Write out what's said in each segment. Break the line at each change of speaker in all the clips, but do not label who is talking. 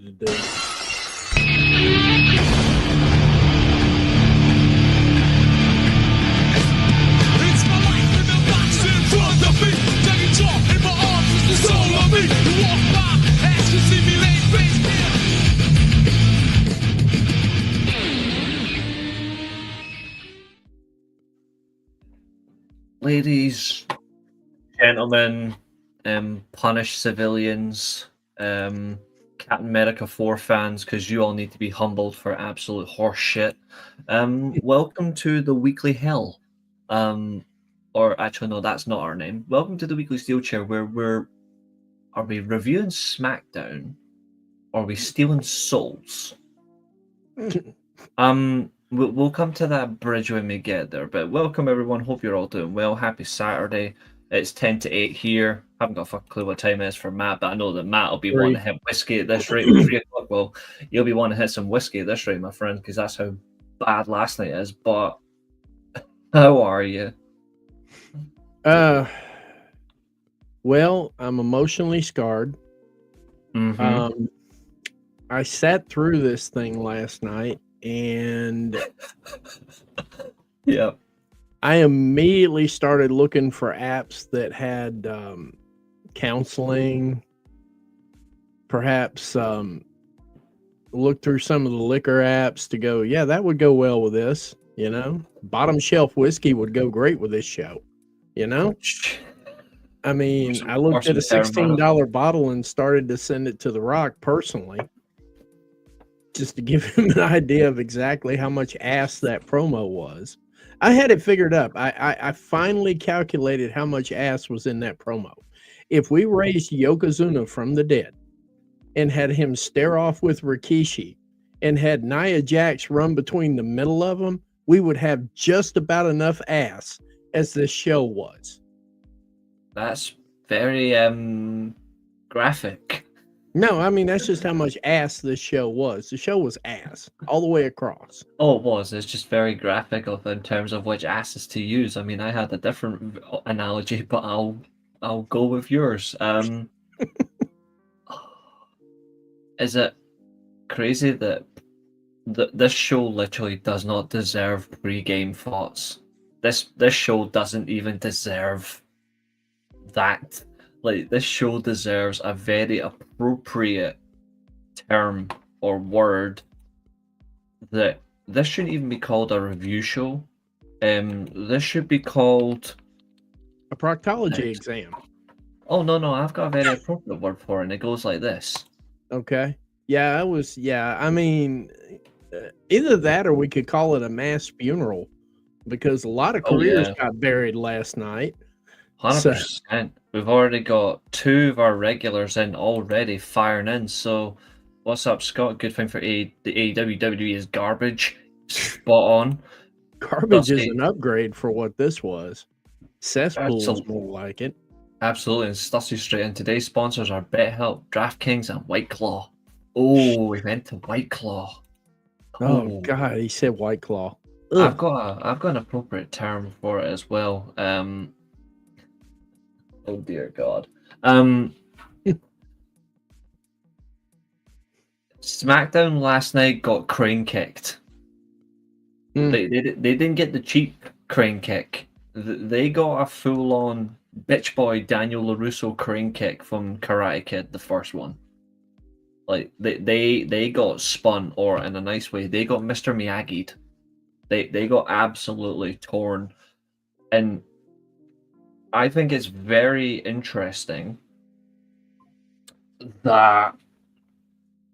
to do.
It's my life with the box in front of me. Taking talk in my arms is the soul of me. You walk by, ask to see me lay face
Ladies, gentlemen, punished civilians, Captain America 4 fans, because you all need to be humbled for absolute horse shit. Welcome to the Weekly Hell. Or actually, no, that's not our name. Welcome to the Weekly Steelchair, where are we reviewing SmackDown? Or are we stealing souls? We'll come to that bridge when we get there, but welcome everyone. Hope you're all doing well. Happy Saturday. It's 10 to 8 here. Haven't got a fucking clue what time it is for Matt, but I know that Matt will be wanting to hit whiskey at this rate. 3 o'clock. Well, you'll be wanting to hit some whiskey at this rate, my friend, because that's how bad last night is. But how are you?
Well, I'm emotionally scarred. I sat through this thing last night and
yeah,
I immediately started looking for apps that had counseling, perhaps look through some of the liquor apps to go, yeah, that would go well with this, you know? Bottom shelf whiskey would go great with this show, you know? I mean, I looked at a $16 bottle and started to send it to The Rock personally, just to give him an idea of exactly how much ass that promo was. I had it figured up. I finally calculated how much ass was in that promo. If we raised Yokozuna from the dead and had him stare off with Rikishi and had Nia Jax run between the middle of them, we would have just about enough ass as this show was.
That's very graphic.
No, I mean, that's just how much ass this show was. The show was ass all the way across.
Oh, it was. It's just very graphic in terms of which asses to use. I mean, I had a different analogy, but I'll go with yours. Is it crazy that this show literally does not deserve pre-game thoughts? This show doesn't even deserve that. Like, this show deserves a very appropriate term or word that this shouldn't even be called a review show. This should be called
a proctology exam.
Oh, no, I've got a very appropriate word for it, and it goes like this.
Okay. Yeah, I mean, either that or we could call it a mass funeral, because a lot of careers got buried last night.
100%. We've already got 2 of our regulars in already firing in. So, what's up, Scott? Good thing for the AEW. WWE is garbage. Spot on.
Garbage is an upgrade for what this was. Cesspool is more like it.
Absolutely. And Stussy straight in. Today's sponsors are BetterHelp, DraftKings, and White Claw. Oh, we went to White Claw.
Oh God, he said White Claw.
I've got an appropriate term for it as well. Oh dear God. SmackDown last night got crane kicked. They didn't get the cheap crane kick. They got a full-on bitch boy Daniel LaRusso crane kick from Karate Kid, the first one. Like they got spun, or in a nice way, they got Mr. Miyagi'd. They got absolutely torn. And I think it's very interesting that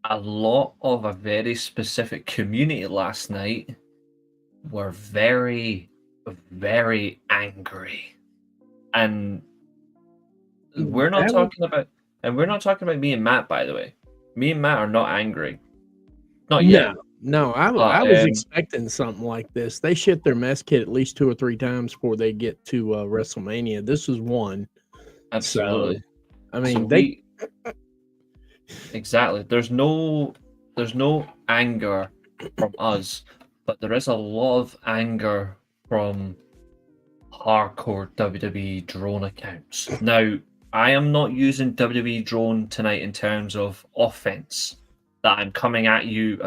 a lot of a very specific community last night were very, very angry. And we're not talking about me and Matt, by the way. Me and Matt are not angry. Not yet.
No, I was expecting something like this. They shit their mess kit at least 2 or 3 times before they get to WrestleMania. This was one.
Absolutely.
So, I mean,
exactly. There's no anger from us, but there is a lot of anger from hardcore WWE drone accounts. Now, I am not using WWE drone tonight in terms of offense. that I'm coming at you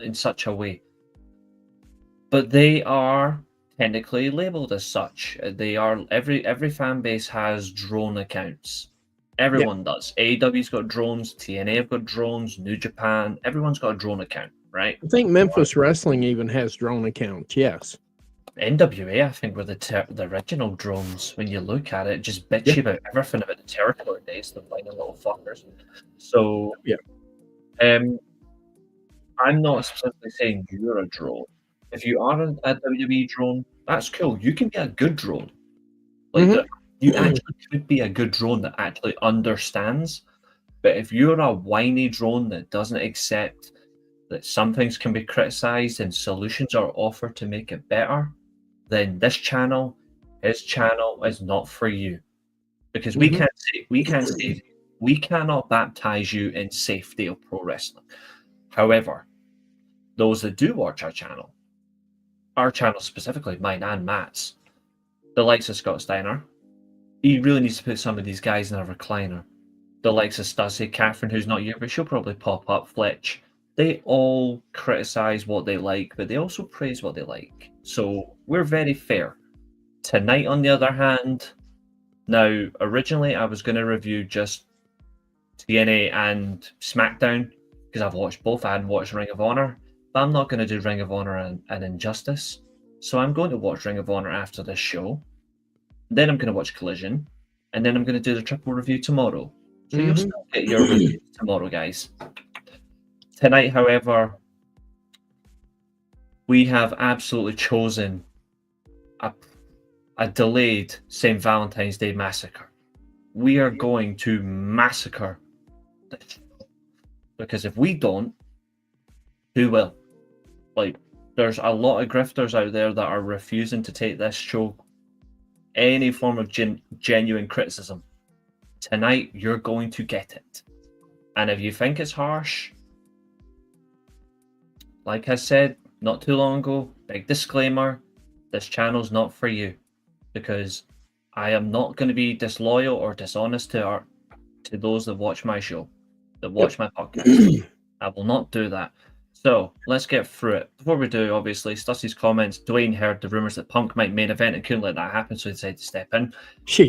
in such a way. But they are technically labeled as such. They are every fan base has drone accounts. Everyone does. AEW's got drones, TNA have got drones, New Japan, everyone's got a drone account, right?
I think Memphis Wrestling even has drone accounts. Yes.
NWA, I think, were the original drones. When you look at it, just bitchy about everything about the territory days, the whiny little fuckers. So, I'm not specifically saying you're a drone. If you are a WWE drone, that's cool. You can be a good drone. Like you actually could be a good drone that actually understands. But if you're a whiny drone that doesn't accept that some things can be criticized and solutions are offered to make it better, then this channel, his channel, is not for you. Because we cannot baptize you in safety of pro wrestling. However, those that do watch our channel specifically, mine and Matt's, the likes of Scott Steiner, he really needs to put some of these guys in a recliner. The likes of Stussy, Catherine, who's not here, but she'll probably pop up, Fletch. They all criticize what they like, but they also praise what they like. So we're very fair. Tonight, on the other hand, now, originally I was going to review just TNA and SmackDown, because I've watched both. I hadn't watched Ring of Honor, but I'm not going to do Ring of Honor and Injustice. So I'm going to watch Ring of Honor after this show. Then I'm going to watch Collision, and then I'm going to do the triple review tomorrow. So you'll still get your review tomorrow, guys. Tonight, however, we have absolutely chosen a delayed St. Valentine's Day massacre. We are going to massacre the show. Because if we don't, who will? Like, there's a lot of grifters out there that are refusing to take this show any form of genuine criticism. Tonight, you're going to get it. And if you think it's harsh, like I said not too long ago, big disclaimer, this channel's not for you. Because I am not going to be disloyal or dishonest to those that watch my show, that watch my podcast. I will not do that. So let's get through it. Before we do, obviously, Stussy's comments. Dwayne heard the rumors that Punk might main event and couldn't let that happen, so he decided to step in.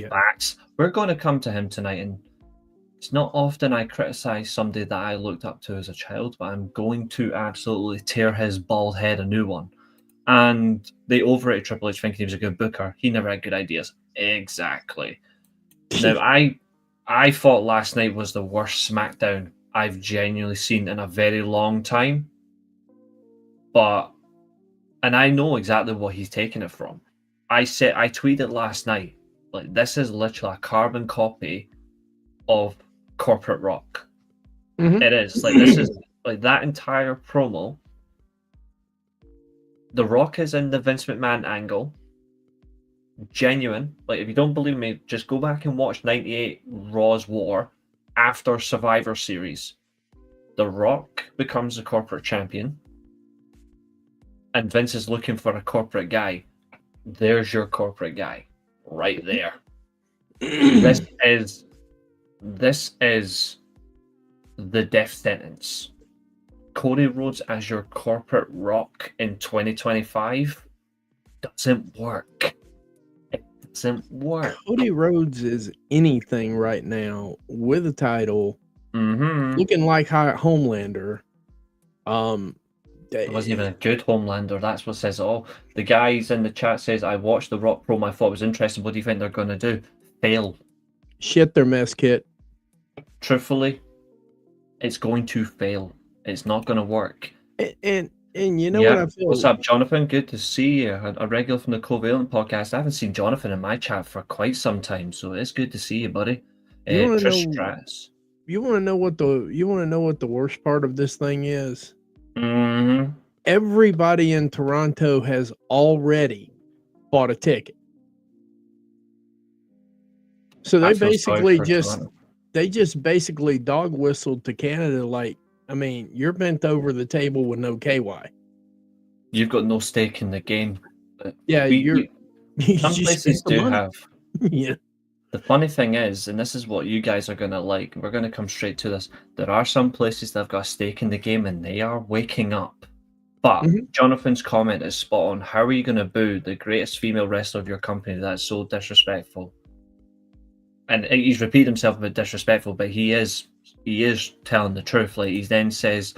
Facts. We're going to come to him tonight, and it's not often I criticize somebody that I looked up to as a child, but I'm going to absolutely tear his bald head a new one. And they overrated Triple H thinking he was a good booker. He never had good ideas. Exactly. Now, I thought last night was the worst SmackDown I've genuinely seen in a very long time. And I know exactly what he's taking it from. I tweeted last night, like, this is literally a carbon copy of Corporate Rock. It is. Like, this is, like, that entire promo. The Rock is in the Vince McMahon angle. Genuine. Like, if you don't believe me, just go back and watch 98 Raw's War after Survivor Series. The Rock becomes the corporate champion. And Vince is looking for a corporate guy. There's your corporate guy. Right there. This is the death sentence. Cody Rhodes as your corporate Rock in 2025 doesn't work. It doesn't work.
Cody Rhodes is anything right now with a title, looking like Homelander.
It wasn't even a good Homelander. That's what says it all. The guys in the chat says, I watched the Rock promo. I thought it was interesting. What do you think they're going to do? Fail.
Shit their mess kit.
Truthfully, it's going to fail. It's not going to work.
And you know what I feel?
What's up, Jonathan? Good to see you. A regular from the Covalent podcast. I haven't seen Jonathan in my chat for quite some time, so it's good to see you, buddy. Trish Stratus.
You want to know what the worst part of this thing is?
Mm-hmm.
Everybody in Toronto has already bought a ticket. So they just basically dog whistled to Canada like, I mean, you're bent over the table with no KY.
You've got no stake in the game.
Yeah,
some places do have.
Yeah.
The funny thing is, and this is what you guys are gonna like, we're gonna come straight to this. There are some places that have got a stake in the game and they are waking up. But
Mhm.
Jonathan's comment is spot on. How are you gonna boo the greatest female wrestler of your company that's so disrespectful? And he's repeated himself a bit disrespectful, but he is telling the truth. Like he then says,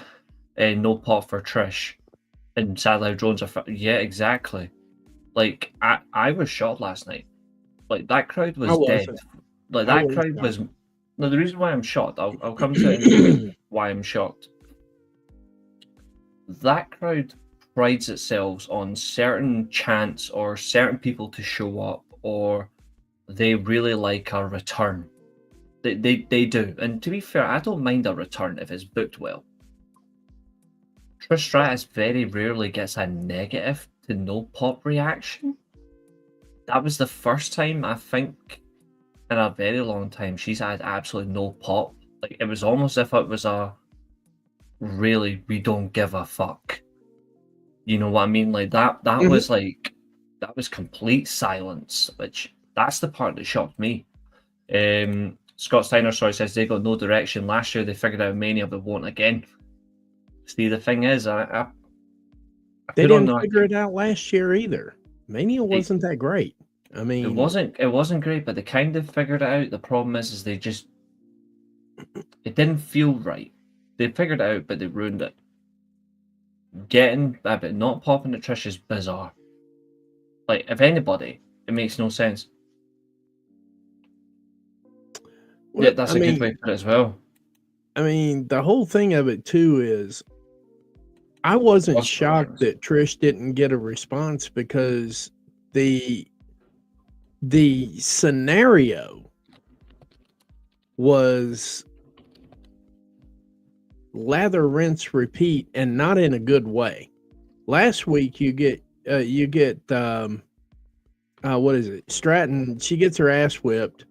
no pot for Trish. And sadly drones are yeah, exactly. Like I was shocked last night. Like that crowd
I
was dead.
wasn't.
Like
I
that
wasn't
crowd was.
shocked.
No, the reason why I'm shocked, I'll come to it in a minute. Why I'm shocked. That crowd prides itself on certain chants or certain people to show up, or they really like a return. They do. And to be fair, I don't mind a return if it's booked well. Trish Stratus very rarely gets a negative to no pop reaction. That was the first time I think in a very long time she's had absolutely no pop. Like it was almost as if it was a really we don't give a fuck. You know what I mean? Like that
Mhm.
was like that was complete silence, which that's the part that shocked me. Scott Steiner says they got no direction. Last year they figured out Mania but won't again. See, the thing is, I
They
put on
didn't
the
figure it out last year either. Mania wasn't that great. I mean,
it wasn't great, but they kind of figured it out. The problem is they just it didn't feel right. They figured it out, but they ruined it. Getting but not popping at Trish is bizarre. Like if anybody, it makes no sense. Yeah,
well,
that's a good way to put it as well.
I mean, the whole thing of it too is I wasn't shocked that Trish didn't get a response because the scenario was lather, rinse, repeat, and not in a good way. Last week you get what is it? Stratton, she gets her ass whipped.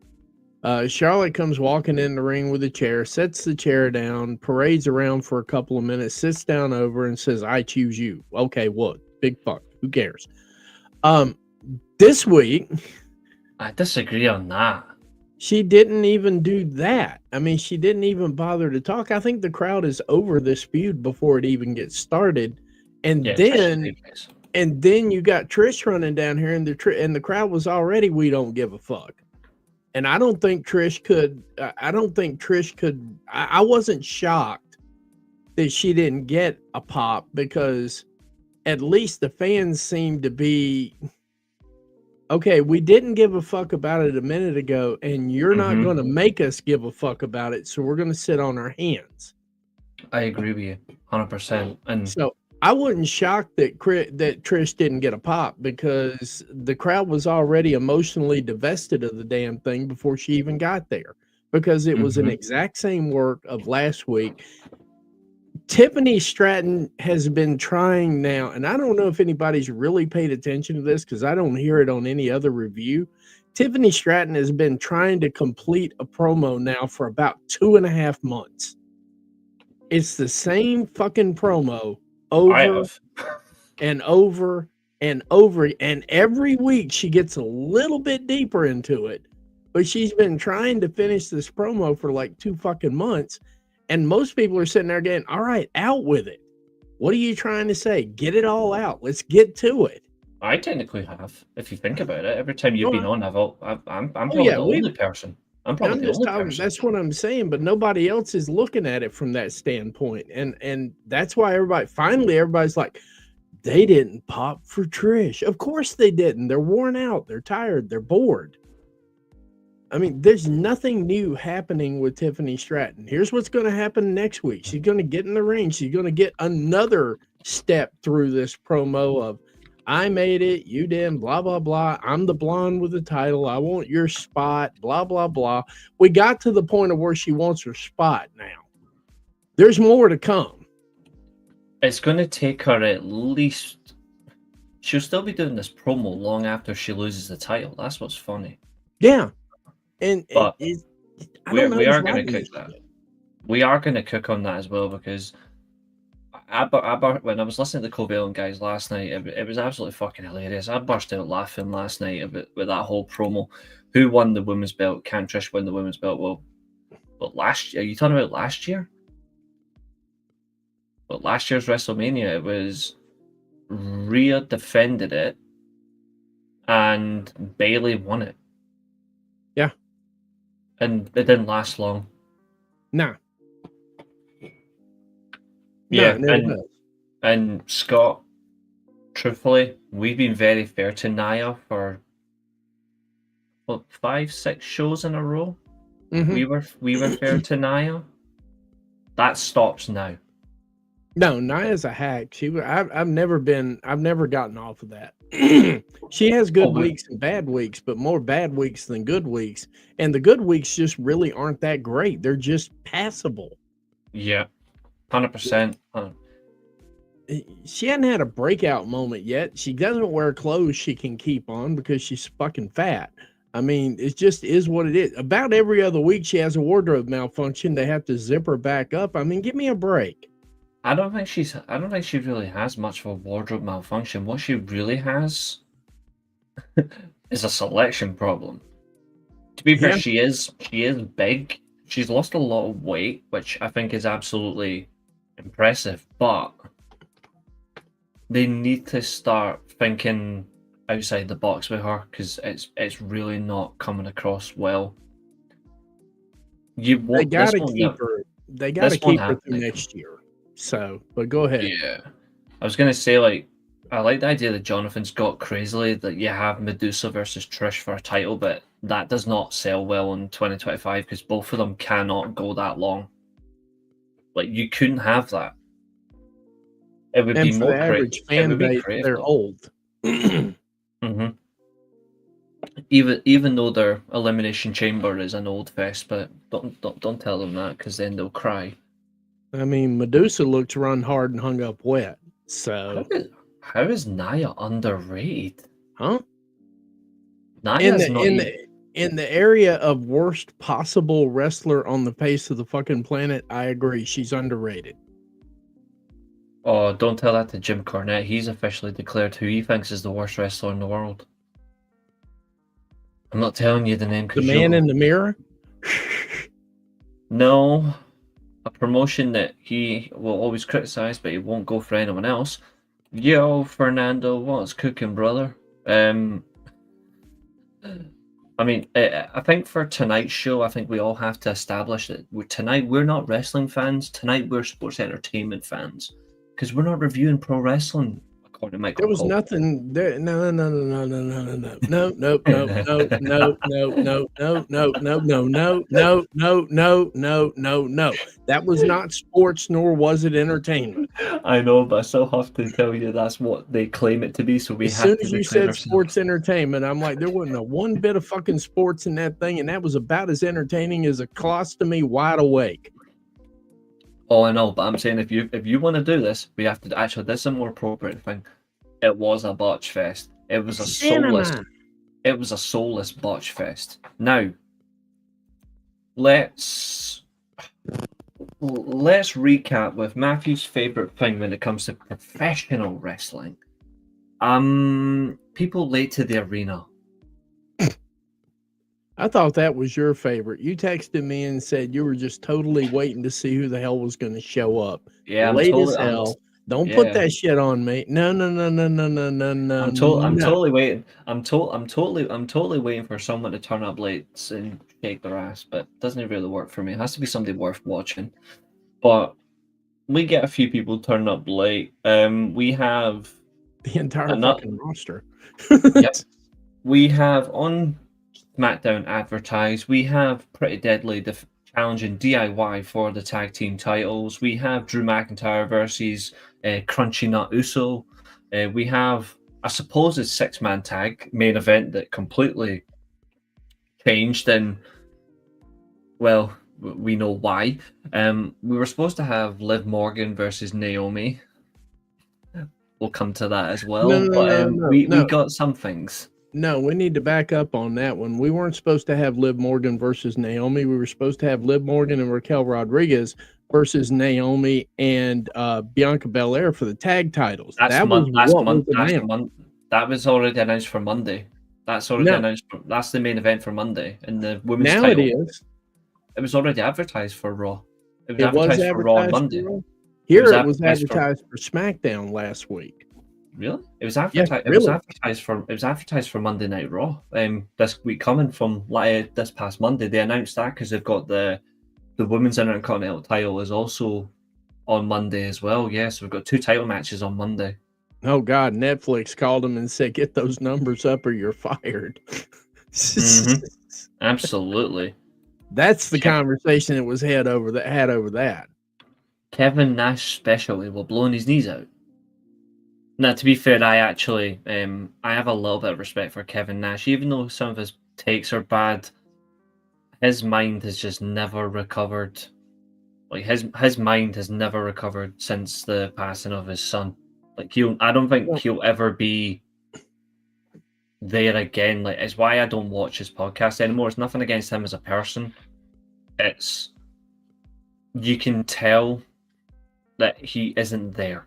Charlotte comes walking in the ring with a chair, sets the chair down, parades around for a couple of minutes, sits down over and says, I choose you. Okay, what? Big fuck. Who cares? This week,
I disagree on that.
she didn't even do that. I mean, she didn't even bother to talk. I think the crowd is over this feud before it even gets started. And
Yeah,
then you got Trish running down here, and the crowd was already, we don't give a fuck. And I don't think Trish could. I wasn't shocked that she didn't get a pop because at least the fans seemed to be okay. We didn't give a fuck about it a minute ago, and you're not going to make us give a fuck about it. So we're going to sit on our hands.
I agree with you 100%. And
so I wasn't shocked that Trish didn't get a pop because the crowd was already emotionally divested of the damn thing before she even got there because it was an exact same work of last week. Tiffany Stratton has been trying now, and I don't know if anybody's really paid attention to this because I don't hear it on any other review. Tiffany Stratton has been trying to complete a promo now for about 2.5 months. It's the same fucking promo over and over and over, and every week she gets a little bit deeper into it, but she's been trying to finish this promo for like 2 fucking months, and most people are sitting there going, all right, out with it. What are you trying to say? Get it all out. Let's get to it.
I technically have, if you think about it. Every time you've been on, I'm probably the only person. I'm probably the only person.
That's what I'm saying, but nobody else is looking at it from that standpoint, and that's why everybody's like, they didn't pop for Trish. Of course they didn't. They're worn out. They're tired. They're bored. I mean, there's nothing new happening with Tiffany Stratton. Here's what's going to happen next week. She's going to get in the ring. She's going to get another step through this promo of, I made it, you didn't, blah, blah, blah. I'm the blonde with the title. I want your spot, blah, blah, blah. We got to the point of where she wants her spot now. There's more to come.
It's going to take her at least... She'll still be doing this promo long after she loses the title. That's what's funny.
Yeah.
We are going to cook that. We are going to cook on that as well because... when I was listening to the Covalent guys last night, it was absolutely fucking hilarious. I burst out laughing last night with that whole promo. Who won the women's belt? Can Trish win the women's belt? Well, but last year, are you talking about last year? But last year's WrestleMania, it was Rhea defended it, and Bayley won it.
Yeah.
And it didn't last long.
Nah.
Yeah,
no, it never does.
And Scott, truthfully, we've been very fair to Nia for what 5-6 shows in a row.
Mhm.
We were fair to Nia. That stops now.
No, Nia's a hack. I've never gotten off of that. She has good weeks and bad weeks, but more bad weeks than good weeks. And the good weeks just really aren't that great. They're just passable.
Yeah, 100%.
She hadn't had a breakout moment yet. She doesn't wear clothes she can keep on because she's fucking fat. I mean, it just is what it is. About every other week, she has a wardrobe malfunction. They have to zip her back up. I mean, give me a break.
I don't think she really has much of a wardrobe malfunction. What she really has is a selection problem. To be fair, she is big. She's lost a lot of weight, which I think is absolutely impressive, but they need to start thinking outside the box with her, because it's really not coming across well.
They gotta keep her. They gotta keep her through next year. So, but go ahead.
Yeah, I was gonna say, like, I like the idea that Jonathan's got crazily that you have Medusa versus Trish for a title, but that does not sell well in 2025 because both of them cannot go that long. Like, you couldn't have that. It would be
for
more
the average fan base. They're old.
Mm-hmm. Even though their Elimination Chamber is an old fest, but don't tell them that because then they'll cry.
I mean, Medusa looks run hard and hung up wet. So
how is Nia underrated?
Huh?
Nia's
in the area of worst possible wrestler on the face of the fucking planet, I agree. She's underrated.
Oh, don't tell that to Jim Cornette. He's officially declared who he thinks is the worst wrestler in the world. I'm not telling you the name.
The Man in the Mirror?
No. A promotion that he will always criticize, but he won't go for anyone else. Yo, Fernando, what's cooking, brother? I mean, I think for tonight's show, I think we all have to establish that tonight we're not wrestling fans. Tonight we're sports entertainment fans, because we're not reviewing pro wrestling. According to Michael
there was
Cole.
Nothing there. No. That was not sports, nor was it entertainment.
I know, but I still have to tell you that's what they claim it to be. So we
as soon as you said sports entertainment, I'm like, there wasn't a one bit of fucking sports in that thing, and that was about as entertaining as a colostomy wide awake.
Oh, I know, but I'm saying if you want to do this, we have to actually. This is a more appropriate thing. It was a botch fest. It was a soulless. It was a soulless botch fest. Now, let's recap with Matthew's favorite thing when it comes to professional wrestling. People late to the arena.
I thought that was your favorite. You texted me and said you were just totally waiting to see who the hell was going to show up.
Yeah,
late as hell. Don't put that shit on me. No.
I'm totally waiting. I'm totally waiting for someone to turn up late and shake their ass, but it doesn't really work for me. It has to be somebody worth watching. But we get a few people turn up late. We have
the entire fucking roster.
Yep. We have on SmackDown advertised. We have Pretty Deadly challenging DIY for the tag team titles. We have Drew McIntyre versus Crunchy Nut Uso. We have a supposed 6-man tag main event that completely changed, and well, we know why. We were supposed to have Liv Morgan versus Naomi. We'll come to that as well. We got some things.
No, we need to back up on that one. We weren't supposed to have Liv Morgan versus Naomi. We were supposed to have Liv Morgan and Raquel Rodriguez versus Naomi and Bianca Belair for the tag titles.
That was already announced for Monday. That's already
No.
announced. That's the main event for Monday, and the women's
Now
title.
it is.
It was already advertised for Raw. It was
It was
advertised for Raw on
advertised
Monday.
for Raw. Here it was
advertised for-
advertised for SmackDown last week.
Really? It was
Yeah,
advertised.
really.
It was advertised for Monday Night Raw. This week coming from this past Monday, they announced that because they've got the women's Intercontinental title is also on Monday as well. Yeah, so we've got 2 title matches on Monday.
Oh God, Netflix called them and said, "Get those numbers up, or you're fired."
Absolutely.
That's the conversation that was had over that.
Kevin Nash specially while blowing his knees out. Now, to be fair, I actually I have a little bit of respect for Kevin Nash, even though some of his takes are bad. His mind has just never recovered. Like his mind has never recovered since the passing of his son. Like I don't think he'll ever be there again. Like, it's why I don't watch his podcast anymore. It's nothing against him as a person. It's you can tell that he isn't there.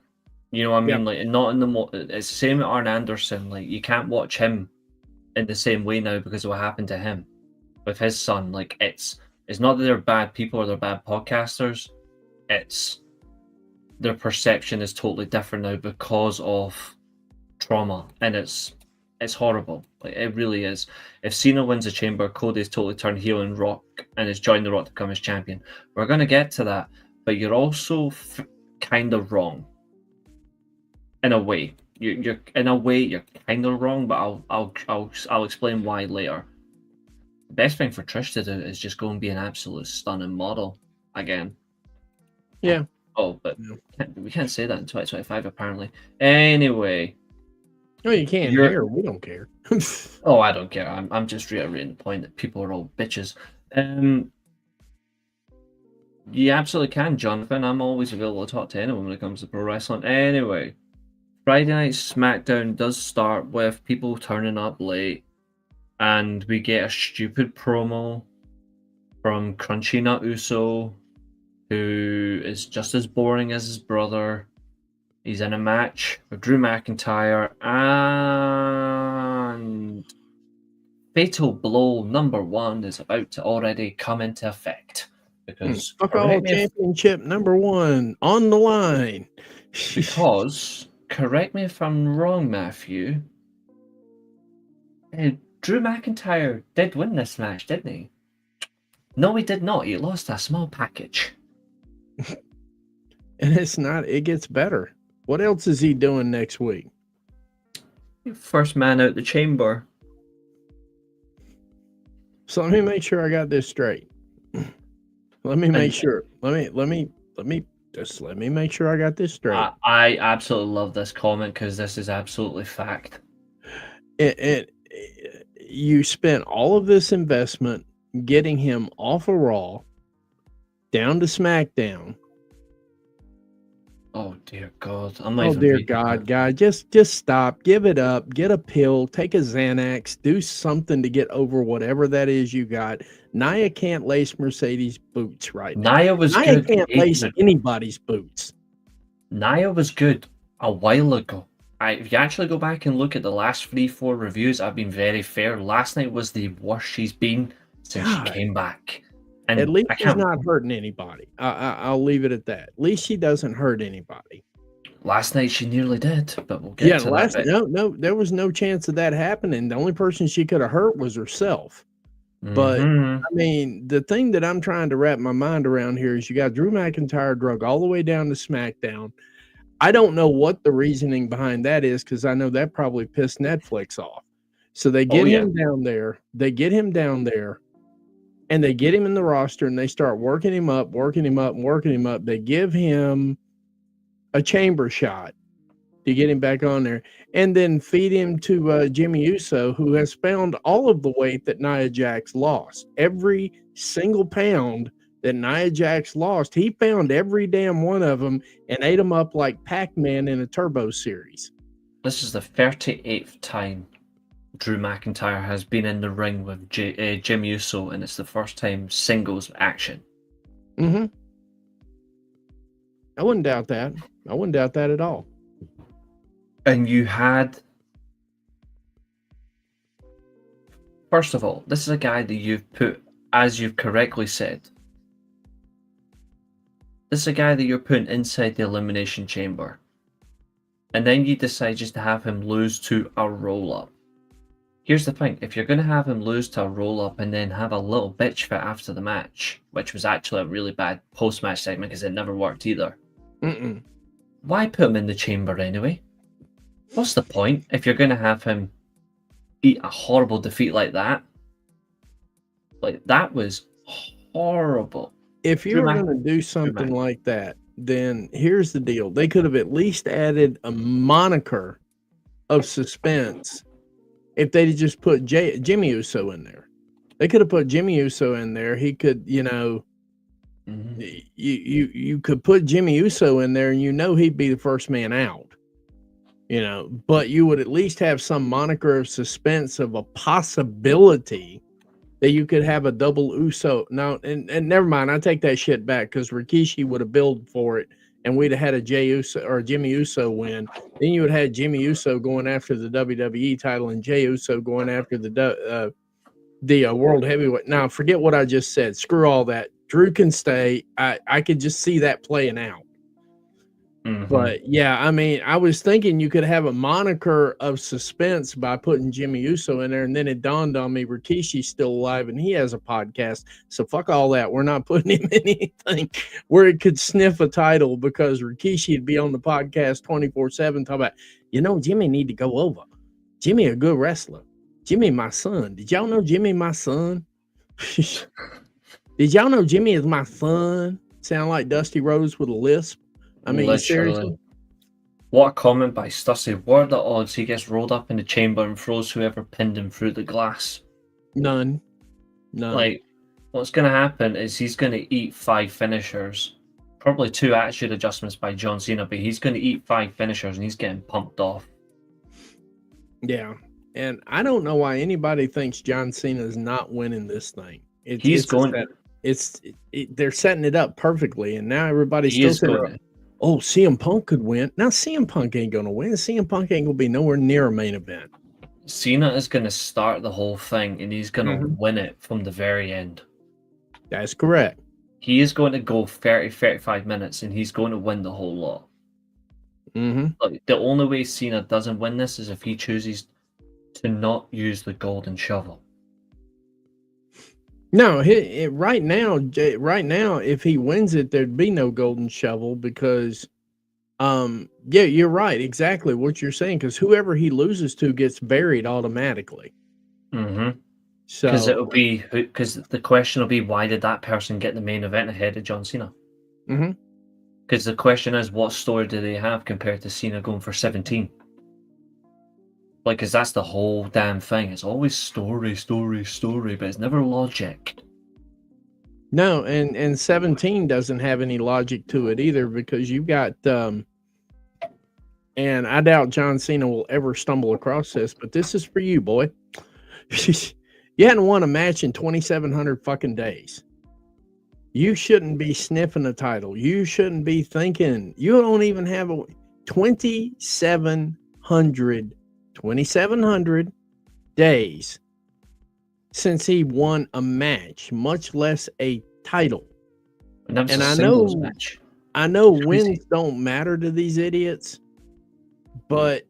You know what I mean? Like, not in the it's the same with Arn Anderson. Like, you can't watch him in the same way now because of what happened to him with his son. Like, it's not that they're bad people or they're bad podcasters. It's their perception is totally different now because of trauma, and it's horrible. Like, it really is. If Cena wins the Chamber, Cody's totally turned heel and Rock and has joined the Rock to become his champion. We're going to get to that, but you're also kind of wrong. In a way, you're in a way you're kind of wrong, but I'll explain why later. The best thing for Trish to do is just go and be an absolute stunning model again.
Yeah.
Oh, but we can't say that in 2025 apparently. Anyway.
No, you can't hear. We don't care.
Oh, I don't care. I'm just reiterating the point that people are all bitches. You absolutely can, Jonathan. I'm always available to talk to anyone when it comes to pro wrestling. Anyway, Friday night SmackDown does start with people turning up late, and we get a stupid promo from Crunchy Nut Uso, who is just as boring as his brother. He's in a match with Drew McIntyre, and Fatal Blow #1 is about to already come into effect. Because
championship #1 on the line.
Because, correct me if I'm wrong, Matthew, Drew McIntyre did win this match, didn't he? No, he did not. He lost a small package.
And it gets better. What else is he doing next week?
First man out the chamber.
So let me make sure I got this straight. Let me make sure. Let me make sure I got this straight.
I absolutely love this comment because this is absolutely fact.
You spent all of this investment getting him off of Raw down to SmackDown.
Oh dear God!
God! Just stop. Give it up. Get a pill. Take a Xanax. Do something to get over whatever that is you got. Nia can't lace Mercedes' boots right now. Nia can't lace anybody's boots.
Nia was good a while ago. If you actually go back and look at the last 3-4 reviews, I've been very fair. Last night was the worst she's been since she came back. And
at least she's not hurting anybody. I'll leave it at that. At least she doesn't hurt anybody.
Last night she nearly did, but we'll get to that.
No, there was no chance of that happening. The only person she could have hurt was herself. But I mean, the thing that I'm trying to wrap my mind around here is you got Drew McIntyre drug all the way down to SmackDown. I don't know what the reasoning behind that is because I know that probably pissed Netflix off. So they get him down there. They get him down there. And they get him in the roster and they start working him up. They give him a chamber shot to get him back on there and then feed him to Jimmy Uso, who has found all of the weight that Nia Jax lost. Every single pound that Nia Jax lost, he found every damn one of them and ate them up like Pac-Man in a Turbo series.
This is the 38th time Drew McIntyre has been in the ring with Jim Uso, and it's the first time singles action.
Mm-hmm. I wouldn't doubt that. I wouldn't doubt that at all.
And you had First of all, this is a guy that you've put, as you've correctly said, this is a guy that you're putting inside the Elimination Chamber. And then you decide just to have him lose to a roll-up. Here's the thing, if you're going to have him lose to a roll-up and then have a little bitch fit after the match, which was actually a really bad post-match segment because it never worked either, why put him in the chamber anyway? What's the point if you're going to have him eat a horrible defeat like that? Like, that was horrible.
If you were going to do something like that, then here's the deal. They could have at least added a moniker of suspense if they'd just put Jimmy Uso in there. They could have put Jimmy Uso in there. He could, you know, you could put Jimmy Uso in there and you know he'd be the first man out. You know, but you would at least have some moniker of suspense of a possibility that you could have a double Uso. No, and never mind, I take that shit back because Rikishi would have billed for it and we'd have had a Jey Uso or Jimmy Uso win. Then you would have had Jimmy Uso going after the WWE title and Jey Uso going after the World Heavyweight. Now, forget what I just said. Screw all that. Drew can stay. I could just see that playing out. But yeah, I mean, I was thinking you could have a moniker of suspense by putting Jimmy Uso in there, and then it dawned on me Rikishi's still alive and he has a podcast. So fuck all that. We're not putting him in anything where it could sniff a title because Rikishi'd be on the podcast 24/7 talking about, you know, Jimmy need to go over. Jimmy a good wrestler. Jimmy my son. Did y'all know Jimmy my son? Did y'all know Jimmy is my son? Sound like Dusty Rhodes with a lisp. I mean, seriously.
What a comment by Stussy. What are the odds he gets rolled up in the chamber and throws whoever pinned him through the glass?
None.
Like, what's going to happen is he's going to eat 5 finishers. Probably 2 attitude adjustments by John Cena, but he's going to eat 5 finishers and he's getting pumped off.
Yeah. And I don't know why anybody thinks John Cena is not winning this thing. They're setting it up perfectly, and now everybody's still saying, oh, CM Punk could win. Now, CM Punk ain't going to win. CM Punk ain't going to be nowhere near a main event.
Cena is going to start the whole thing, and he's going to win it from the very end.
That's correct.
He is going to go 30, 35 minutes, and he's going to win the whole lot. Like, the only way Cena doesn't win this is if he chooses to not use the golden shovel.
No, right now, if he wins it, there'd be no golden shovel because, yeah, you're right, exactly what you're saying. Because whoever he loses to gets buried automatically. So because the question will be, why did that person get the main event ahead of John Cena? Because the question is, what story do they have compared to Cena going for 17? Like, because that's the whole damn thing. It's always story, but it's never logic. No, and 17 doesn't have any logic to it either because you've got, and I doubt John Cena will ever stumble across this, but this is for you, boy. You hadn't won a match in 2,700 fucking days. You shouldn't be sniffing a title. You shouldn't be thinking. You don't even have a 2,700 days since he won a match, much less a title. And I know wins don't matter to these idiots, but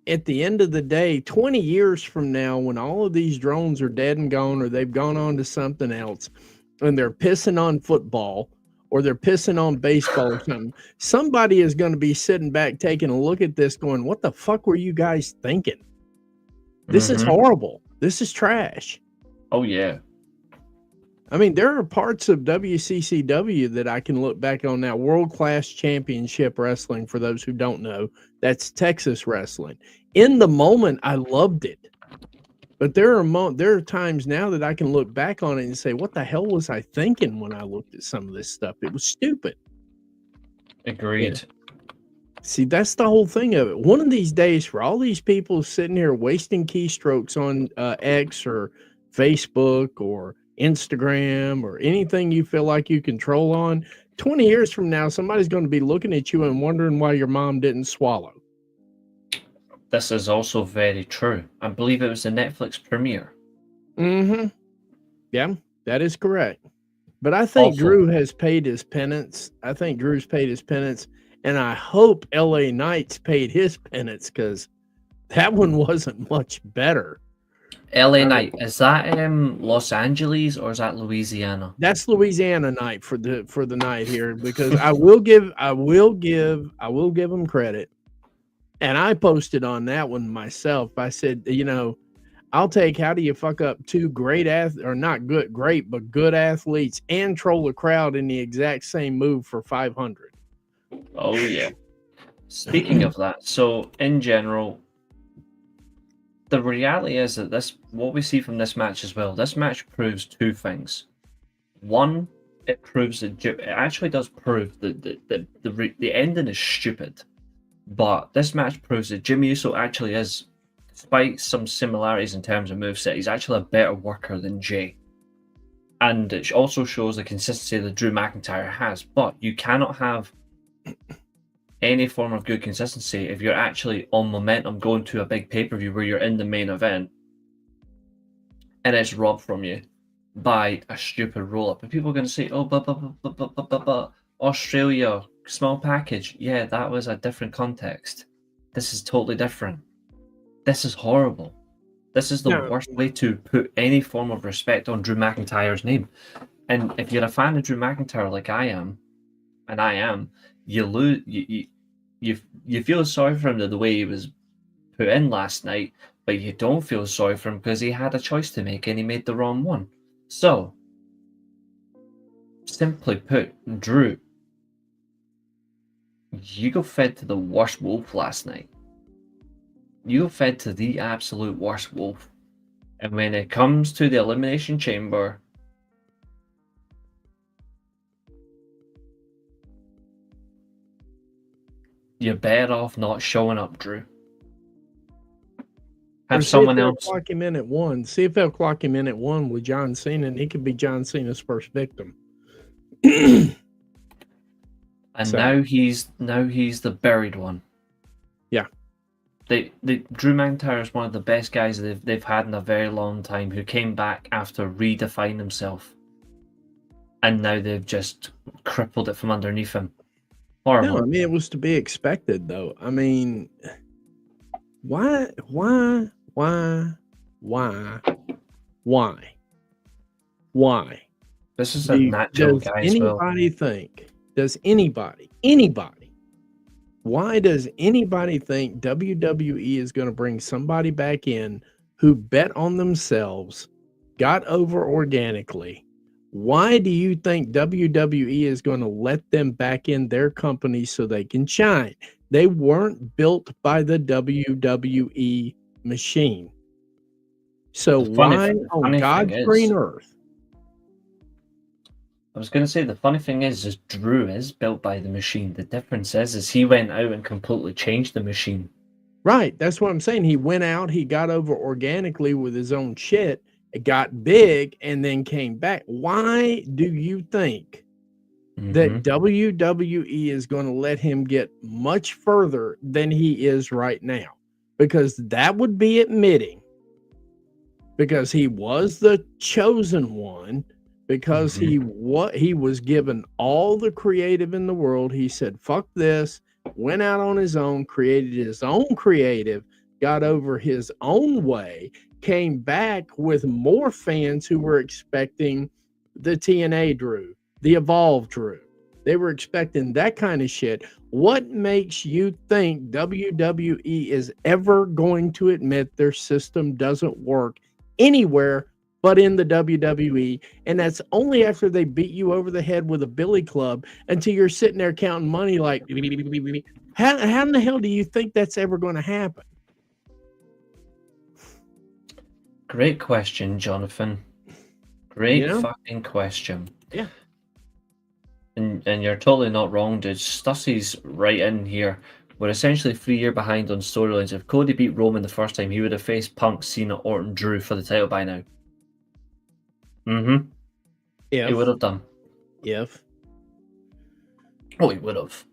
at the end of the day, 20 years from now, when all of these drones are dead and gone, or they've gone on to something else, and they're pissing on football, or they're pissing on baseball or something, somebody is going to be sitting back taking a look at this going, what the fuck were you guys thinking? This is horrible. This is trash.
Oh, yeah.
I mean, there are parts of WCCW that I can look back on now. World-class championship wrestling, for those who don't know. That's Texas wrestling. In the moment, I loved it. But there are times now that I can look back on it and say, what the hell was I thinking when I looked at some of this stuff? It was stupid.
Agreed.
Yeah. See, that's the whole thing of it. One of these days, for all these people sitting here wasting keystrokes on X or Facebook or Instagram or anything you feel like you control on, 20 years from now, somebody's going to be looking at you and wondering why your mom didn't swallow.
This is also very true. I believe it was the Netflix premiere.
Mm-hmm. Yeah, that is correct. But I think
Also,
Drew has paid his penance. I think Drew's paid his penance, and I hope LA Knight's paid his penance because that one wasn't much better.
LA
I mean,
Knight, is that Los Angeles or is that Louisiana?
that's Louisiana Knight for the night here because I will give him credit. And I posted on that one myself. I said, I'll take how do you fuck up two or not great, but good athletes and troll the crowd in the exact same move for 500.
Oh yeah. Speaking of that, so in general, the reality is that what we see from this match as well, this match proves two things. One, it proves that it actually does prove that the ending is stupid. But this match proves that Jimmy Uso actually is, despite some similarities in terms of moveset, he's actually a better worker than Jay. And it also shows the consistency that Drew McIntyre has. But you cannot have any form of good consistency if you're actually on momentum going to a big pay-per-view where you're in the main event and it's robbed from you by a stupid roll-up. And people are going to say, oh, Australia, small package. Yeah, that was a different context. This is totally different. This is horrible. This is the worst way to put any form of respect on Drew McIntyre's name. And if you're a fan of Drew McIntyre like I am, and I am, you feel sorry for him the way he was put in last night, but you don't feel sorry for him because he had a choice to make and he made the wrong one. So, simply put, Drew, you got fed to the worst wolf last night. You got fed to the absolute worst wolf. And when it comes to the Elimination Chamber, you're better off not showing up, Drew. Have someone else
clock him in at 1. See if they'll clock him in at 1 with John Cena, and he could be John Cena's first victim.
And so, now he's the buried one.
Yeah.
Drew McIntyre is one of the best guys they've had in a very long time, who came back after redefining himself, and now they've just crippled it from underneath him. Horrible.
No, I mean, it was to be expected, though. I mean, why?
This is a natural guy as well.
Does anybody, why does anybody think WWE is going to bring somebody back in who bet on themselves, got over organically? Why do you think WWE is going to let them back in their company so they can shine? They weren't built by the WWE machine. So why on God's green earth?
I was going to say, the funny thing is Drew is built by the machine. The difference is he went out and completely changed the machine.
Right. That's what I'm saying. He went out, he got over organically with his own shit. It got big and then came back. Why do you think that WWE is going to let him get much further than he is right now? Because that would be admitting, because he was the chosen one, because he was given all the creative in the world. He said, fuck this, went out on his own, created his own creative, got over his own way, came back with more fans who were expecting the TNA Drew, the Evolve Drew. They were expecting that kind of shit. What makes you think WWE is ever going to admit their system doesn't work anywhere but in the WWE? And that's only after they beat you over the head with a billy club until you're sitting there counting money like, how in the hell do you think that's ever going to happen?
Great question, Jonathan. Great fucking question.
Yeah.
And you're totally not wrong, dude. Stussy's right in here. We're essentially 3 years behind on storylines. If Cody beat Roman the first time, he would have faced Punk, Cena, Orton, Drew for the title by now. He would have done. Oh, he would have.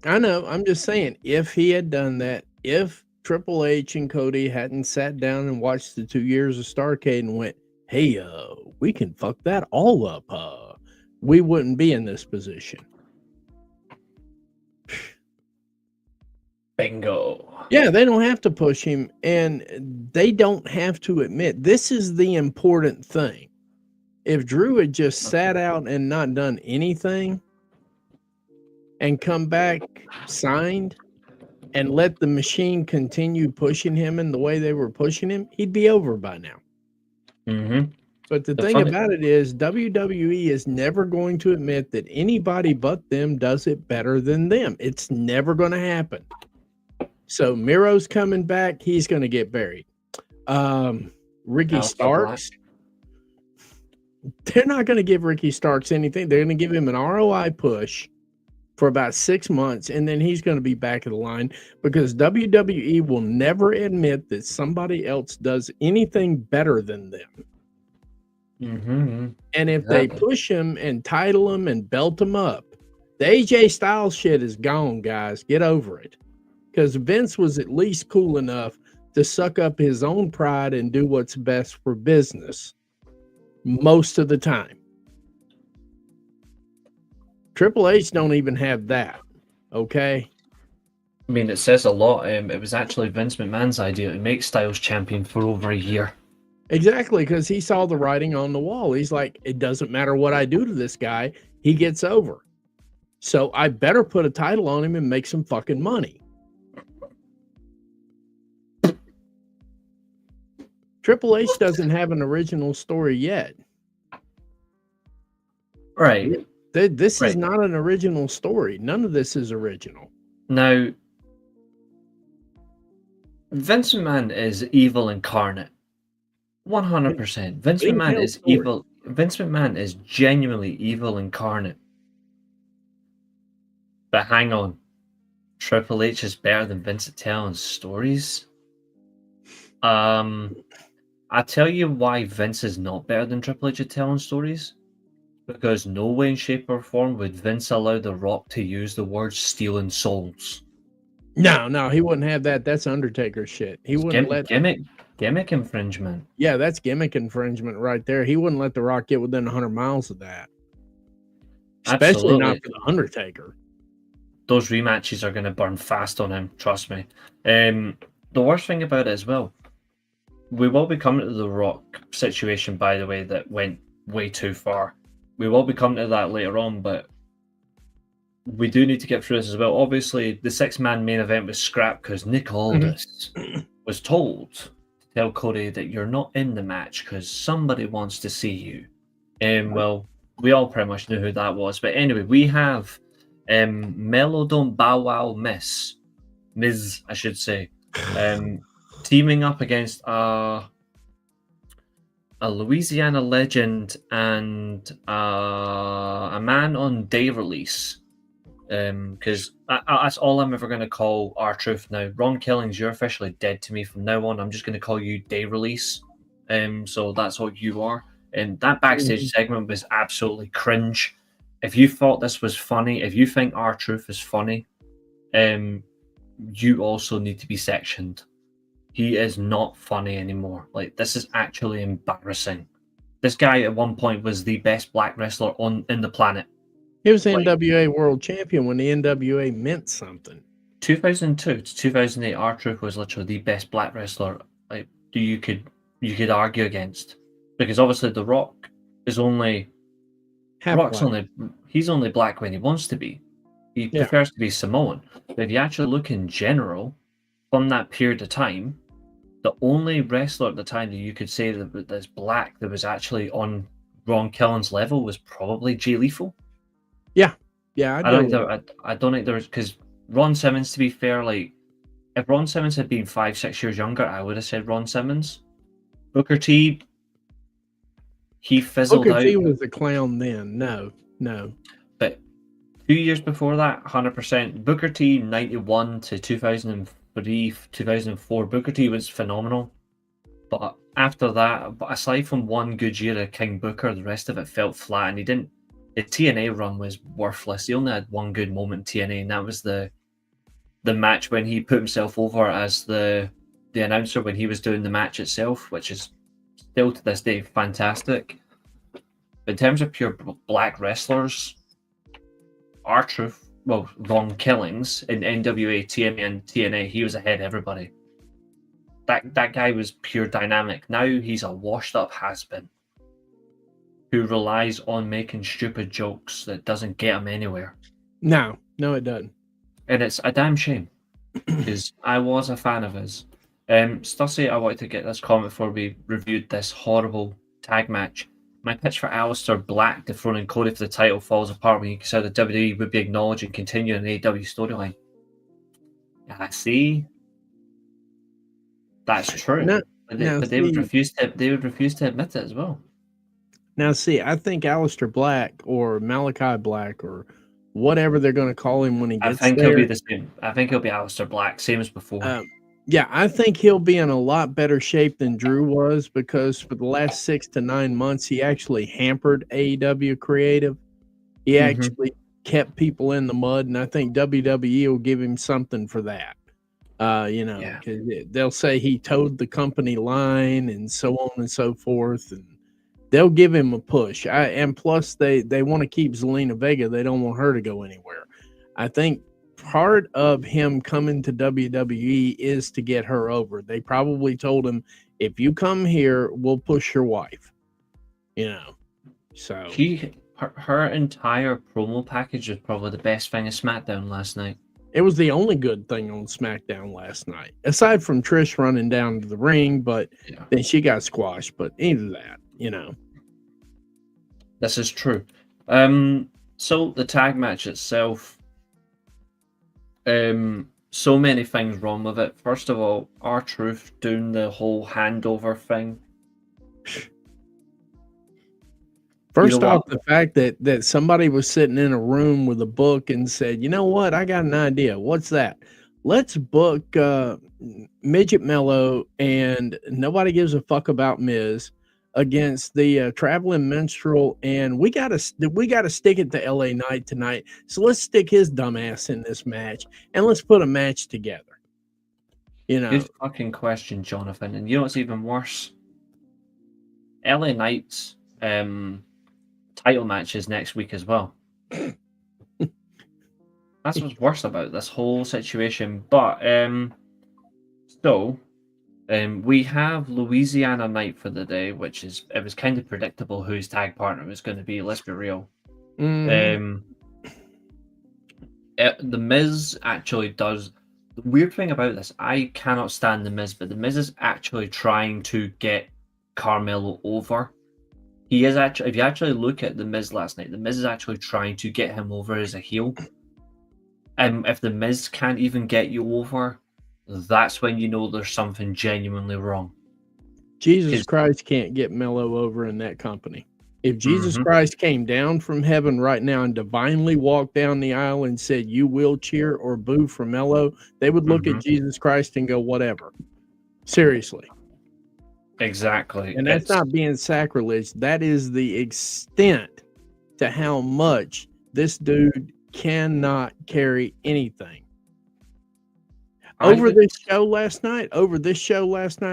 I know. I'm just saying, if he had done that, if Triple H and Cody hadn't sat down and watched the 2 years of Starrcade and went, hey, we can fuck that all up. We wouldn't be in this position.
Bingo.
Yeah, they don't have to push him, and they don't have to admit this is the important thing. If Drew had just sat out and not done anything and come back signed and let the machine continue pushing him in the way they were pushing him, he'd be over by now.
Mm-hmm.
But the thing about it is, WWE is never going to admit that anybody but them does it better than them. It's never going to happen. So Miro's coming back. He's going to get buried. Ricky Starks. They're not going to give Ricky Starks anything. They're going to give him an ROI push for about 6 months, and then he's going to be back of the line because WWE will never admit that somebody else does anything better than them.
Mm-hmm.
And if they push him and title him and belt him up, the AJ Styles shit is gone, guys. Get over it. Because Vince was at least cool enough to suck up his own pride and do what's best for business most of the time. Triple H don't even have that, okay?
I mean, it says a lot. It was actually Vince McMahon's idea to make Styles champion for over a year.
Exactly, because he saw the writing on the wall. He's like, it doesn't matter what I do to this guy, he gets over. So I better put a title on him and make some fucking money. Triple H doesn't have an original story yet.
Right.
This is not an original story. None of this is original.
Now, Vince McMahon is evil incarnate. 100%. Vince McMahon is evil. Vince McMahon is genuinely evil incarnate. But hang on. Triple H is better than Vince at telling stories? I tell you why Vince is not better than Triple H at telling stories. Because no way in shape or form would Vince allow The Rock to use the word stealing souls.
No, he wouldn't have that. That's Undertaker shit. He wouldn't let
gimmick infringement.
Yeah, that's gimmick infringement right there. He wouldn't let The Rock get within 100 miles of that. Especially not for The Undertaker.
Those rematches are going to burn fast on him, trust me. The worst thing about it as well, we will be coming to the Rock situation, by the way, that went way too far. We will be coming to that later on, but we do need to get through this as well. Obviously, the 6-man main event was scrapped because Nick Aldis was told to tell Cody that you're not in the match because somebody wants to see you. Well, we all pretty much knew who that was. But anyway, we have Melodome Bow Wow Miz, I should say, teaming up against a Louisiana legend and a man on day release. Because that's all I'm ever going to call R-Truth now. Ron Killings, you're officially dead to me from now on. I'm just going to call you day release. So that's what you are. And that backstage segment was absolutely cringe. If you thought this was funny, if you think R-Truth is funny, you also need to be sectioned. He is not funny anymore. Like, this is actually embarrassing. This guy at one point was the best black wrestler in the planet.
He was the NWA World Champion when the NWA meant something.
2002 to 2008, R-Truth was literally the best black wrestler you could argue against, because obviously The Rock is only he's only black when he wants to be. He prefers to be Samoan. But if you actually look in general, from that period of time, the only wrestler at the time that you could say that's black that was actually on Ron Killings' level was probably Jay Lethal.
Yeah,
I don't think there was, because Ron Simmons, to be fair, like, if Ron Simmons had been 5-6 years younger, I would have said Ron Simmons. Booker T, he fizzled out.
Booker T was a clown then. No.
But 2 years before that, 100%. Booker T, 91 to 2003, 2004, Booker T was phenomenal. But after that, aside from one good year of King Booker, the rest of it felt flat, and he didn't. The TNA run was worthless. He only had one good moment in TNA, and that was the match when he put himself over as the announcer when he was doing the match itself, which is still to this day fantastic. But in terms of pure black wrestlers, R-Truth, well, Von Killings in NWA, TMA, and TNA, he was ahead of everybody. That guy was pure dynamic. Now he's a washed-up has-been who relies on making stupid jokes that doesn't get him anywhere.
No, it doesn't.
And it's a damn shame, because I was a fan of his. Stussy, I wanted to get this comment before we reviewed this horrible tag match. My pitch for Aleister Black dethroning Cody for the title falls apart when you consider the WWE would be acknowledging continuing the AEW storyline. I see. That's true. But they would refuse to admit it as well.
Now, see, I think Aleister Black or Malachi Black or whatever they're going to call him when he gets there.
I think he'll be the same. I think he'll be Aleister Black, same as before.
Yeah, I think he'll be in a lot better shape than Drew was, because for the last 6 to 9 months, he actually hampered AEW creative. He actually kept people in the mud, and I think WWE will give him something for that. Because they'll say he towed the company line and so on and so forth, and they'll give him a push. And plus, they want to keep Zelina Vega. They don't want her to go anywhere. I think part of him coming to WWE is to get her over. They probably told him, if you come here, we'll push your wife. So
her entire promo package was probably the best thing of SmackDown last night.
It was the only good thing on SmackDown last night, aside from Trish running down to the ring, but then she got squashed. But either that,
This is true. So the tag match itself, so many things wrong with it. First of all, R-Truth doing the whole handover thing.
First off, the fact that somebody was sitting in a room with a book and said, you know what, I got an idea. What's that? Let's book Midget Mello and Nobody Gives a Fuck About Miz against the Traveling Minstrel, and we gotta stick it to LA Knight tonight. So let's stick his dumbass in this match and let's put a match together.
Good fucking question, Jonathan. And you know what's even worse? LA Knight's title matches next week as well. That's what's worse about this whole situation. But we have Louisiana Night for the day, which it was kind of predictable who his tag partner was going to be. Let's be real. The Miz actually does. The weird thing about this, I cannot stand the Miz, but the Miz is actually trying to get Carmelo over. He is actually, if you actually look at the Miz last night, the Miz is actually trying to get him over as a heel. And if the Miz can't even get you over, that's when you know there's something genuinely wrong.
Jesus Christ can't get Mello over in that company. If Jesus Christ came down from heaven right now and divinely walked down the aisle and said, you will cheer or boo for Mello, they would look at Jesus Christ and go, whatever. Seriously.
Exactly.
And that's not being sacrilege. That is the extent to how much this dude cannot carry anything. Over this show last night,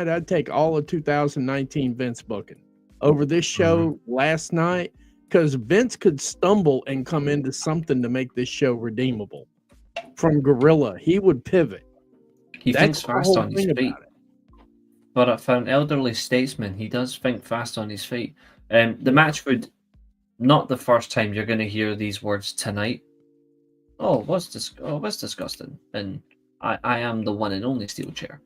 I'd take all of 2019 Vince booking. Over this show last night, because Vince could stumble and come into something to make this show redeemable. From Gorilla, he would pivot.
He thinks fast on his feet. But for an elderly statesman, he does think fast on his feet. The match would not the first time you're going to hear these words tonight. What's disgusting? And I am the one and only Steelchair.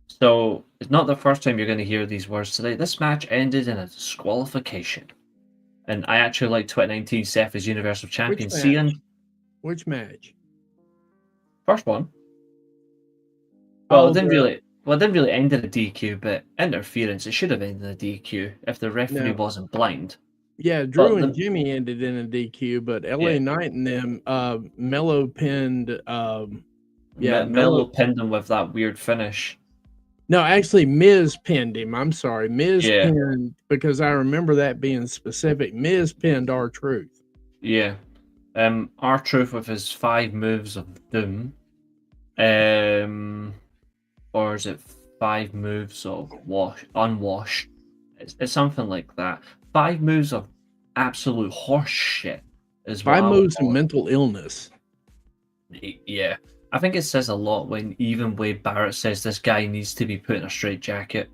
So it's not the first time you're going to hear these words today. This match ended in a disqualification. And I actually like 2019 Seth as Universal Champion.
Which match?
First one. Well, it didn't really end in a DQ, but interference. It should have ended in a DQ if the referee wasn't blind.
Yeah, Drew and Jimmy ended in a DQ, but LA Knight and them, Mello pinned.
Mello pinned him with that weird finish.
No, actually, Miz pinned him. I'm sorry, Miz pinned, because I remember that being specific. Miz pinned R-Truth.
Yeah, R-Truth with his 5 moves of doom. or is it 5 moves of unwashed? It's something like that. 5 moves of absolute horse shit is what
5
I would
moves of
call it.
mental illness.
Yeah, I think it says a lot when even Wade Barrett says this guy needs to be put in a straitjacket.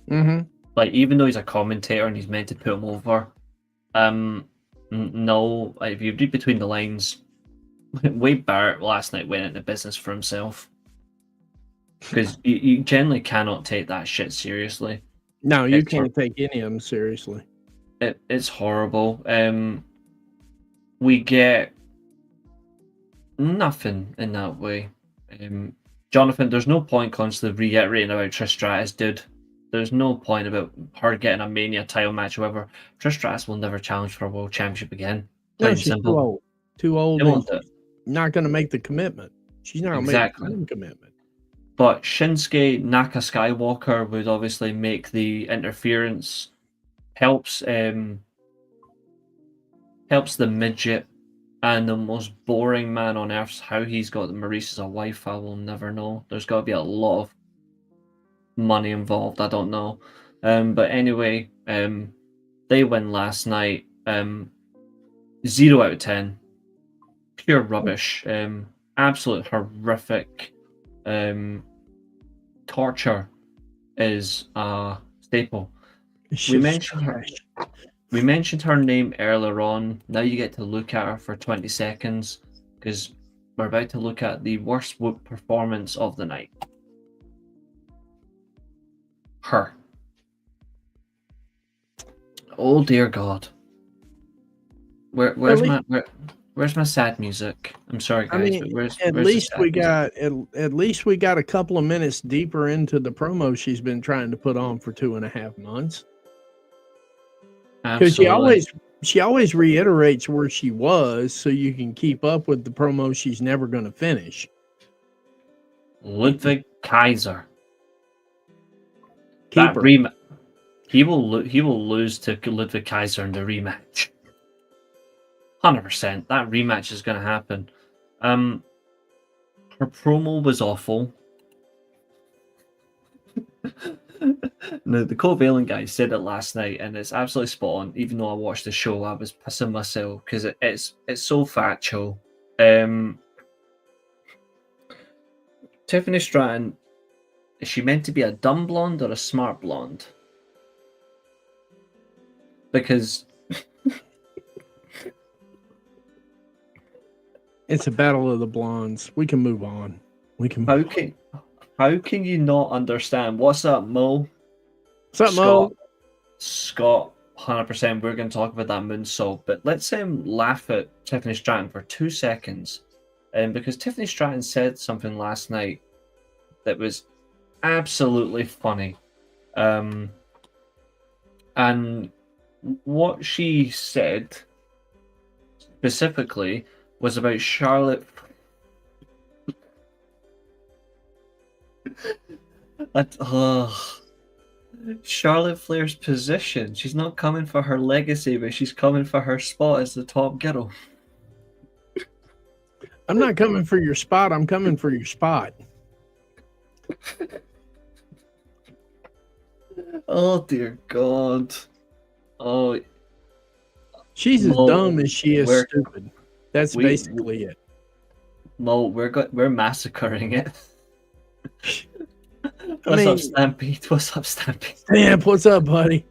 Mm-hmm.
Like, even though he's a commentator and he's meant to put him over, no, if you read between the lines, Wade Barrett last night went into business for himself. Because you generally cannot take that shit seriously.
No, you can't take any of them seriously.
It's horrible. We get nothing in that way. Jonathan, there's no point constantly reiterating about Trish Stratus, dude. There's no point about her getting a Mania title match, however. Trish Stratus will never challenge for a world championship again.
No, she's too old. Too old and not going to make the commitment. She's not going to make the commitment.
But Shinsuke Naka Skywalker would obviously make the interference. Helps the midget and the most boring man on earth. How he's got Reece as a wife, I will never know. There's got to be a lot of money involved. I don't know. But anyway, they win last night. 0 out of 10. Pure rubbish. Absolute horrific. Torture is a staple. We mentioned her name earlier on. Now you get to look at her for 20 seconds because we're about to look at the worst whoop performance of the night. Her. Oh dear God. Where's my sad music? I'm sorry, guys.
I mean, at least we got a couple of minutes deeper into the promo she's been trying to put on for 2.5 months. Because she always reiterates where she was, so you can keep up with the promo she's never going to finish.
Ludwig Kaiser.
Keeper.
He will lose to Ludwig Kaiser in the rematch. 100%. That rematch is going to happen. Her promo was awful. No, the Covalent guy said it last night, and it's absolutely spot on. Even though I watched the show, I was pissing myself because it's so factual. Tiffany Stratton, is she meant to be a dumb blonde or a smart blonde? Because
it's a battle of the blondes. We can move on.
How can you not understand? What's up, Mo?
What's up, Mo?
Scott, 100%. We're going to talk about that moonsault, but let's laugh at Tiffany Stratton for 2 seconds, because Tiffany Stratton said something last night that was absolutely funny, and what she said specifically was about Charlotte. Charlotte Flair's position. She's not coming for her legacy, but she's coming for her spot as the top girl.
I'm not coming for your spot. I'm coming for your spot.
Oh dear God. Oh,
she's as dumb as she is stupid. That's basically it.
Mo, we're massacring it. What's up, Stampede? What's up, Stampede?
Stamp, what's up, buddy?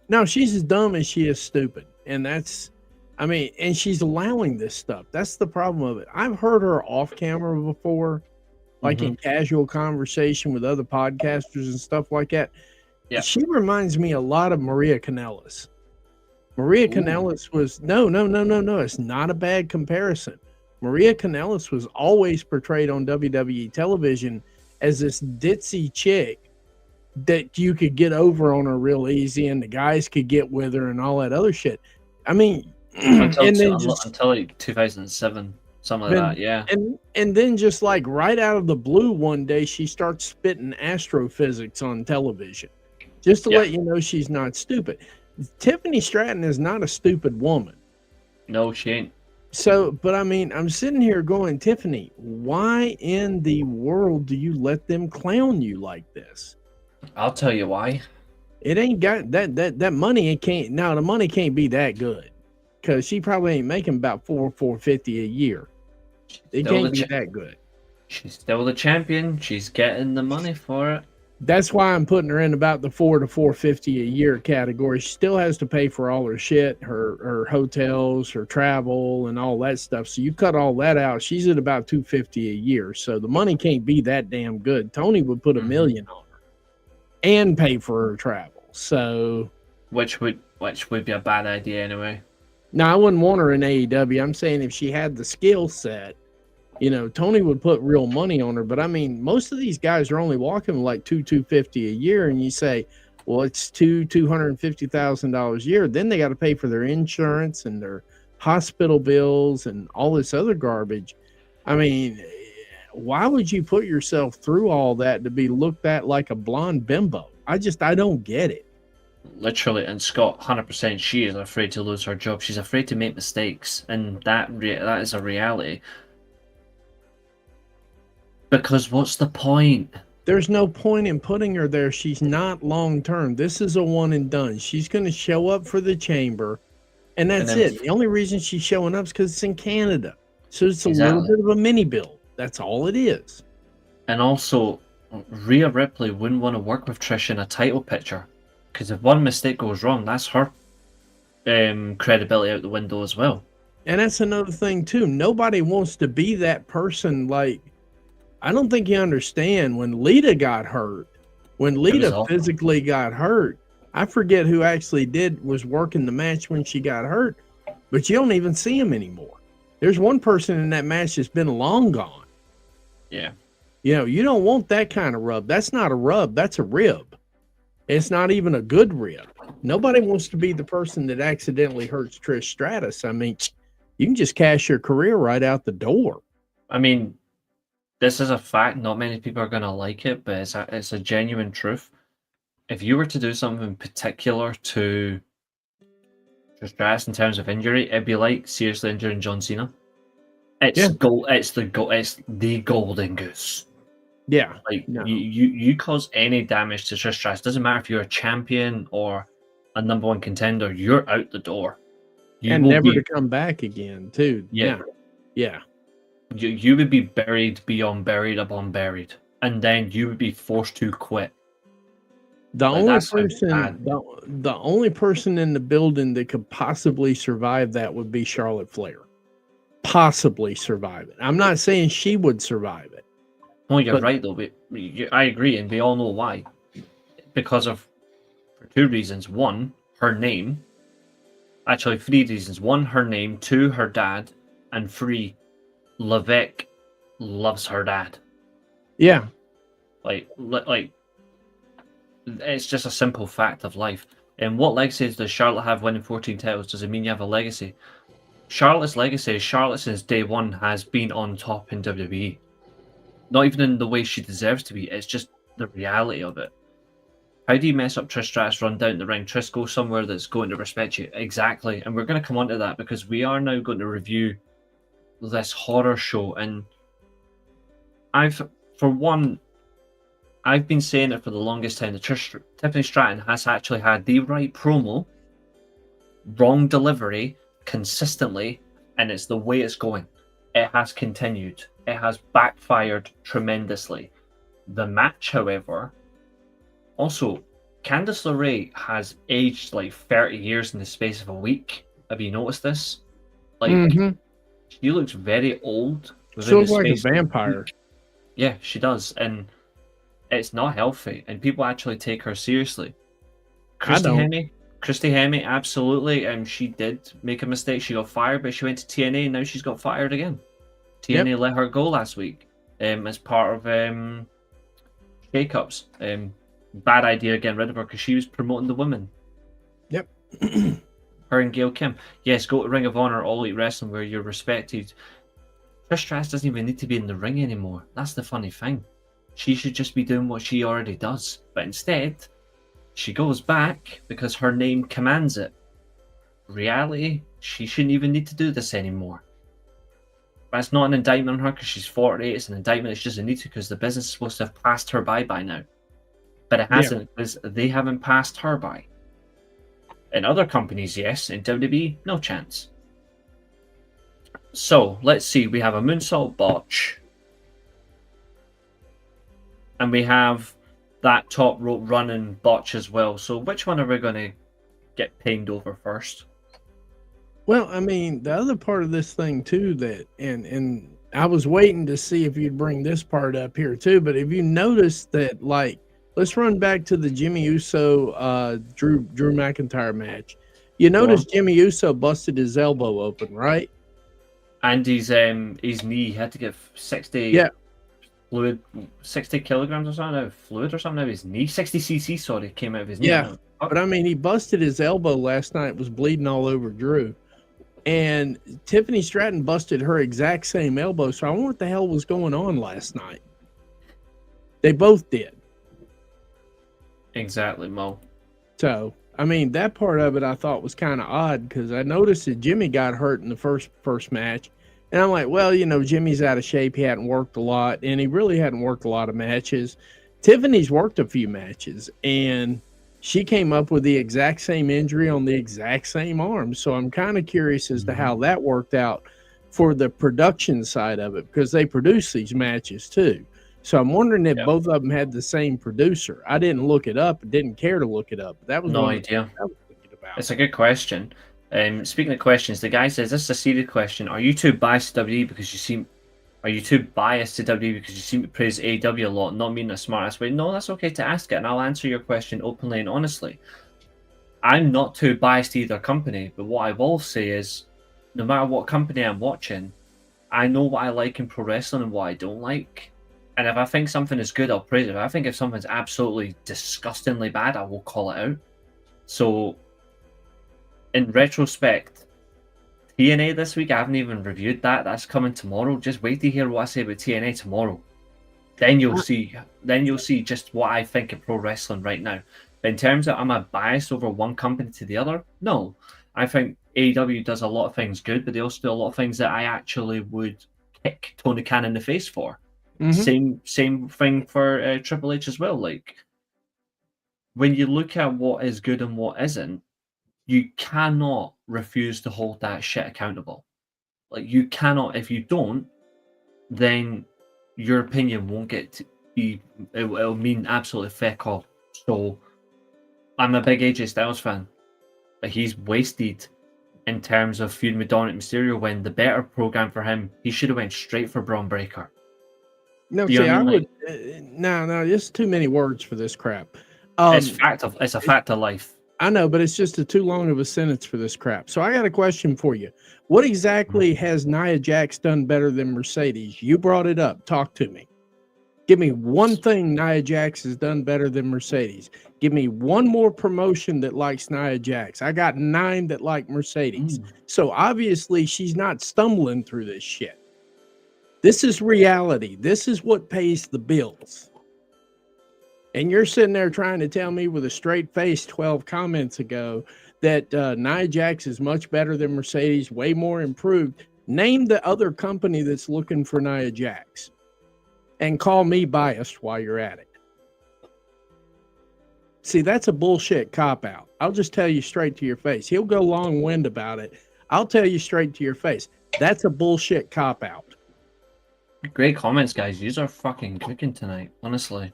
No, she's as dumb as she is stupid. And and she's allowing this stuff. That's the problem of it. I've heard her off camera before, like in casual conversation with other podcasters and stuff like that. Yeah. She reminds me a lot of Maria Kanellis. Maria Kanellis was, no. It's not a bad comparison. Maria Kanellis was always portrayed on WWE television as this ditzy chick that you could get over on her real easy and the guys could get with her and all that other shit. I mean,
until like 2007, something like that, yeah.
And then just like right out of the blue one day, she starts spitting astrophysics on television just to let you know she's not stupid. Tiffany Stratton is not a stupid woman.
No, she ain't.
So, but I mean, I'm sitting here going, Tiffany, why in the world do you let them clown you like this?
I'll tell you why.
It ain't got that money. It can't now. The money can't be that good because she probably ain't making about 450 a year. It
Still
can't
the
be that good.
She's still the champion. She's getting the money for it.
That's why I'm putting her in about the 4 to 450 a year category. She still has to pay for all her shit, her hotels, her travel, and all that stuff. So you cut all that out, she's at about 250 a year. So the money can't be that damn good. Tony would put $1 million on her and pay for her travel. So
which would be a bad idea anyway.
now I wouldn't want her in AEW. I'm saying if she had the skill set, you know, Tony would put real money on her. But I mean, most of these guys are only walking like $250 a year, and you say, well, it's $250,000 a year. Then they got to pay for their insurance and their hospital bills and all this other garbage. I mean, why would you put yourself through all that to be looked at like a blonde bimbo? I don't get it.
Literally, and Scott, 100%, she is afraid to lose her job. She's afraid to make mistakes, and that is a reality. Because what's the point?
There's no point in putting her there. She's not long term. This is a one and done. She's going to show up for the chamber, and that's it. The only reason she's showing up is because it's in Canada. So it's a little bit of a mini build. That's all it is.
And also, Rhea Ripley wouldn't want to work with Trish in a title picture. Because if one mistake goes wrong, that's her credibility out the window as well.
And that's another thing, too. Nobody wants to be that person like, I don't think you understand when Lita got hurt, when Lita physically got hurt, I forget who actually was working the match when she got hurt, but you don't even see him anymore. There's one person in that match that's been long gone.
Yeah.
You know, you don't want that kind of rub. That's not a rub. That's a rib. It's not even a good rib. Nobody wants to be the person that accidentally hurts Trish Stratus. I mean, you can just cash your career right out the door.
I mean, this is a fact. Not many people are going to like it, but it's a genuine truth. If you were to do something particular to Trish Stratus in terms of injury, it'd be like seriously injuring John Cena. It's the golden goose.
Yeah.
Like you cause any damage to Trish Stratus, doesn't matter if you're a champion or a number one contender, you're out the door.
And never to come back again, too.
Yeah.
Yeah.
You would be buried beyond buried upon buried, and then you would be forced to quit.
The only person in the building that could possibly survive that would be Charlotte Flair. Possibly survive it. I'm not saying she would survive it.
Well, you're right though. I agree, and we all know why. For two reasons. One, her name. Actually, 3 reasons. 1, her name. 2, her dad. And 3, Levesque loves her dad.
Yeah.
Like it's just a simple fact of life. And what legacy does Charlotte have winning 14 titles? Does it mean you have a legacy? Charlotte's legacy, Charlotte since day one has been on top in WWE. Not even in the way she deserves to be. It's just the reality of it. How do you mess up Trish Stratus, run down the ring? Trish goes somewhere that's going to respect you. Exactly. And we're going to come on to that because we are now going to review this horror show. And I've been saying it for the longest time that Tiffany Stratton has actually had the right promo, wrong delivery, consistently, and it's the way it's going. It has continued. It has backfired tremendously. The match, however, also, Candice LeRae has aged like 30 years in the space of a week. Have you noticed this? Like, she looks very old.
She looks like a vampire.
Yeah, she does. And it's not healthy. And people actually take her seriously. Christy Hemme, absolutely. She did make a mistake. She got fired, but she went to TNA, and now she's got fired again. TNA let her go last week as part of shake-ups. Bad idea getting rid of her because she was promoting the women.
Yep.
Her and Gail Kim. Yes, go to Ring of Honor, All Elite Wrestling, where you're respected. Trish Stratus doesn't even need to be in the ring anymore. That's the funny thing. She should just be doing what she already does. But instead, she goes back because her name commands it. Reality, she shouldn't even need to do this anymore. That's not an indictment on her because she's 48. It's an indictment. It's just Anita because the business is supposed to have passed her by now. But it hasn't because they haven't passed her by. In other companies, yes. In WWE, no chance. So, let's see. We have a moonsault botch. And we have that top rope running botch as well. So, which one are we going to get pained over first?
Well, I mean, the other part of this thing too that and I was waiting to see if you'd bring this part up here too, but if you notice that, like, let's run back to the Jimmy Uso Drew McIntyre match. You notice Jimmy Uso busted his elbow open, right?
And his knee had to get 60 fluid, 60 kilograms or something of fluid or something out of his knee. 60 cc, sorry, came out of his knee.
Yeah, but I mean, he busted his elbow last night. It was bleeding all over Drew. And Tiffany Stratton busted her exact same elbow. So I wonder what the hell was going on last night. They both did.
Exactly, Mo.
So, I mean, that part of it I thought was kind of odd because I noticed that Jimmy got hurt in the first match. And I'm like, well, you know, Jimmy's out of shape. He hadn't worked a lot, and he really hadn't worked a lot of matches. Tiffany's worked a few matches, and she came up with the exact same injury on the exact same arm. So I'm kind of curious as to how that worked out for the production side of it because they produce these matches too. So I'm wondering if both of them had the same producer. I didn't look it up. Didn't care to look it up. That was
no idea.
I was thinking about.
It's a good question. Speaking of questions, the guy says this is a serious question. Are you too biased to WWE because you seem? Are you too biased to WWE because you seem to praise AEW a lot, not mean a smart-ass way? No, that's okay to ask it, and I'll answer your question openly and honestly. I'm not too biased to either company, but what I will say is, no matter what company I'm watching, I know what I like in pro wrestling and what I don't like. And if I think something is good, I'll praise it. If something's absolutely disgustingly bad, I will call it out. So, in retrospect, TNA this week, I haven't even reviewed that. That's coming tomorrow. Just wait to hear what I say about TNA tomorrow. Then you'll see. Then you'll see just what I think of pro wrestling right now. But in terms of am I biased over one company to the other? No. I think AEW does a lot of things good, but they also do a lot of things that I actually would kick Tony Khan in the face for. Same thing for Triple H as well. Like, when you look at what is good and what isn't, you cannot refuse to hold that shit accountable. Like, you cannot. If you don't, then your opinion won't get to be. It'll mean absolutely feck all. So, I'm a big AJ Styles fan, but he's wasted in terms of feuding with Dominic Mysterio when the better program for him, he should have went straight for Braun Breaker.
No, see, I would. No, just too many words for this crap.
It's a fact of life.
I know, but it's just too long of a sentence for this crap. So I got a question for you. What exactly has Nia Jax done better than Mercedes? You brought it up. Talk to me. Give me one thing Nia Jax has done better than Mercedes. Give me one more promotion that likes Nia Jax. I got 9 that like Mercedes. So obviously she's not stumbling through this shit. This is reality. This is what pays the bills. And you're sitting there trying to tell me with a straight face 12 comments ago that Nia Jax is much better than Mercedes, way more improved. Name the other company that's looking for Nia Jax. And call me biased while you're at it. See, that's a bullshit cop-out. I'll just tell you straight to your face. He'll go long-winded about it. I'll tell you straight to your face. That's a bullshit cop-out.
Great comments, guys. Yous are fucking cooking tonight, honestly.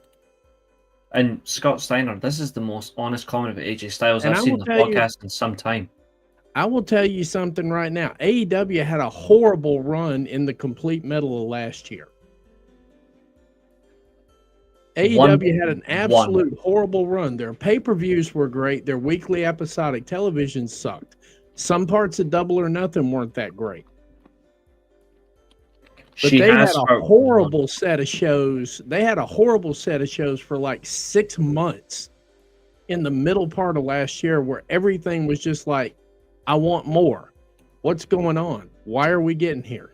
And Scott Steiner, this is the most honest comment about AJ Styles I've seen in the podcast in some time.
I will tell you something right now. AEW had a horrible run in the complete middle of last year. AEW had an absolute horrible run. Their pay-per-views were great. Their weekly episodic television sucked. Some parts of Double or Nothing weren't that great. But they had a horrible set of shows. They had a horrible set of shows for like 6 months in the middle part of last year where everything was just like, I want more. What's going on? Why are we getting here?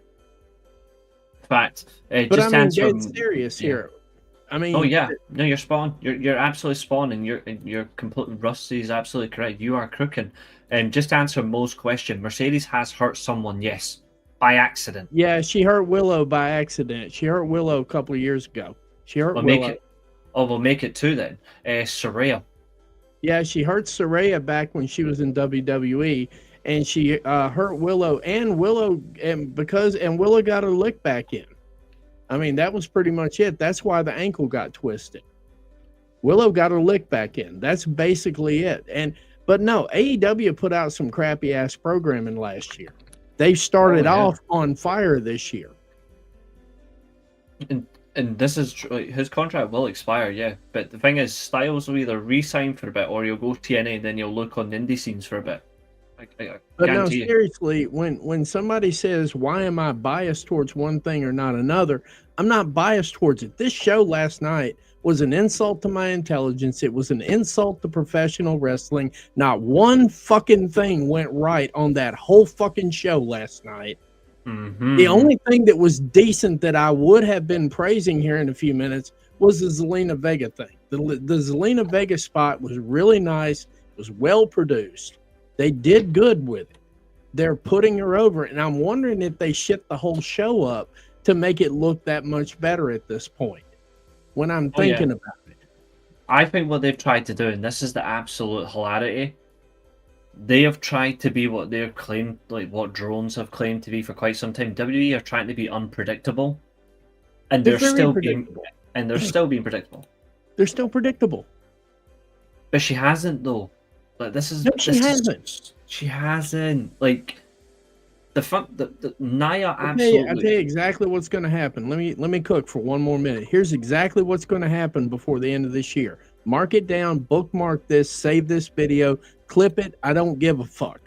Fact.
But I mean, get serious here. I mean,
oh yeah, no, you're spot on. You're absolutely spot on, and you're completely. Rusty is absolutely correct. You are crooking. And just to answer Mo's question, Mercedes has hurt someone, yes, by accident.
Yeah, she hurt Willow by accident. She hurt Willow a couple of years ago. She hurt
We'll
Willow.
we'll make it two then. Saraya.
Yeah, she hurt Saraya back when she was in WWE, and she hurt Willow, and Willow got her lick back in. I mean, that was pretty much it. That's why the ankle got twisted. Willow got her lick back in. That's basically it. But no, AEW put out some crappy ass programming last year. They started off on fire this year.
And this is his contract will expire, yeah. But the thing is, Styles will either re-sign for a bit or he'll go TNA, and then you'll look on the indie scenes for a bit.
But no, seriously, when somebody says, why am I biased towards one thing or not another, I'm not biased towards it. This show last night was an insult to my intelligence. It was an insult to professional wrestling. Not one fucking thing went right on that whole fucking show last night.
Mm-hmm.
The only thing that was decent that I would have been praising here in a few minutes was the Zelina Vega thing. The Zelina Vega spot was really nice. It was well produced. They did good with it. They're putting her over, and I'm wondering if they shit the whole show up to make it look that much better at this point. When I'm thinking about it,
I think what they've tried to do, and this is the absolute hilarity, they have tried to be what they're claimed, like what drones have claimed to be for quite some time. WWE are trying to be unpredictable, and they're still being predictable.
They're still predictable.
But she hasn't though. Like this is.
No, she hasn't.
She hasn't. Like the Nia absolutely.
I'll tell you exactly what's going to happen. Let me cook for one more minute. Here's exactly what's going to happen before the end of this year. Mark it down, bookmark this, save this video, clip it. I don't give a fuck.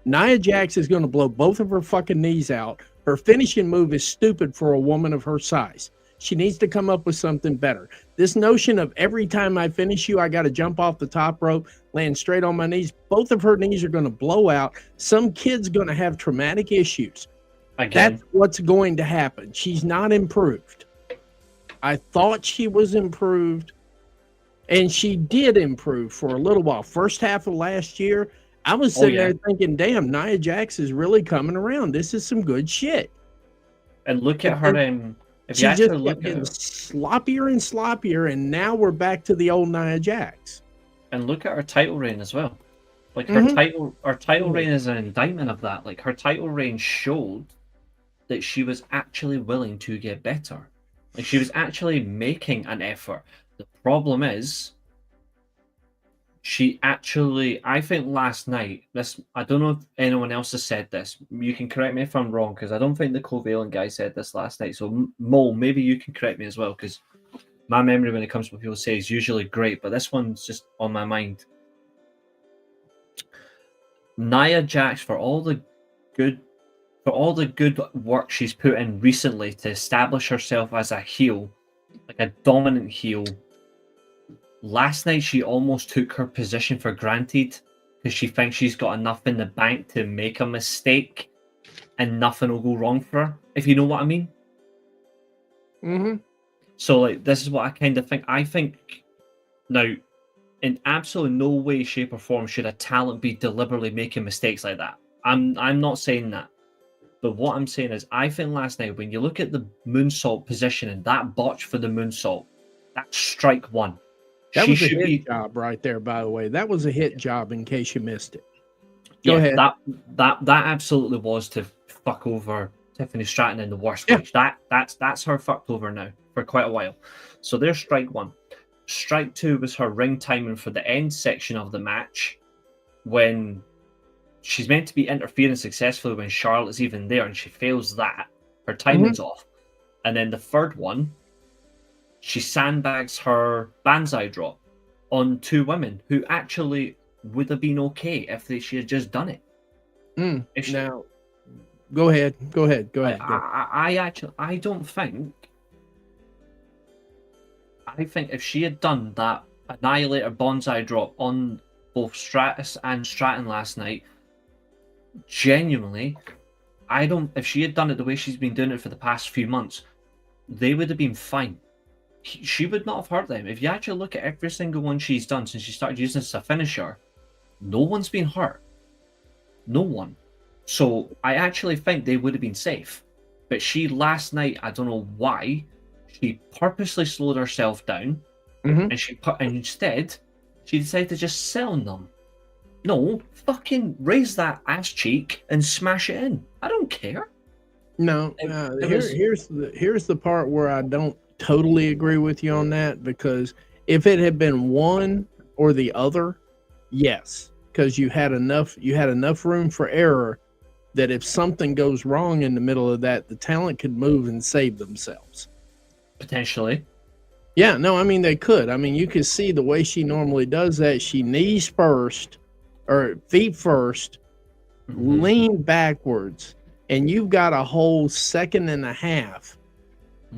Nia Jax is going to blow both of her fucking knees out. Her finishing move is stupid for a woman of her size. She needs to come up with something better. This notion of every time I finish you, I got to jump off the top rope, land straight on my knees. Both of her knees are going to blow out. Some kid's going to have traumatic issues.
Again.
That's what's going to happen. She's not improved. I thought she was improved, and she did improve for a little while. First half of last year, I was sitting there thinking, damn, Nia Jax is really coming around. This is some good shit.
And look at her
She just kept getting sloppier and sloppier, and now we're back to the old Nia Jax.
And look at her title reign as well. Like her title reign is an indictment of that. Like her title reign showed that she was actually willing to get better. Like she was actually making an effort. The problem is, I think last night, I don't know if anyone else has said this. You can correct me if I'm wrong, because I don't think the Covalent guy said this last night. So, Mo, maybe you can correct me as well, because my memory when it comes to what people say is usually great, but this one's just on my mind. Nia Jax, for all the good work she's put in recently to establish herself as a heel, like a dominant heel, last night she almost took her position for granted because she thinks she's got enough in the bank to make a mistake and nothing will go wrong for her, if you know what I mean.
Mm-hmm.
So like this is what I kind of think. I think now, in absolutely no way, shape, or form should a talent be deliberately making mistakes like that. I'm not saying that. But what I'm saying is, I think last night, when you look at the moonsault position and that botch for the moonsault, that's strike one.
That was a hit job right there, by the way. That was a hit job in case you missed it. Go ahead.
That absolutely was to fuck over Tiffany Stratton in the worst way. That's her fucked over now for quite a while. So there's strike one. Strike two was her ring timing for the end section of the match when she's meant to be interfering successfully when Charlotte's even there and she fails that. Her timing's off. And then the third one, she sandbags her banzai drop on two women who actually would have been okay if she had just done it.
Now, go ahead.
I think if she had done that Annihilator Bonsai drop on both Stratus and Stratton last night, genuinely, if she had done it the way she's been doing it for the past few months, they would have been fine. She would not have hurt them. If you actually look at every single one she's done since she started using this as a finisher, no one's been hurt. No one. So I actually think they would have been safe. But she last night, I don't know why, she purposely slowed herself down,
Mhm.
and instead she decided to just sit on them. No, fucking raise that ass cheek and smash it in. I don't care.
No,
It was
here's the part where I don't totally agree with you on that, because if it had been one or the other, yes, because you had enough room for error that if something goes wrong in the middle of that, the talent could move and save themselves.
potentially.
Yeah, no, I mean they could. I mean, you could see the way she normally does that. She knees first or feet first,
Mhm.
lean backwards, and you've got a whole second and a half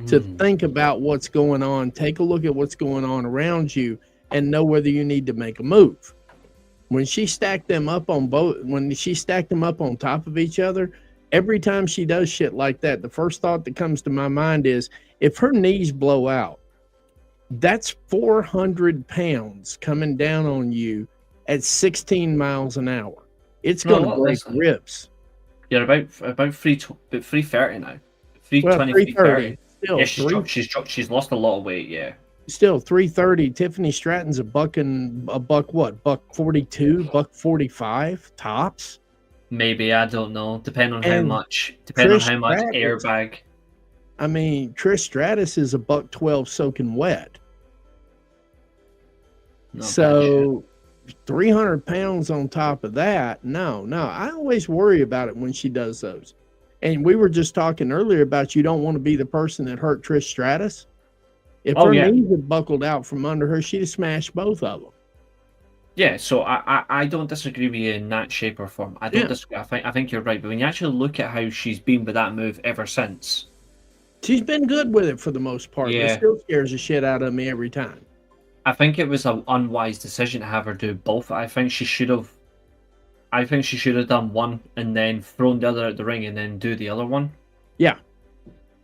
to think about what's going on, take a look at what's going on around you, and know whether you need to make a move. When she stacked them up on top of each other, every time she does shit like that, the first thought that comes to my mind is, if her knees blow out, that's 400 pounds coming down on you at 16 miles an hour. It's
No,
going to break
listen.
ribs.
You're about 330 now.
Well,
320,
330.
330. Yeah,
Still,
she's lost a lot of weight, yeah.
330. Tiffany Stratton's a buck what? Buck 42, buck 45 tops.
Maybe, I don't know. Depending on
And
how much airbag.
I mean, Trish Stratus is a buck 12 soaking wet.
Not
So 300 pounds on top of that. No, I always worry about it when she does those. And we were just talking earlier about you don't want to be the person that hurt Trish Stratus. If her knees had buckled out from under her, she'd have smashed both of them.
Yeah, so I don't disagree with you in that shape or form. I don't disagree. I think you're right. But when you actually look at how she's been with that move ever since,
she's been good with it for the most part. But
Yeah.
it still scares the shit out of me every time.
I think it was an unwise decision to have her do both. I think she should have done one and then thrown the other at the ring and then do the other one.
Yeah.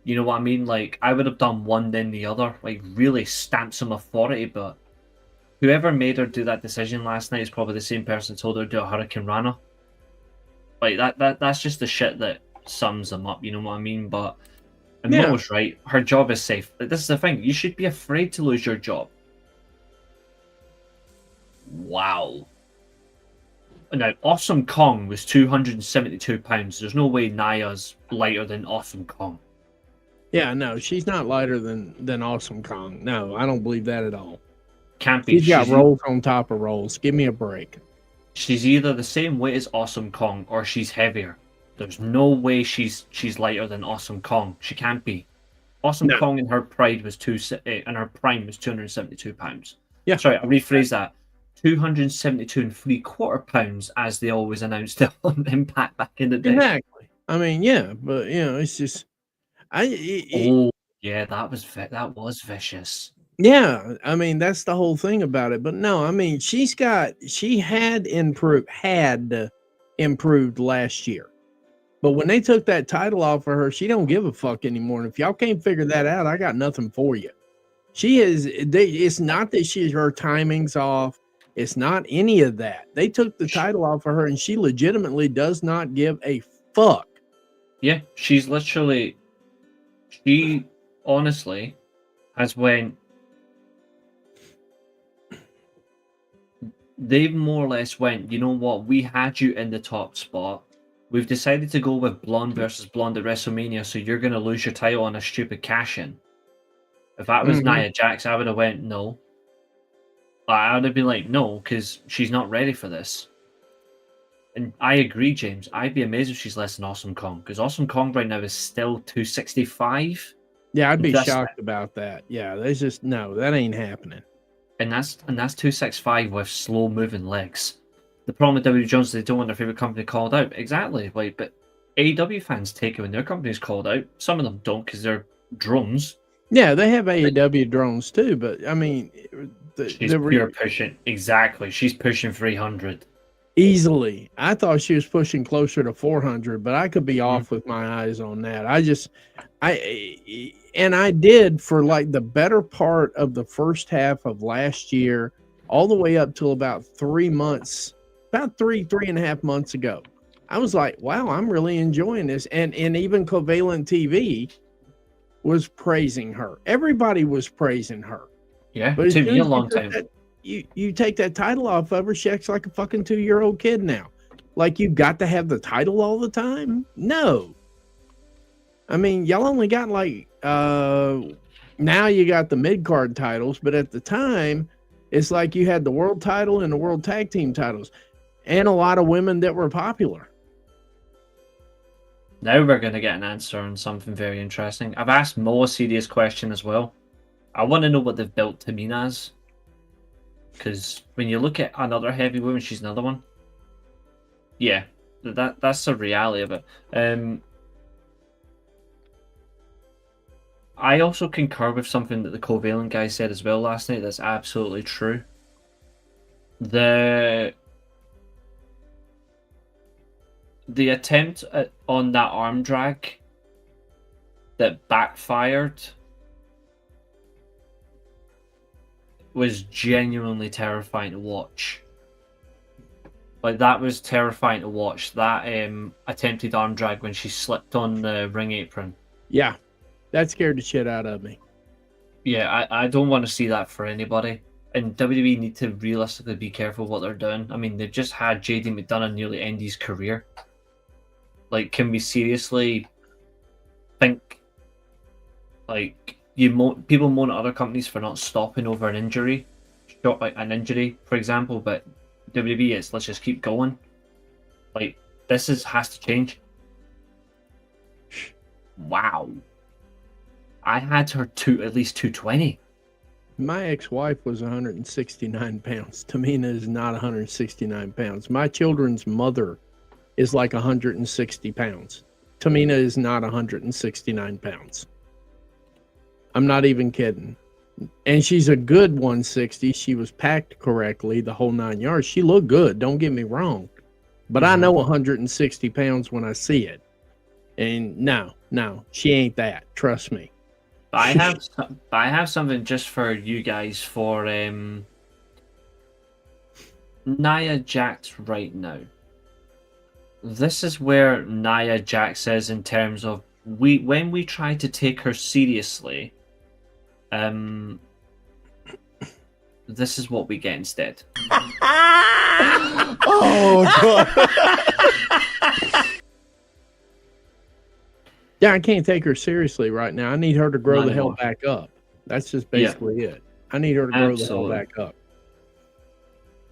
You know what I mean? Like, I would have done one then the other. Like, really stamp some authority. But whoever made her do that decision last night is probably the same person who told her to do a Hurricane Rana. Like, that's just the shit that sums them up. You know what I mean? But Mo was right. Her job is safe. Like, this is the thing. You should be afraid to lose your job. Wow. Now, Awesome Kong was 272 pounds. There's no way Naya's lighter than Awesome Kong.
Yeah, no, she's not lighter than Awesome Kong. No, I don't believe that at all.
Can't be.
She's got rolls on top of rolls. Give me a break.
She's either the same weight as Awesome Kong or she's heavier. There's no way she's lighter than Awesome Kong. She can't be. Awesome Kong in her prime was 272 pounds.
Yeah.
Sorry, I'll rephrase that. 272.75 pounds, as they always announced it on Impact back in the day.
Exactly. I mean, yeah, but it's just,
yeah, that was vicious.
Yeah, I mean that's the whole thing about it. But no, I mean she had improved last year. But when they took that title off of her, she don't give a fuck anymore. And if y'all can't figure that out, I got nothing for you. It's not that her timing's off. It's not any of that. They took the title off of her and she legitimately does not give a fuck.
Yeah, she honestly has went. They've more or less went, you know what, we had you in the top spot. We've decided to go with blonde versus blonde at WrestleMania, so you're going to lose your title on a stupid cash-in. If that was Nia Jax, I would have went, no. I would have been like, no, because she's not ready for this. And I agree, James. I'd be amazed if she's less than Awesome Kong, because Awesome Kong right now is still 265.
Yeah, I'd be shocked about that. Yeah, there's just no, that ain't happening.
And that's 265 with slow moving legs. The problem with W. Jones is they don't want their favorite company called out. Exactly. Like, but AEW fans take it when their company's called out. Some of them don't because they're drones.
Yeah, they have AEW drones too, but I mean,
she's pure pushing. Exactly, she's pushing 300
easily. I thought she was pushing closer to 400, but I could be off with my eyes on that. I did for like the better part of the first half of last year, all the way up till about 3 months, about three and a half months ago. I was like, wow, I'm really enjoying this. And even Covalent TV was praising her. Everybody was praising her.
Yeah,
But as
took
soon
me a
as
long time.
you take that title off of her, she acts like a fucking 2-year-old kid now. Like, you got to have the title all the time? No. I mean, y'all only got like now you got the mid-card titles, but at the time, it's like you had the world title and the world tag team titles, and a lot of women that were popular.
Now we're going to get an answer on something very interesting. I've asked Mo a serious question as well. I want to know what they've built Tamina as. Because when you look at another heavy woman, she's another one. Yeah, that's the reality of it. I also concur with something that the Covalent guy said as well last night. That's absolutely true. The attempt on that arm drag that backfired was genuinely terrifying to watch. Like, that was terrifying to watch. That attempted arm drag when she slipped on the ring apron.
Yeah, that scared the shit out of me.
Yeah, I don't want to see that for anybody. And WWE need to realistically be careful what they're doing. I mean, they've just had JD McDonough nearly end his career. Like, can we seriously think, like, people moan at other companies for not stopping over an injury, like an injury, for example, but WWE is, let's just keep going. Like, this has to change. Wow. I had her to at least 220.
My ex-wife was 169 pounds. Tamina is not 169 pounds. My children's mother is like 160 pounds. Tamina is not 169 pounds. I'm not even kidding. And she's a good 160. She was packed correctly, the whole 9 yards. She looked good, don't get me wrong. But I know 160 pounds when I see it. And no, she ain't that. Trust me.
I have something just for you guys for Nia Jax right now. This is where Nia Jax is in terms of when we try to take her seriously, this is what we get instead.
Oh god.
Yeah, I can't take her seriously right now. I need her to grow
Not
the hell
anymore.
back up. That's just basically it. I need her to grow the hell back up.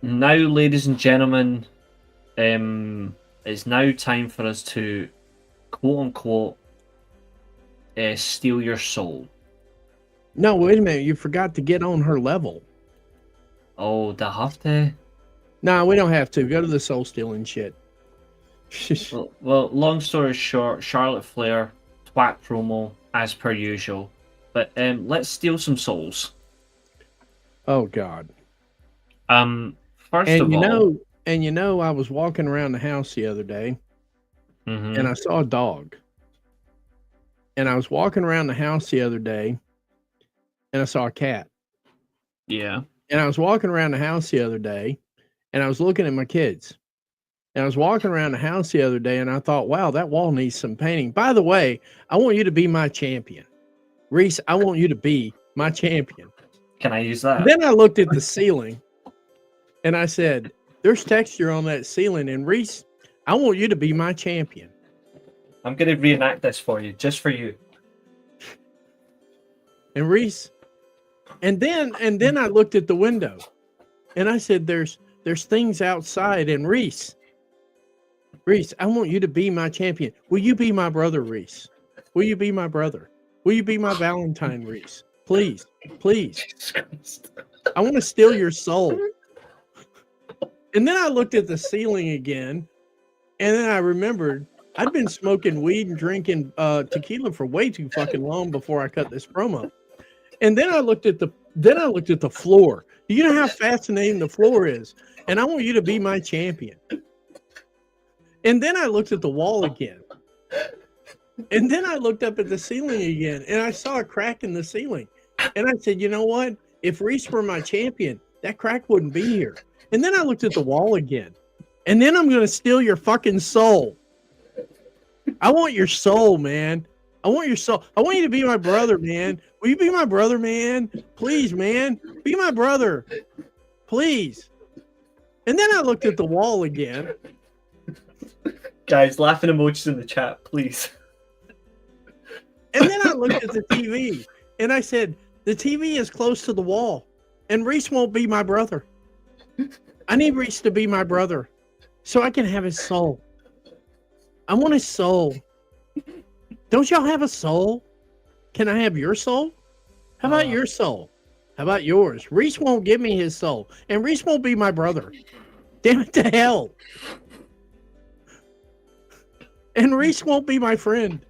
Now, ladies and gentlemen, it's now time for us to, quote unquote, steal your soul.
No, wait a minute. You forgot to get on her level.
Oh, do I have to?
No, we don't have to. Go to the soul stealing shit.
Well, long story short, Charlotte Flair, twat promo, as per usual. But let's steal some souls.
Oh, God.
First
And
of all...
I was walking around the house the other day, and I saw a dog. And I was walking around the house the other day, and I saw a cat.
Yeah.
And I was walking around the house the other day, and I was looking at my kids. And I was walking around the house the other day, and I thought, wow, that wall needs some painting. By the way, I want you to be my champion. Reece, I want you to be my champion.
Can I use that?
Then I looked at the ceiling, and I said, there's texture on that ceiling. And Reece, I want you to be my champion.
I'm going to reenact this for you, just for you.
And Reece, and then I looked at the window, and I said, there's things outside. And Reece, I want you to be my champion. Will you be my brother, Reece? Will you be my brother? Will you be my Valentine, Reece? Please.
Jesus Christ.
I want to steal your soul. And then I looked at the ceiling again, and then I remembered I'd been smoking weed and drinking tequila for way too fucking long before I cut this promo. And then I looked at the floor. Do you know how fascinating the floor is? And I want you to be my champion. And then I looked at the wall again. And then I looked up at the ceiling again, and I saw a crack in the ceiling. And I said, you know what? If Reece were my champion, that crack wouldn't be here. And then I looked at the wall again. And then I'm going to steal your fucking soul. I want your soul, man. I want your soul. I want you to be my brother, man. Will you be my brother, man? Please, man. Be my brother. Please. And then I looked at the wall again.
Guys, laughing emojis in the chat, please.
And then I looked at the TV and I said, the TV is close to the wall and Reece won't be my brother. I need Reece to be my brother so I can have his soul. I want his soul. Don't y'all have a soul? Can I have your soul? How about your soul? How about yours? Reece won't give me his soul and Reece won't be my brother. Damn it to hell. And Reece won't be my friend.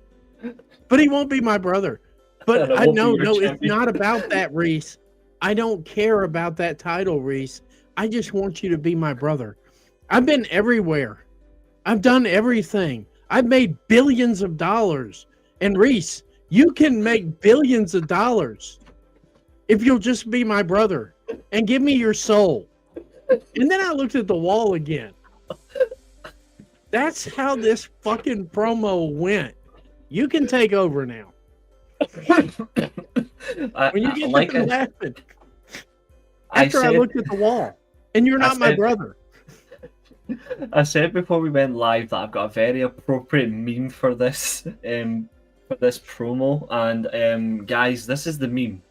But he won't be my brother. But I know, it's not about that, Reece. I don't care about that title, Reece. I just want you to be my brother. I've been everywhere. I've done everything. I've made billions of dollars. And Reece, you can make billions of dollars if you'll just be my brother and give me your soul. And then I looked at the wall again. That's how this fucking promo went. You can take over now. When you get like laughing. After I looked at the wall. And you're not my brother.
I said before we went live that I've got a very appropriate meme for this promo. And guys, this is the meme.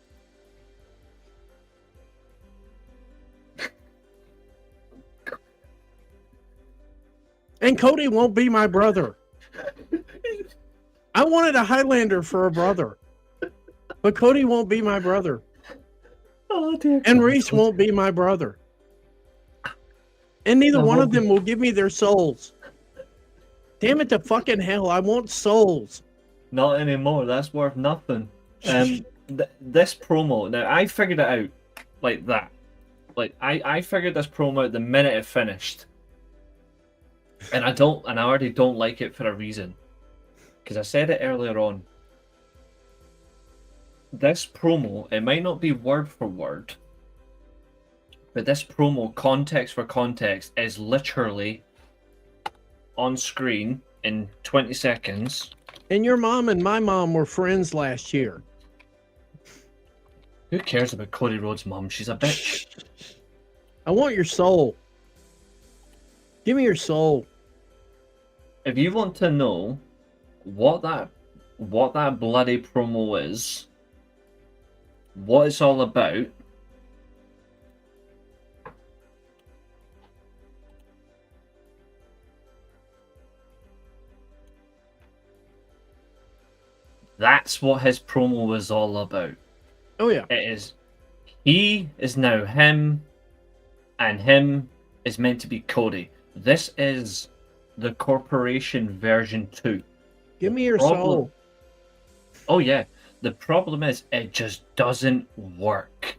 And Cody won't be my brother. I wanted a Highlander for a brother. But Cody won't be my brother.
Oh, dear.
And Reece won't be my brother. And neither one of them will give me their souls. Damn it to fucking hell. I want souls.
Not anymore. That's worth nothing. This promo, now I figured it out like that. Like I figured this promo out the minute it finished. And I already don't like it for a reason. Because I said it earlier on. This promo, it might not be word for word, but this promo, context for context, is literally on screen in 20 seconds.
And your mom and my mom were friends last year.
Who cares about Cody Rhodes' mom? She's a bitch.
I want your soul. Give me your soul.
If you want to know what that bloody promo is, what it's all about, that's what his promo was all about.
Oh yeah.
It is. He is now him, and him is meant to be Cody. This is the corporation version 2.
Give me your soul.
Oh yeah. The problem is it just doesn't work.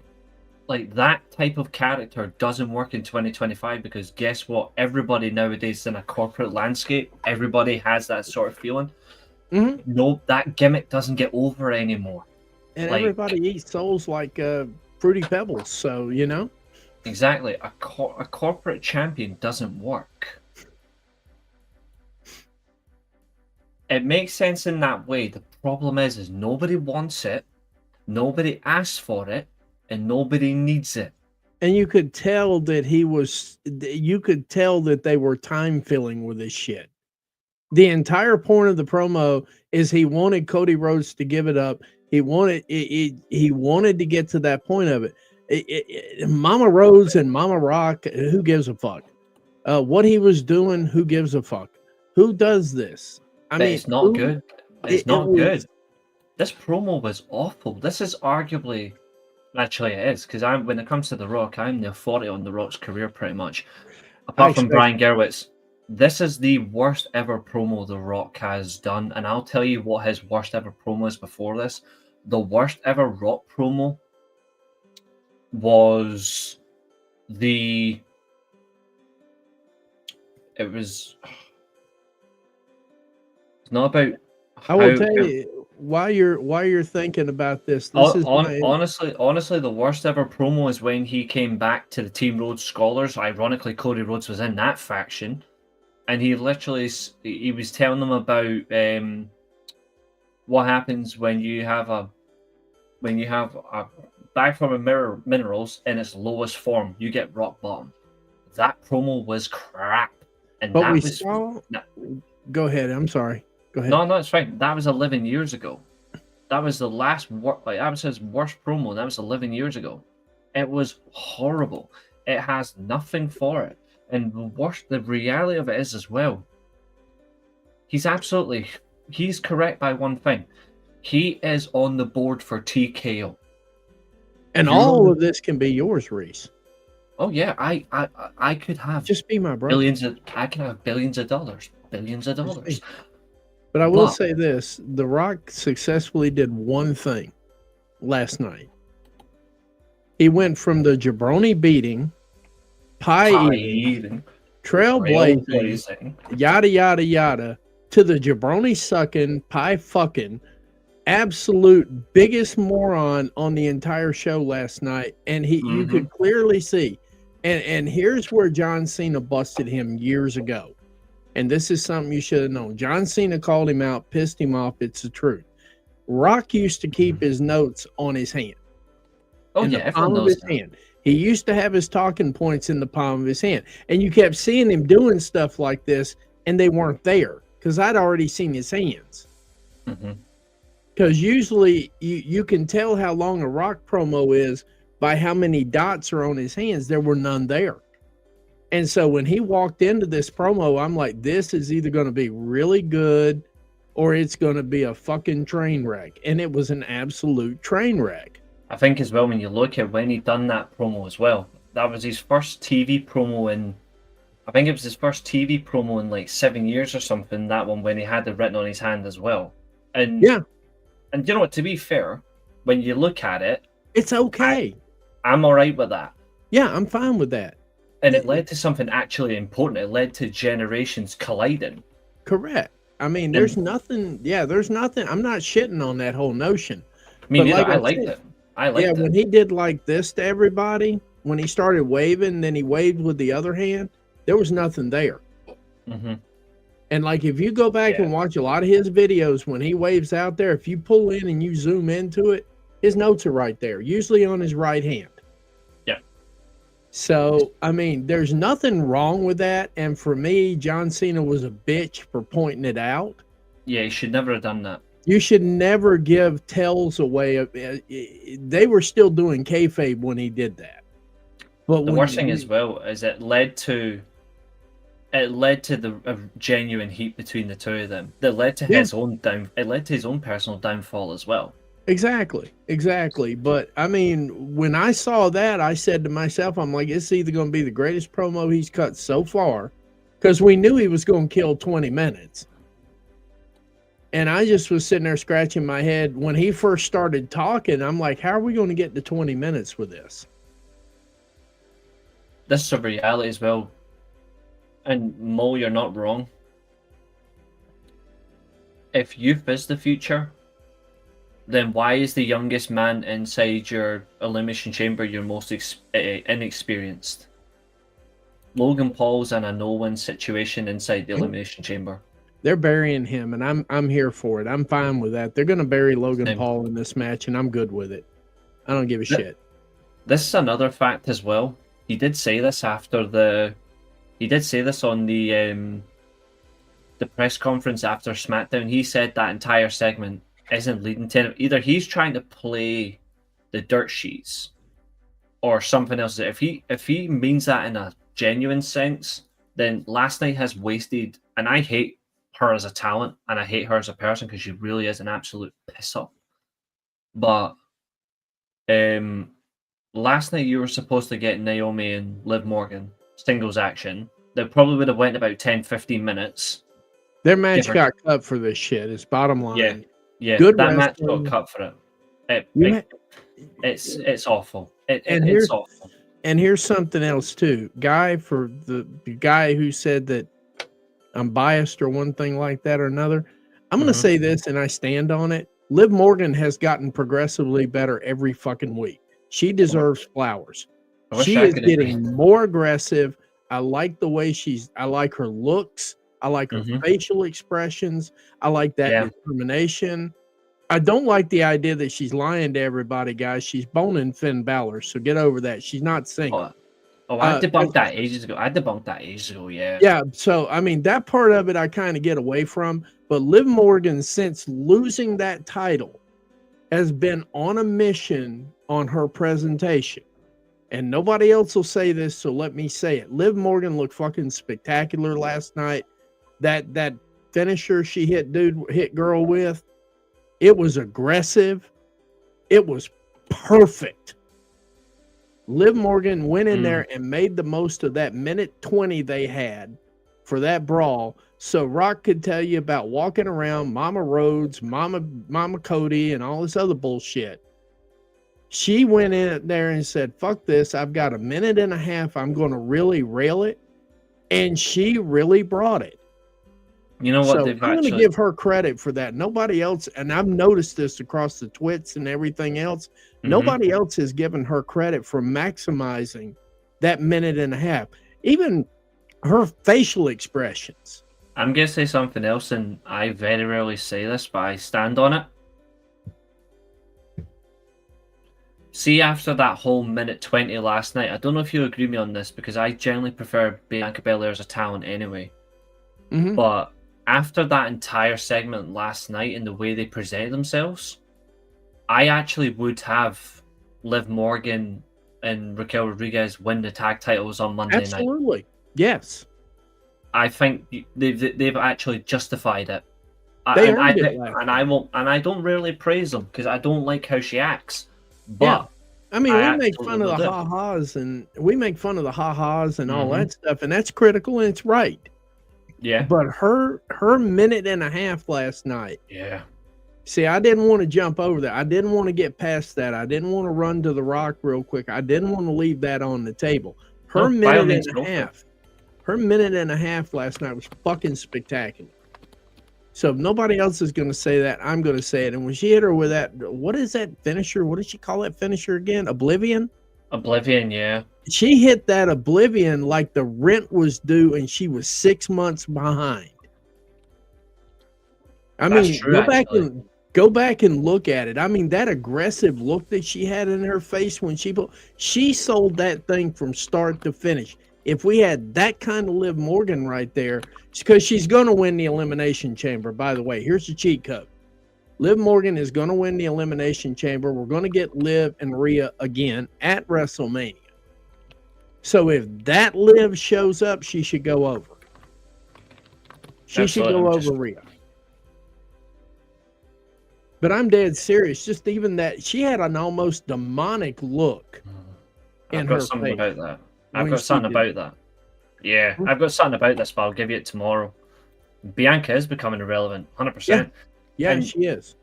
Like that type of character doesn't work in 2025 because guess what? Everybody nowadays in a corporate landscape, everybody has that sort of feeling.
Mm-hmm.
No, that gimmick doesn't get over anymore.
And everybody eats souls like Fruity Pebbles, so you know.
Exactly. A corporate champion doesn't work. It makes sense in that way. The problem is nobody wants it, nobody asks for it, and nobody needs it.
And you could tell that you could tell that they were time filling with this shit. The entire point of the promo is he wanted Cody Rhodes to give it up. He wanted to get to that point of it. Mama Rhodes and Mama Rock, who gives a fuck? What he was doing, who gives a fuck? Who does this? I mean,
it's not good. It's not good. This promo was awful. This is arguably, actually it is, because when it comes to The Rock, I'm the authority on The Rock's career pretty much. Apart from Brian Gerwitz, this is the worst ever promo The Rock has done, and I'll tell you what his worst ever promo is before this. The worst ever Rock promo was it's not about
I will tell you, while you're thinking about this, this is my
Honestly, the worst ever promo is when he came back to the Team Rhodes Scholars. Ironically, Cody Rhodes was in that faction, and he was telling them about what happens when you have a bag full of minerals in its lowest form. You get rock bottom. That promo was crap, and
but
that
we
was.
saw. Go ahead. I'm sorry. Go ahead.
No, it's fine. That was 11 years ago. That was the last that was his worst promo. That was 11 years ago. It was horrible. It has nothing for it. And the reality of it is as well, he's correct by one thing. He is on the board for TKO.
And all of this can be yours, Reece.
Oh yeah, I could have
just be my brother.
I can have billions of dollars.
But I will say this: The Rock successfully did one thing last night. He went from the jabroni beating, pie eating, trailblazing, yada yada yada, to the jabroni sucking, pie fucking, absolute biggest moron on the entire show last night. And you could clearly see. And here's where John Cena busted him years ago. And this is something you should have known. John Cena called him out, pissed him off. It's the truth. Rock used to keep his notes on his hand.
Oh, yeah, everyone knows
his hand. He used to have his talking points in the palm of his hand. And you kept seeing him doing stuff like this, and they weren't there because I'd already seen his hands. Because usually you can tell how long a Rock promo is by how many dots are on his hands. There were none there. And so when he walked into this promo, I'm like, this is either going to be really good or it's going to be a fucking train wreck. And it was an absolute train wreck.
I think as well, when you look at when he done that promo as well, that was his first TV promo I think it was his first TV promo in like 7 years or something, that one, when he had it written on his hand as well. And
yeah.
And you know what, to be fair, when you look at it,
it's okay.
I'm all right with that.
Yeah, I'm fine with that.
And it led to something actually important. It led to generations colliding.
Correct. I mean, there's nothing. I'm not shitting on that whole notion.
Me neither. I liked it.
Yeah, when he did like this to everybody, when he started waving, then he waved with the other hand, there was nothing there. And like, if you go back and watch a lot of his videos, when he waves out there, if you pull in and you zoom into it, his notes are right there, usually on his right hand. So, I mean, there's nothing wrong with that. And for me, John Cena was a bitch for pointing it out.
Yeah, he should never have done that.
You should never give tells away. They were still doing kayfabe when he did that. But
the worst thing as well is it led to the genuine heat between the two of them. That led to his own personal downfall as well. Exactly. But I mean, when I saw that, I said to myself, I'm like, it's either going to be the greatest promo he's cut so far, because we knew he was going to kill 20 minutes. And I just was sitting there scratching my head. When he first started talking, I'm like, how are we going to get to 20 minutes with this? This is a reality as well. And Mo, you're not wrong. If youth is the future, then why is the youngest man inside your elimination chamber your most inexperienced? Logan Paul's in a no-win situation inside the elimination chamber.
They're burying him, and I'm here for it. I'm fine with that. They're going to bury Logan Paul in this match, and I'm good with it. I don't give a shit.
This is another fact as well. He did say this He did say this on the press conference after SmackDown. He said that entire segment isn't leading to either he's trying to play the dirt sheets or something else. If he means that in a genuine sense, then last night has wasted. And I hate her as a talent, and I hate her as a person because she really is an absolute piss up. But last night you were supposed to get Naomi and Liv Morgan singles action. They probably would have went about 10-15 minutes.
Their match got cut for this shit. It's bottom line.
Yeah.
Good
that
wrestling.
Match got cut for it. It's awful. It's awful.
And here's something else too. For the guy who said that I'm biased or one thing like that or another, I'm going to say this, and I stand on it. Liv Morgan has gotten progressively better every fucking week. She deserves flowers.
I wish
She
I
is
could agree.
getting more aggressive. I like the way I like her looks. I like her facial expressions. I like that determination. I don't like the idea that she's lying to everybody, guys. She's boning Finn Balor, so get over that. She's not single.
I debunked that ages ago. Yeah.
Yeah, so I mean that part of it I kind of get away from, but Liv Morgan, since losing that title, has been on a mission on her presentation. And nobody else will say this, so let me say it. Liv Morgan looked fucking spectacular last night. That finisher she hit girl with, it was aggressive. It was perfect. Liv Morgan went in there and made the most of that minute 20 they had for that brawl. So Rock could tell you about walking around Mama Rhodes, Mama Cody, and all this other bullshit. She went in there and said, fuck this. I've got a minute and a half. I'm going to really rail it. And she really brought it.
You know what?
So I'm going to give her credit for that. Nobody else, and I've noticed this across the twits and everything else, nobody else has given her credit for maximizing that minute and a half. Even her facial expressions.
I'm going to say something else, and I very rarely say this, but I stand on it. See, after that whole minute 20 last night, I don't know if you agree with me on this, because I generally prefer Bianca Belair as a talent anyway. But after that entire segment last night and the way they presented themselves, I actually would have Liv Morgan and Raquel Rodriguez win the tag titles on Monday night.
Absolutely. Yes.
I think they've actually justified it.
They
and
earned it.
I don't rarely praise them because I don't like how she acts. But
I mean, we make fun of the ha-has and all that stuff, and that's critical and it's right.
Yeah.
But her minute and a half last night.
Yeah.
See, I didn't want to jump over that. I didn't want to get past that. I didn't want to run to the Rock real quick. I didn't want to leave that on the table. Her minute and a half last night was fucking spectacular. So if nobody else is going to say that, I'm going to say it. And when she hit her with that, what is that finisher? What did she call that finisher again? Oblivion?
Oblivion, yeah.
She hit that Oblivion like the rent was due and she was 6 months behind. I mean, go back and look at it. I mean, that aggressive look that she had in her face when she sold that thing from start to finish. If we had that kind of Liv Morgan right there, because she's going to win the Elimination Chamber, by the way. Here's the cheat code. Liv Morgan is going to win the Elimination Chamber. We're going to get Liv and Rhea again at WrestleMania. So if that Liv shows up, she should go over. She should go over Rhea. But I'm dead serious. Just even that, she had an almost demonic look in her face.
I've got something about that. Yeah, I've got something about this, but I'll give you it tomorrow. Bianca is becoming irrelevant, 100%.
Yeah, she is.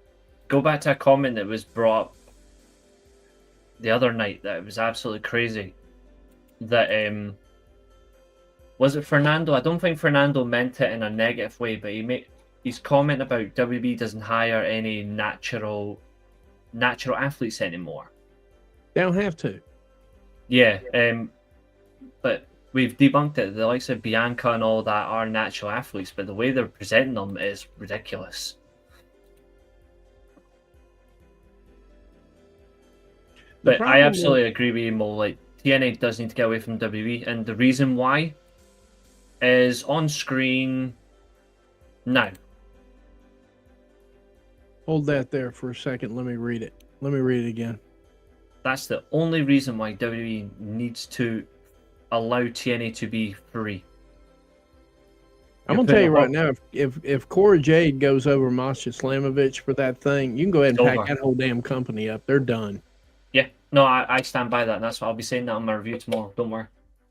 Go back to a comment that was brought up the other night that it was absolutely crazy. That was it Fernando? I don't think Fernando meant it in a negative way, but his comment about WB doesn't hire any natural athletes anymore.
They don't have to.
Yeah, but we've debunked it. The likes of Bianca and all that are natural athletes, but the way they're presenting them is ridiculous. But I absolutely agree with you, Mo. Like, TNA does need to get away from WWE, and the reason why is on screen now.
Hold that there for a second. Let me read it. Let me read it again.
That's the only reason why WWE needs to allow TNA to be free.
I'm gonna tell you right now, if Cora Jade goes over Masha Slamovich for that thing, you can go ahead and pack that whole damn company up. They're done.
Yeah, no, I stand by that, and that's what I'll be saying that on my review tomorrow. Don't worry.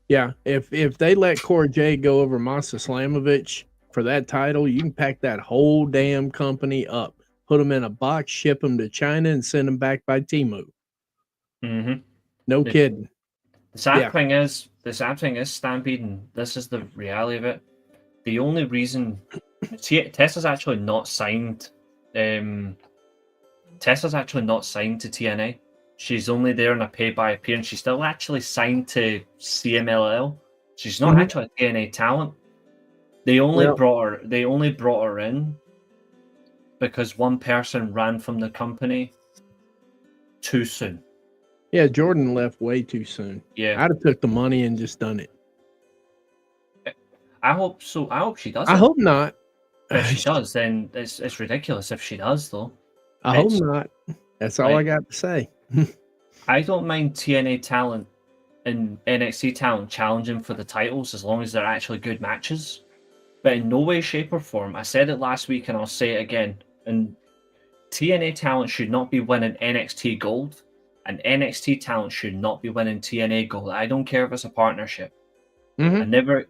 Yeah, if they let Cora Jade go over Masha Slamovich for that title, you can pack that whole damn company up, put them in a box, ship them to China, and send them back by Temu. No kidding.
The sad thing is, Stampede, and this is the reality of it. The only reason Tessa's actually not signed Tessa's actually not signed to TNA. She's only there on a pay-by-appearance. She's still actually signed to CMLL. She's not actually a TNA talent. They only brought her in because one person ran from the company too soon.
Yeah, Jordan left way too soon.
Yeah,
I'd have took the money and just done it.
I hope so. I hope she does.
I hope not.
If she does, then it's ridiculous. If she does, though,
I hope not. That's all I got to say.
I don't mind TNA talent and NXT talent challenging for the titles as long as they're actually good matches. But in no way, shape, or form, I said it last week and I'll say it again. And TNA talent should not be winning NXT Gold, and NXT talent should not be winning TNA Gold. I don't care if it's a partnership. I never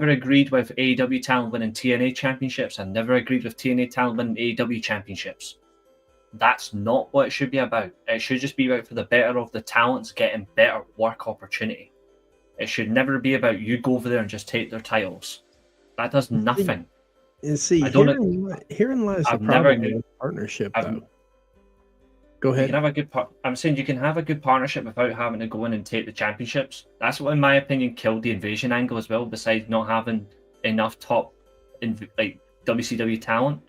agreed with AEW talent winning TNA championships. I never agreed with TNA talent winning AEW championships. That's not what it should be about. It should just be about for the better of the talents getting better work opportunity. It should never be about you go over there and just take their titles. That does nothing.
And see, herein lies the problem with partnership, though. Go ahead.
You can have a good I'm saying you can have a good partnership without having to go in and take the championships. That's what, in my opinion, killed the invasion angle as well. Besides not having enough top, like WCW talent,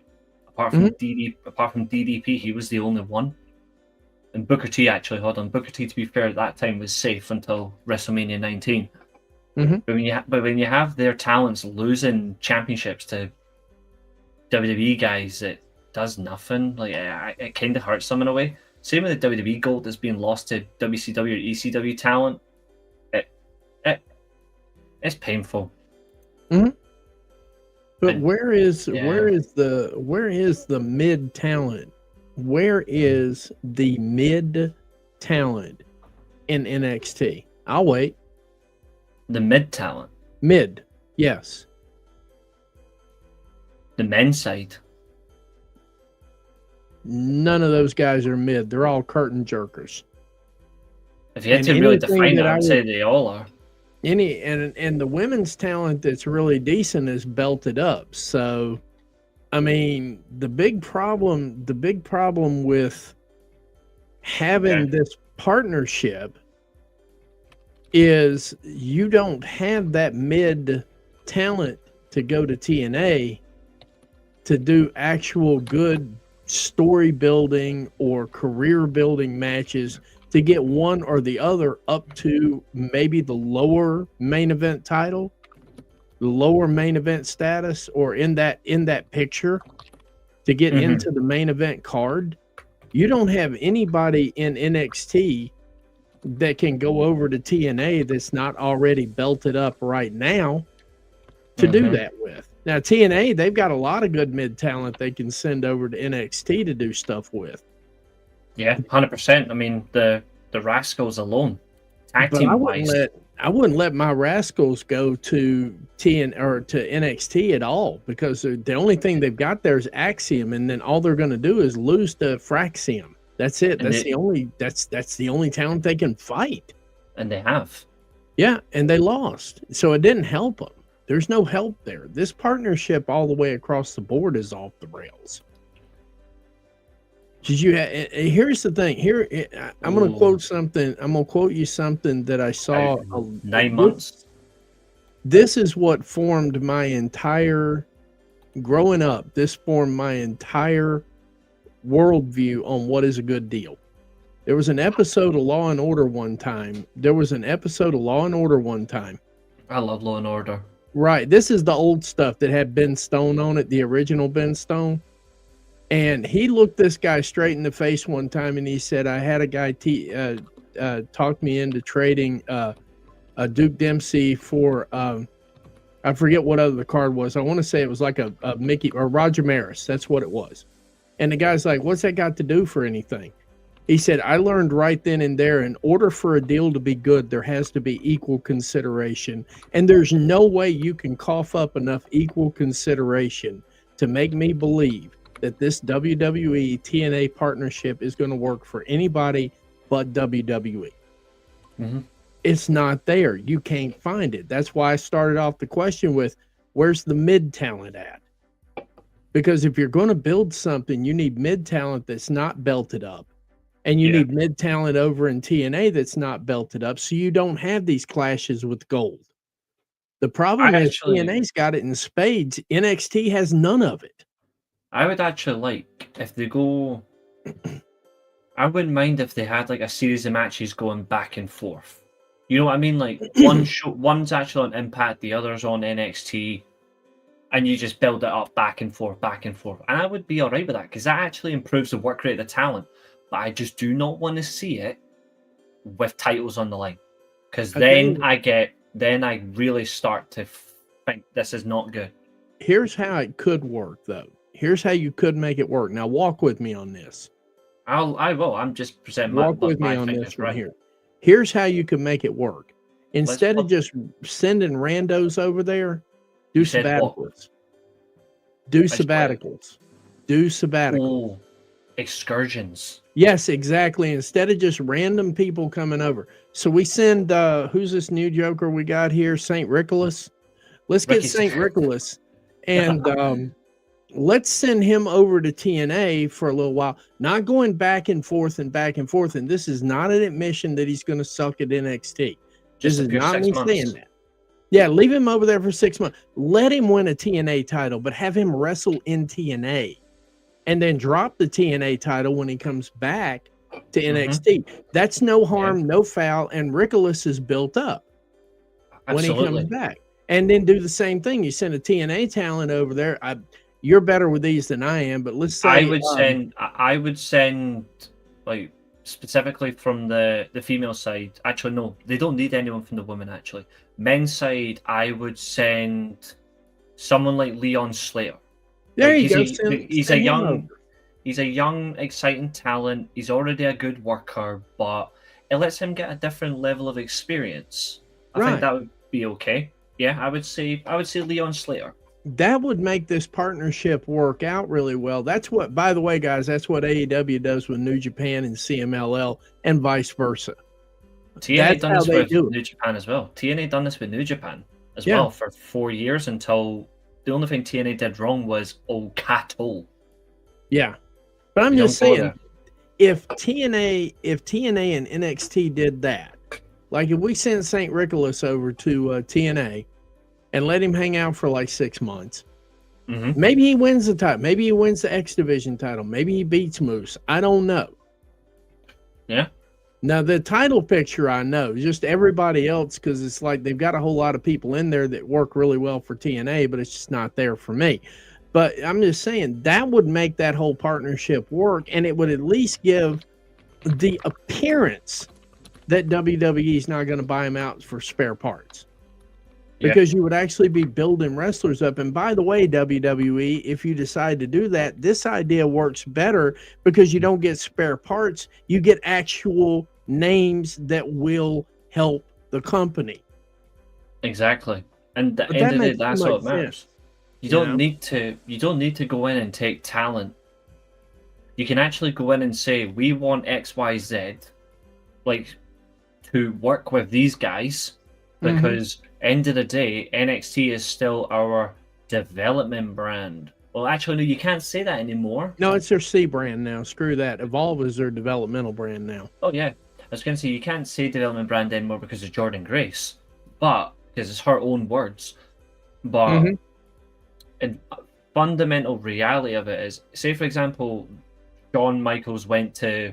apart from DDP, he was the only one. And Booker T actually, Booker T, to be fair, at that time was safe until WrestleMania 19. But when you have their talents losing championships to WWE guys, it does nothing. Like it kind of hurts them in a way. Same with the WWE Gold that's being lost to WCW or ECW talent. It's painful.
But where is the mid talent? Where is the mid talent in NXT? I'll wait.
The mid talent.
Mid, yes.
The men's side.
None of those guys are mid. They're all curtain jerkers.
If you had to really define it, I'd say they all are.
And the women's talent that's really decent is belted up. So, I mean, the big problem with having this partnership is you don't have that mid talent to go to TNA to do actual good story building or career building matches to get one or the other up to maybe the lower main event title, the lower main event status, or in that picture to get into the main event card. You don't have anybody in NXT that can go over to TNA that's not already belted up right now to do that with. Now, TNA, they've got a lot of good mid talent they can send over to NXT to do stuff with.
Yeah, 100%. I mean, the Rascals alone, tag team wise,
I wouldn't let my Rascals go to NXT at all, because the only thing they've got there is Axiom, and then all they're going to do is lose to Fraxium. That's it. That's the only talent they can fight.
And they have.
Yeah, and they lost, so it didn't help them. There's no help there. This partnership all the way across the board is off the rails. Here's the thing. I'm going to quote something. I'm going to quote you something that I saw.
9 months.
This is what formed my entire growing up. This formed my entire worldview on what is a good deal. There was an episode of Law and Order one time.
I love Law and Order.
Right. This is the old stuff that had Ben Stone on it, the original Ben Stone. And he looked this guy straight in the face one time and he said, I had a guy talk me into trading Duke Dempsey for, I forget what other the card was. I want to say it was like a Mickey or Roger Maris. That's what it was. And the guy's like, what's that got to do for anything? He said, I learned right then and there, in order for a deal to be good, there has to be equal consideration. And there's no way you can cough up enough equal consideration to make me believe that this WWE TNA partnership is going to work for anybody but WWE. It's not there. You can't find it. That's why I started off the question with, where's the mid talent at? Because if you're going to build something, you need mid talent that's not belted up. And you need mid talent over in TNA that's not belted up. So you don't have these clashes with gold. The problem is TNA's got it in spades. NXT has none of it.
I would actually like if they go. I wouldn't mind if they had like a series of matches going back and forth. You know what I mean? Like one's actually on Impact, the other's on NXT, and you just build it up back and forth, back and forth. And I would be all right with that because that actually improves the work rate of the talent. But I just do not want to see it with titles on the line, because then I really start to think this is not good.
Here's how it could work, though. Here's how you could make it work. Now, walk with me on this.
I will. I'm just presenting
walk with me on this right here. Here's how you can make it work. Instead of just sending randos over there, do sabbaticals. Do sabbaticals. Do sabbaticals.
Ooh, excursions.
Yes, exactly. Instead of just random people coming over. So we send, who's this new Joker we got here? St. Richolas. Let's get St. Richolas. And let's send him over to TNA for a little while. Not going back and forth and back and forth. And this is not an admission that he's going to suck at NXT. This is not me saying that. Yeah, leave him over there for 6 months. Let him win a TNA title, but have him wrestle in TNA. And then drop the TNA title when he comes back to NXT. That's no harm, no foul, and Richolas is built up when he comes back. And then do the same thing. You send a TNA talent over there. You're better with these than I am, but let's say
I would send like specifically from the female side. Actually, no, they don't need anyone from the women. Actually, men's side, I would send someone like Leon Slater.
There you go.
He's a young, exciting talent. He's already a good worker, but it lets him get a different level of experience. I think that would be okay. Yeah, I would say Leon Slater.
That would make this partnership work out really well. That's what, by the way, guys, that's what AEW does with New Japan and CMLL and vice versa.
TNA done this with New Japan as well. TNA done this with New Japan as well for 4 years until the only thing TNA did wrong was Okato.
Yeah. But I'm just saying, if TNA and NXT did that, like if we send St. Richolas over to TNA and let him hang out for like 6 months, maybe he wins the title. Maybe he wins the X Division title. Maybe he beats Moose. I don't know.
Yeah.
Now, the title picture I know, just everybody else, because it's like they've got a whole lot of people in there that work really well for TNA, but it's just not there for me. But I'm just saying that would make that whole partnership work, and it would at least give the appearance that WWE is not going to buy him out for spare parts. Because you would actually be building wrestlers up. And by the way, WWE, if you decide to do that, this idea works better because you don't get spare parts. You get actual names that will help the company.
Exactly. And at the end of the day, that's what matters. You don't need to go in and take talent. You can actually go in and say, we want XYZ, like, to work with these guys, because end of the day, NXT is still our development brand. Well, actually, no, you can't say that anymore.
No, it's their C brand now. Screw that. Evolve is their developmental brand now.
Oh, yeah. I was going to say, you can't say development brand anymore because of Jordan Grace, but because it's her own words. But and fundamental reality of it is, say, for example, Shawn Michaels went to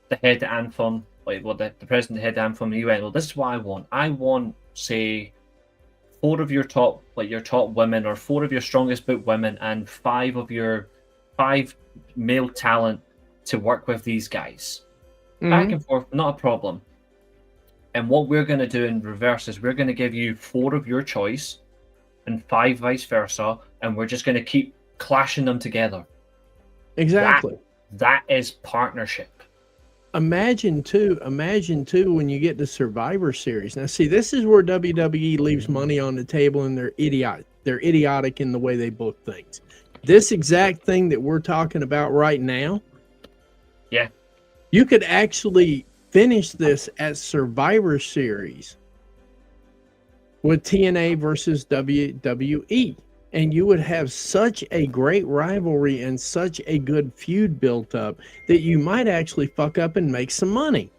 the head Anthem, the president of the head Anthem, and he went, well, this is what I want. I want, say, 4 of your top women, or 4 of your strongest booked women, and 5 male talent to work with these guys. Back and forth, not a problem. And what we're going to do in reverse is we're going to give you 4 of your choice and 5 vice versa, and we're just going to keep clashing them together.
Exactly.
That is partnership.
Imagine too when you get to Survivor Series. Now, see, this is where WWE leaves money on the table, and they're idiotic in the way they book things. This exact thing that we're talking about right now, you could actually finish this at Survivor Series with TNA versus WWE. and you would have such a great rivalry and such a good feud built up that you might actually fuck up and make some money.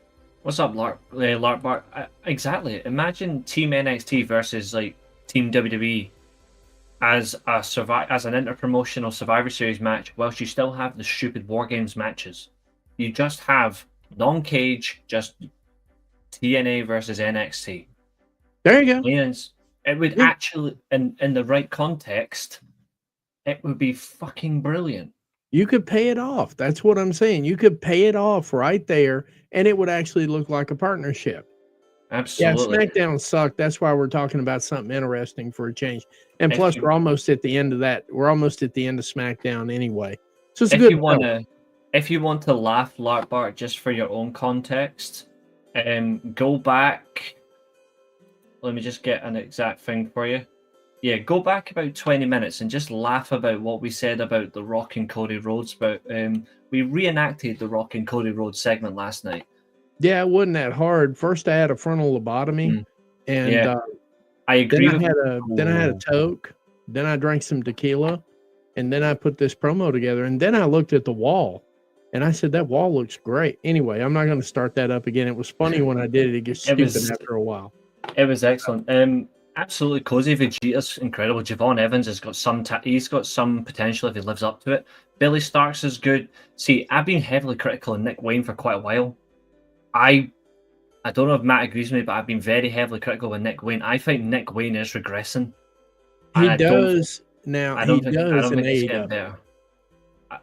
What's up, Lark Bar? Exactly. Imagine Team NXT versus like Team WWE as an interpromotional Survivor Series match, whilst you still have the stupid War Games matches. You just have non-cage, just TNA versus NXT.
There you go.
And it would actually, in the right context, it would be fucking brilliant.
You could pay it off. That's what I'm saying. You could pay it off right there, and it would actually look like a partnership.
Absolutely.
Yeah, SmackDown sucked. That's why we're talking about something interesting for a change. And plus, we're almost at the end of that. We're almost at the end of SmackDown anyway. So it's a good.
If you want to laugh, Lark Bart, just for your own context, go back. Let me just get an exact thing for you. Yeah, go back about 20 minutes and just laugh about what we said about The Rock and Cody Rhodes. But we reenacted The Rock and Cody Rhodes segment last night.
Yeah, it wasn't that hard. First, I had a frontal lobotomy, and
I agree.
Then I had a toke. Then I drank some tequila, and then I put this promo together. And then I looked at the wall, and I said, "That wall looks great." Anyway, I'm not going to start that up again. It was funny when I did it. It gets stupid after a while.
It was excellent. Absolutely cozy. Vegeta's incredible. Javon Evans has got he's got some potential if he lives up to it. Billy Starks is good. See, I've been heavily critical of Nick Wayne for quite a while. I don't know if Matt agrees with me, but I've been very heavily critical with Nick Wayne. I think Nick Wayne is regressing.
He does now. He does in AEW.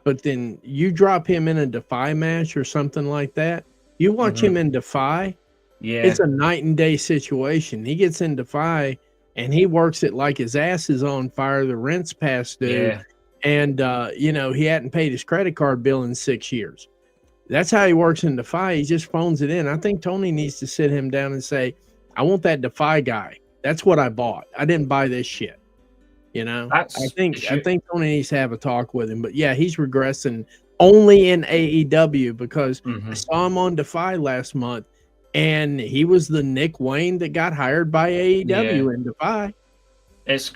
But then you drop him in a Defy match or something like that. You watch him in Defy. Yeah, it's a night and day situation. He gets in Defy and he works it like his ass is on fire. The rent's past due, and he hadn't paid his credit card bill in 6 years. That's how he works in Defy. He just phones it in. I think Tony needs to sit him down and say, "I want that Defy guy. That's what I bought. I didn't buy this shit." I think Tony needs to have a talk with him. But yeah, he's regressing only in AEW because I saw him on Defy last month. And he was the Nick Wayne that got hired by AEW in Defy.
It's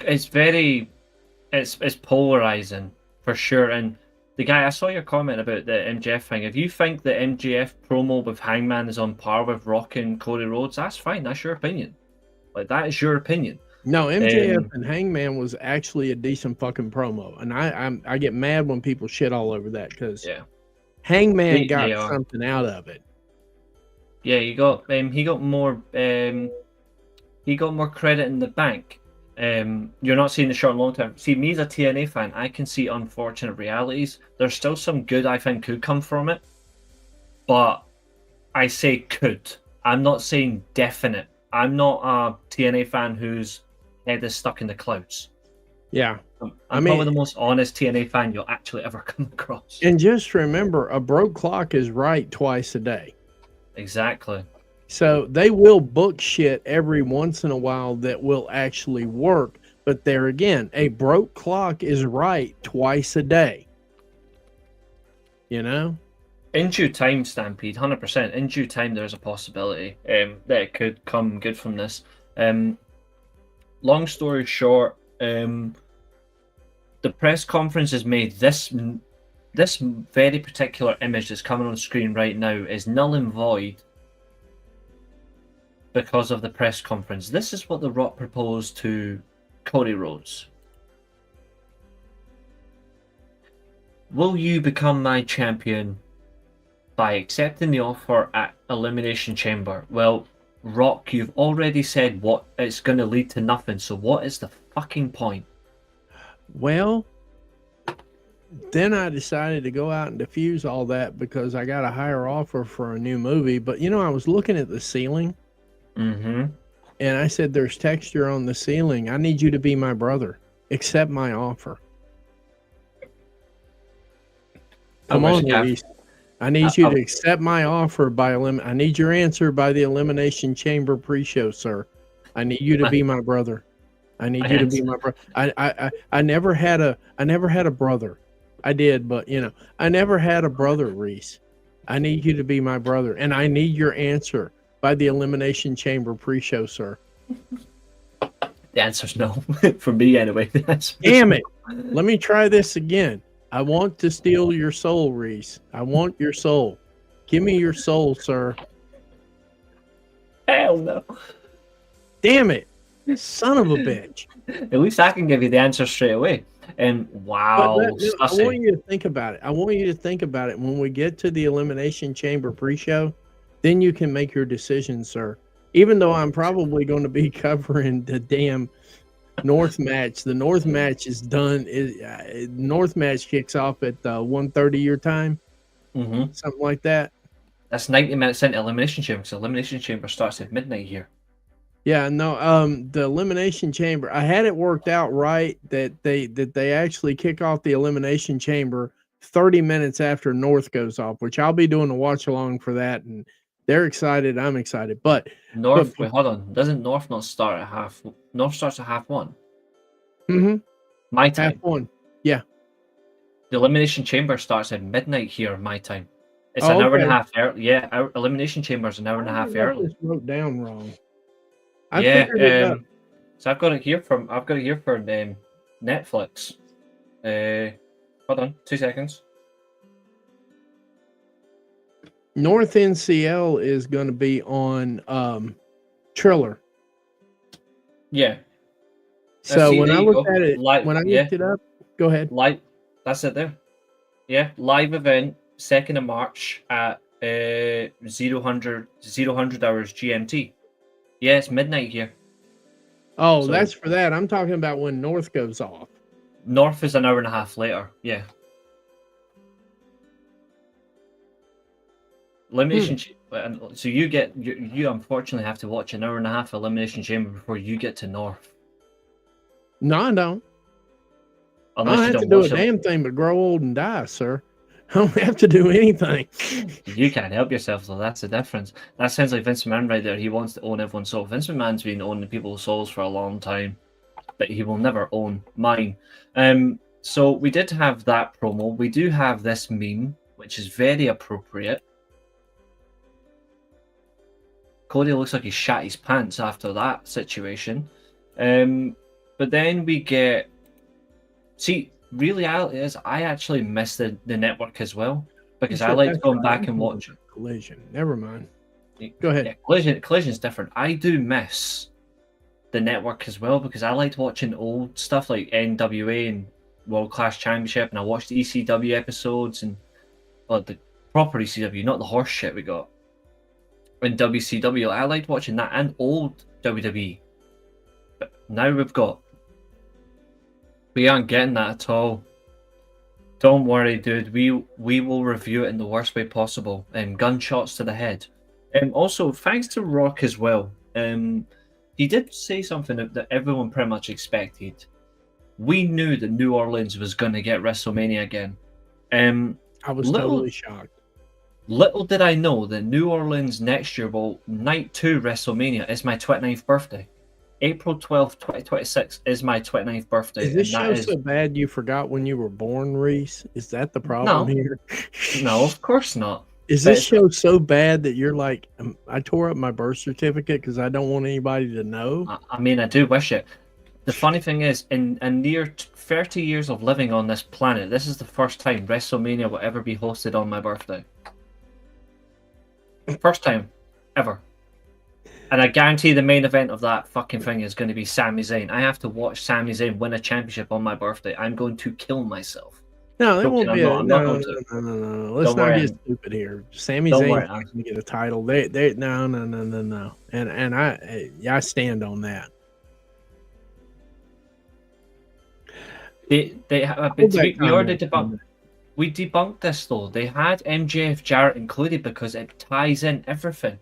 polarizing for sure. And the guy, I saw your comment about the MJF thing. If you think the MJF promo with Hangman is on par with Rock and Cody Rhodes, that's fine. That's your opinion. Like, that is your opinion.
No, MJF and Hangman was actually a decent fucking promo, and I get mad when people shit all over that because Hangman got something out of it.
Yeah, he got more credit in the bank. You're not seeing the short and long term. See, me as a TNA fan, I can see unfortunate realities. There's still some good I think could come from it, but I say could. I'm not saying definite. I'm not a TNA fan whose head is stuck in the clouds.
Yeah.
I'm probably the most honest TNA fan you'll actually ever come across.
And just remember, a broke clock is right twice a day.
Exactly.
So they will book shit every once in a while that will actually work. But there again, a broke clock is right twice a day. In
due time, Stampede, 100%. In due time, there's a possibility that it could come good from this. Long story short, the press conference has made this very particular image that's coming on screen right now is null and void because of the press conference. This is what The Rock proposed to Cody Rhodes. Will you become my champion by accepting the offer at Elimination Chamber? Well, Rock, you've already said what it's going to lead to nothing, so what is the fucking point?
Well, then I decided to go out and diffuse all that because I got a higher offer for a new movie. But, I was looking at the ceiling. And I said, there's texture on the ceiling. I need you to be my brother. Accept my offer. Come on, Reece. I need you to accept my offer I need your answer by the Elimination Chamber pre-show, sir. I need you to be my brother. I need you to be my brother. I never had a brother. I did, but I never had a brother, Reece. I need you to be my brother, and I need your answer by the Elimination Chamber pre-show, sir.
The answer's no. For me, anyway. The answer's
Damn
no.
it. Let me try this again. I want to steal your soul, Reese. I want your soul. Give me your soul, sir.
Hell no.
Damn it. Son of a bitch.
At least I can give you the answer straight away. And wow,
I
sussy.
want you to think about it. I want you to think about it. When we get to the Elimination Chamber pre-show, then you can make your decision, sir. Even though I'm probably going to be covering the damn North match. The North match is done. North match kicks off at 1:30 your time.
Mm-hmm.
Something like that.
That's 90 minutes into Elimination Chamber, because Elimination Chamber starts at midnight here.
Yeah, no, the Elimination Chamber, I had it worked out right that they actually kick off the Elimination Chamber 30 minutes after North goes off, which I'll be doing a watch along for that, and they're excited, I'm excited. But
North, wait, hold on. Doesn't North not start at half? North starts at 1:30.
mm-hmm,
My time.
1:30. Yeah.
The Elimination Chamber starts at midnight here, my time. It's
Oh,
an hour and a
okay.
half early. Yeah, our Elimination Chamber is an hour and a half
I
early.
just wrote down wrong. I
Yeah,
figured it out.
so I've got it here from Netflix. Hold on, 2 seconds.
North NCL is going to be on Triller.
Yeah.
So
see,
when
there
I
you
looked
go.
at it,
Live-
when I
yeah.
looked it up, go ahead.
Live, that's it there. Yeah, live event, 2nd of March at 0000 hours GMT. Yeah, it's midnight here.
Oh,
So-
that's for that. I'm talking about when North goes off.
North is an hour and a half later. Yeah. Elimination. So you unfortunately have to watch an hour and a half Elimination Chamber before you get to North.
No, I don't. I
Unless
don't
you
have to
don't
do a
watch it.
damn thing but grow old and die, sir. I don't have to do anything.
You can't help yourself, though. That's the difference. That sounds like Vince McMahon right there. He wants to own everyone's soul. Vince McMahon's been owning people's souls for a long time, but he will never own mine. So we did have that promo. We do have this meme, which is very appropriate. Cody looks like he shat his pants after that situation. But then we get... See, reality is I actually miss the network as well, because I like going back and watch
Collision. Never mind. Go ahead.
Yeah, Collision's different. I do miss the network as well, because I liked watching old stuff like NWA and World Class Championship, and I watched the ECW episodes and the proper ECW, not the horse shit we got. In WCW, I liked watching that and old WWE. But now we aren't getting that at all. Don't worry, dude. We will review it in the worst way possible. Gunshots to the head. Also, thanks to Rock as well. He did say something that everyone pretty much expected. We knew that New Orleans was going to get WrestleMania again.
I was totally shocked.
Little did I know that New Orleans next year night 2 WrestleMania is my 29th birthday. April 12th, 2026 is my 29th birthday.
Is this show so bad you forgot when you were born, Reese? Is that the problem here?
No, of course not.
Is this show so bad that you're like, I tore up my birth certificate because I don't want anybody to know?
I mean, I do wish it. The funny thing is, in near 30 years of living on this planet, this is the first time WrestleMania will ever be hosted on my birthday. First time ever. And I guarantee the main event of that fucking thing is going to be Sami Zayn. I have to watch Sami Zayn win a championship on my birthday. I'm going to kill myself.
No, that won't be. No. Let's
Don't
not
worry,
get stupid here. Sami
Don't
Zayn
worry,
is going to get a title. No. And I stand on that.
We already debunked. We debunked this though. They had MJF Jarrett included because it ties in everything.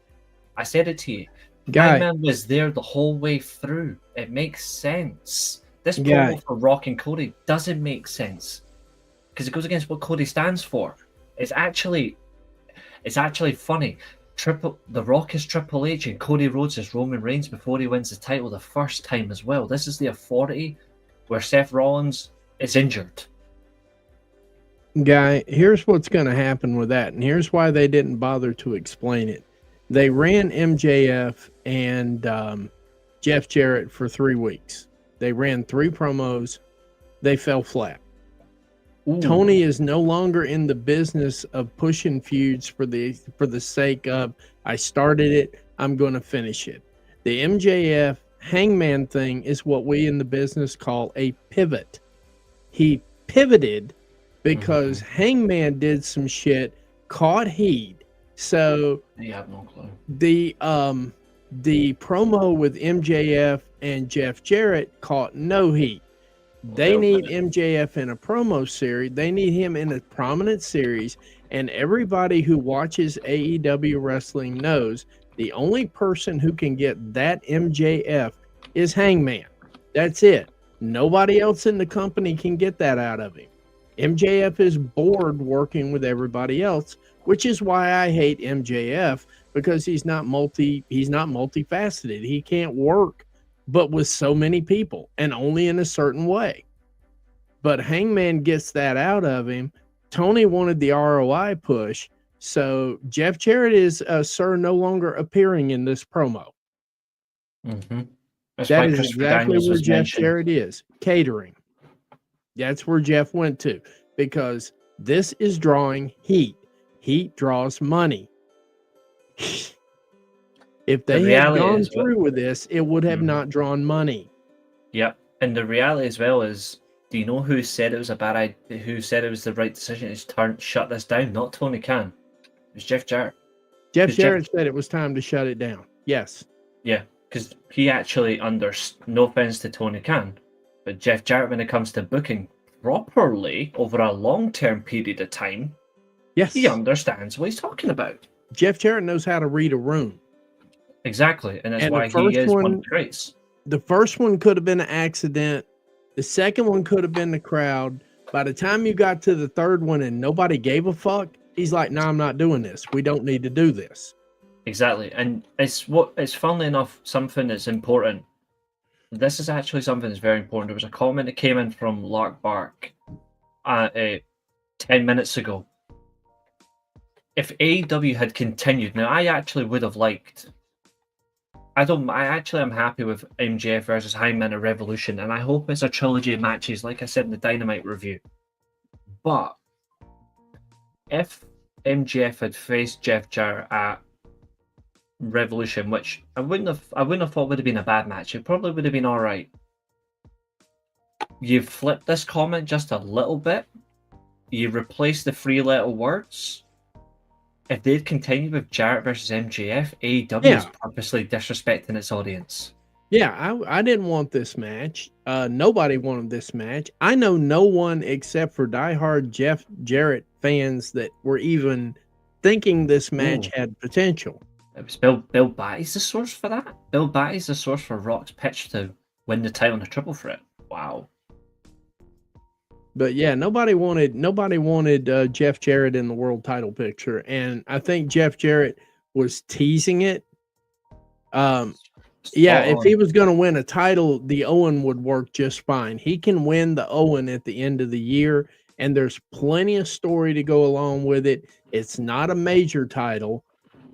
I said it to you. My man was there the whole way through. It makes sense. This promo for Rock and Cody doesn't make sense because it goes against what Cody stands for. It's actually funny. The Rock is Triple H and Cody Rhodes is Roman Reigns before he wins the title the first time as well. This is the Authority where Seth Rollins is injured.
Guy, here's what's going to happen with that, and here's why they didn't bother to explain it. They ran MJF and Jeff Jarrett for 3 weeks. They ran 3 promos. They fell flat.
Ooh.
Tony is no longer in the business of pushing feuds for the sake of I started it, I'm going to finish it. The MJF Hangman thing is what we in the business call a pivot. He pivoted because Hangman did some shit, caught heat. So
You have no clue.
the promo with MJF and Jeff Jarrett caught no heat. They need MJF in a promo series. They need him in a prominent series. And everybody who watches AEW wrestling knows the only person who can get that MJF is Hangman. That's it. Nobody else in the company can get that out of him. MJF is bored working with everybody else, which is why I hate MJF, because he's not multifaceted. He can't work but with so many people and only in a certain way. But Hangman gets that out of him. Tony wanted the ROI push. So Jeff Jarrett is, sir, no longer appearing in this promo. That is exactly where Jeff Jarrett is. Catering. That's where Jeff went to, because this is drawing heat. Heat draws money. If they had gone through with this, it would have not drawn money.
Yep. And the reality as well is, do you know who said it was a bad idea? Who said it was the right decision to shut this down? Not Tony Khan. It was Jeff Jarrett.
Jeff Jarrett said it was time to shut it down. Yes.
Yeah, because he actually no offense to Tony Khan, but Jeff Jarrett, when it comes to booking properly over a long-term period of time,
yes,
he understands what he's talking about.
Jeff Jarrett knows how to read a room.
Exactly, and that's why he is one of the greats. The
first one could have been an accident. The second one could have been the crowd. By the time you got to the third one and nobody gave a fuck, he's like, "No, I'm not doing this. We don't need to do this."
Exactly, and it's funnily enough something that's important. This is actually something that's very important. There was a comment that came in from Lark Bark 10 minutes ago. If AEW had continued, now I actually would have liked. I actually am happy with MJF versus Hangman at Revolution, and I hope it's a trilogy of matches, like I said in the Dynamite review. But if MJF had faced Jeff Jarrett at Revolution, which I wouldn't have thought would have been a bad match. It probably would have been all right. You flip this comment just a little bit. You replace the 3 little words. If they'd continued with Jarrett versus MJF, AEW is purposely disrespecting its audience.
Yeah, I didn't want this match. Nobody wanted this match. I know no one except for diehard Jeff Jarrett fans that were even thinking this match had potential.
It was Bill Batty's the source for that. Bill Batty's the source for Rock's pitch to win the title in a triple threat. Wow.
But yeah, nobody wanted Jeff Jarrett in the world title picture, and I think Jeff Jarrett was teasing it. If he was going to win a title, the Owen would work just fine. He can win the Owen at the end of the year, and there's plenty of story to go along with it. It's not a major title,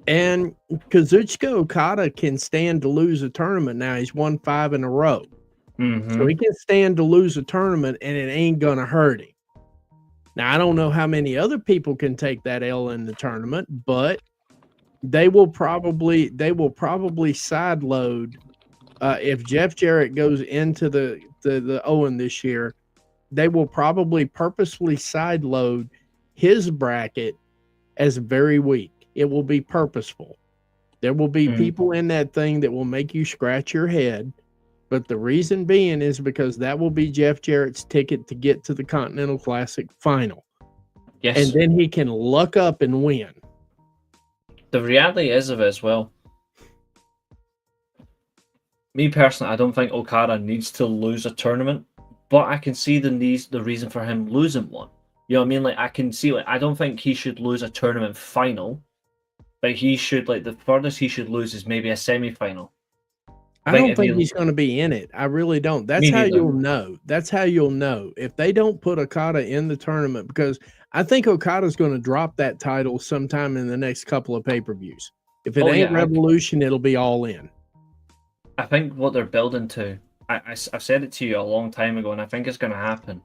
and Kazuchika Okada can stand to lose a tournament now. He's won 5 in a row. So he can stand to lose a tournament, and it ain't gonna hurt him. Now I don't know how many other people can take that L in the tournament, but they will probably side load if Jeff Jarrett goes into the Owen this year. They will probably purposefully side load his bracket as very weak. It will be purposeful. There will be people in that thing that will make you scratch your head. But the reason being is because that will be Jeff Jarrett's ticket to get to the Continental Classic final.
Yes.
And then he can luck up and win.
The reality is of it as well. Me personally, I don't think Okada needs to lose a tournament, but I can see the reason for him losing one. You know what I mean? Like I can see, I don't think he should lose a tournament final, but he should, the furthest he should lose is maybe a semi-final.
I don't think he's going to be in it. I really don't. That's how you'll know. That's how you'll know. If they don't put Okada in the tournament, because I think Okada's going to drop that title sometime in the next couple of pay-per-views. If it ain't Revolution, it'll be All In.
I think what they're building to, I've said it to you a long time ago, and I think it's going to happen.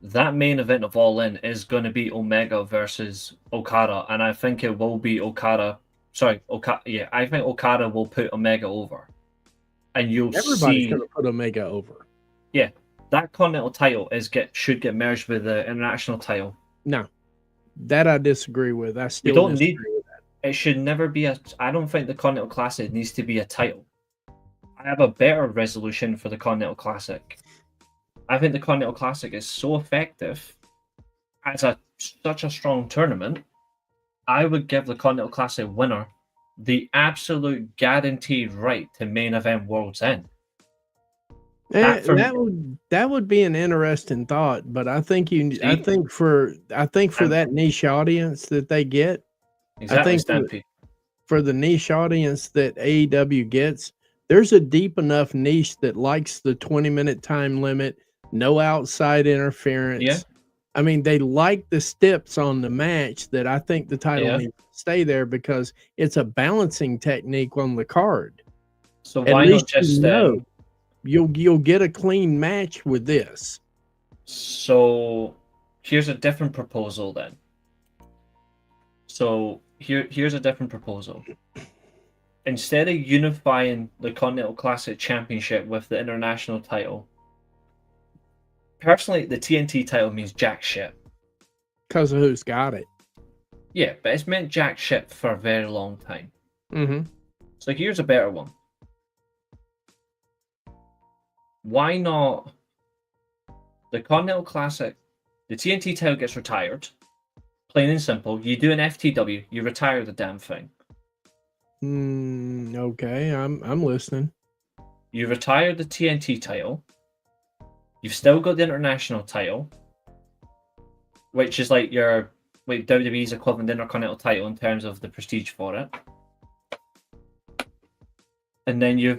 That main event of All In is going to be Omega versus Okada, and I think it will be Okada. Sorry, Okada. Yeah, I think Okada will put Omega over, and you'll
Everybody's
see.
going to put Omega over.
Yeah, that Continental title should get merged with the International title.
No, that I disagree with. I
You
still
don't
disagree
need.
with that.
It should never be a. I don't think the Continental Classic needs to be a title. I have a better resolution for the Continental Classic. I think the Continental Classic is so effective as such a strong tournament. I would give the Continental Classic winner the absolute guaranteed right to main event World's End.
That would be an interesting thought, but I think for that niche audience that they get,
exactly,
I think for the niche audience that AEW gets, there's a deep enough niche that likes the 20-minute time limit, no outside interference.
Yeah.
I mean, they like the steps on the match that I think the title needs to stay there because it's a balancing technique on the card.
So why not just
you'll get a clean match with this.
So here's a different proposal then. So here's a different proposal. Instead of unifying the Continental Classic Championship with the International title, personally, the TNT title means jack shit.
Because of who's got it.
Yeah, but it's meant jack shit for a very long time.
Mm-hmm.
So here's a better one. Why not the Continental Classic, the TNT title gets retired. Plain and simple. You do an FTW, you retire the damn thing.
Okay, I'm listening.
You retire the TNT title. You've still got the International title, which is like your WWE's equivalent Intercontinental title in terms of the prestige for it. And then you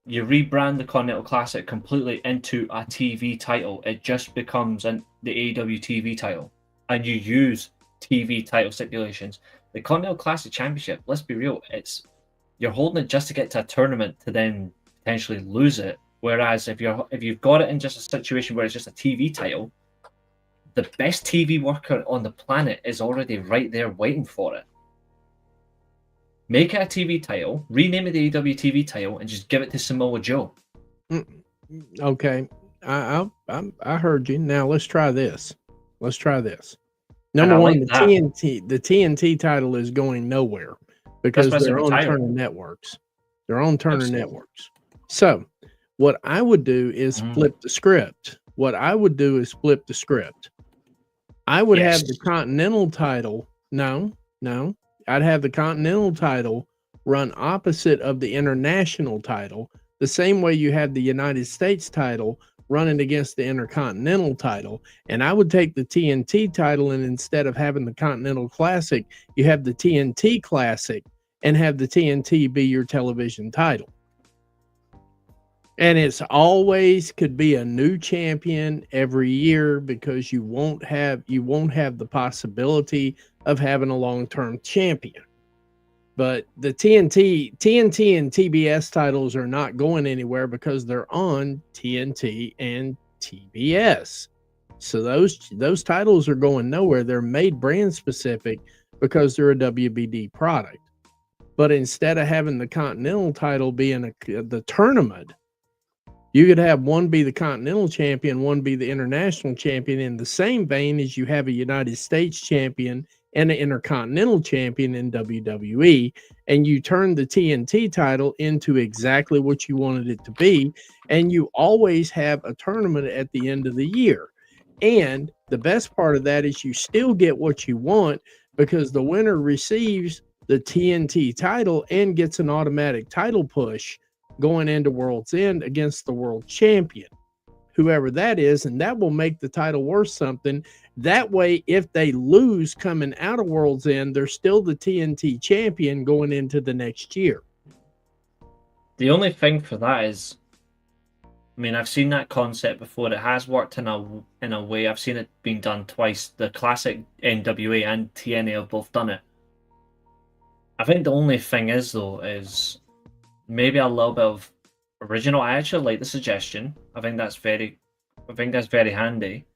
rebrand the Continental Classic completely into a TV title. It just becomes the AEW TV title. And you use TV title stipulations. The Continental Classic Championship, let's be real, you're holding it just to get to a tournament to then potentially lose it. Whereas if you've got it in just a situation where it's just a TV title, the best TV worker on the planet is already right there waiting for it. Make it a TV title, rename it the AEW TV title, and just give it to Samoa Joe.
Okay, I heard you. Now let's try this. Number one, the TNT title is going nowhere because they're on Turner Networks. They're on Turner Networks. So what I would do is flip the script. I would have the Continental title. No. I'd have the Continental title run opposite of the International title, the same way you have the United States title running against the Intercontinental title. And I would take the TNT title, and instead of having the Continental Classic, you have the TNT Classic and have the TNT be your television title. And it's always could be a new champion every year because you won't have the possibility of having a long-term champion. But the TNT and TBS titles are not going anywhere because they're on TNT and TBS. So those titles are going nowhere. They're made brand specific because they're a WBD product. But instead of having the Continental title being the tournament, you could have one be the Continental champion, one be the International champion in the same vein as you have a United States champion and an Intercontinental champion in WWE, and you turn the TNT title into exactly what you wanted it to be, and you always have a tournament at the end of the year. And the best part of that is you still get what you want because the winner receives the TNT title and gets an automatic title push going into World's End against the world champion, whoever that is, and that will make the title worth something. That way, if they lose coming out of World's End, they're still the TNT champion going into the next year.
The only thing for that is, I mean, I've seen that concept before. It has worked in a way. I've seen it being done twice. The classic NWA and TNA have both done it. I think the only thing is, though, is maybe a little bit of original. I actually like the suggestion. I think that's very handy.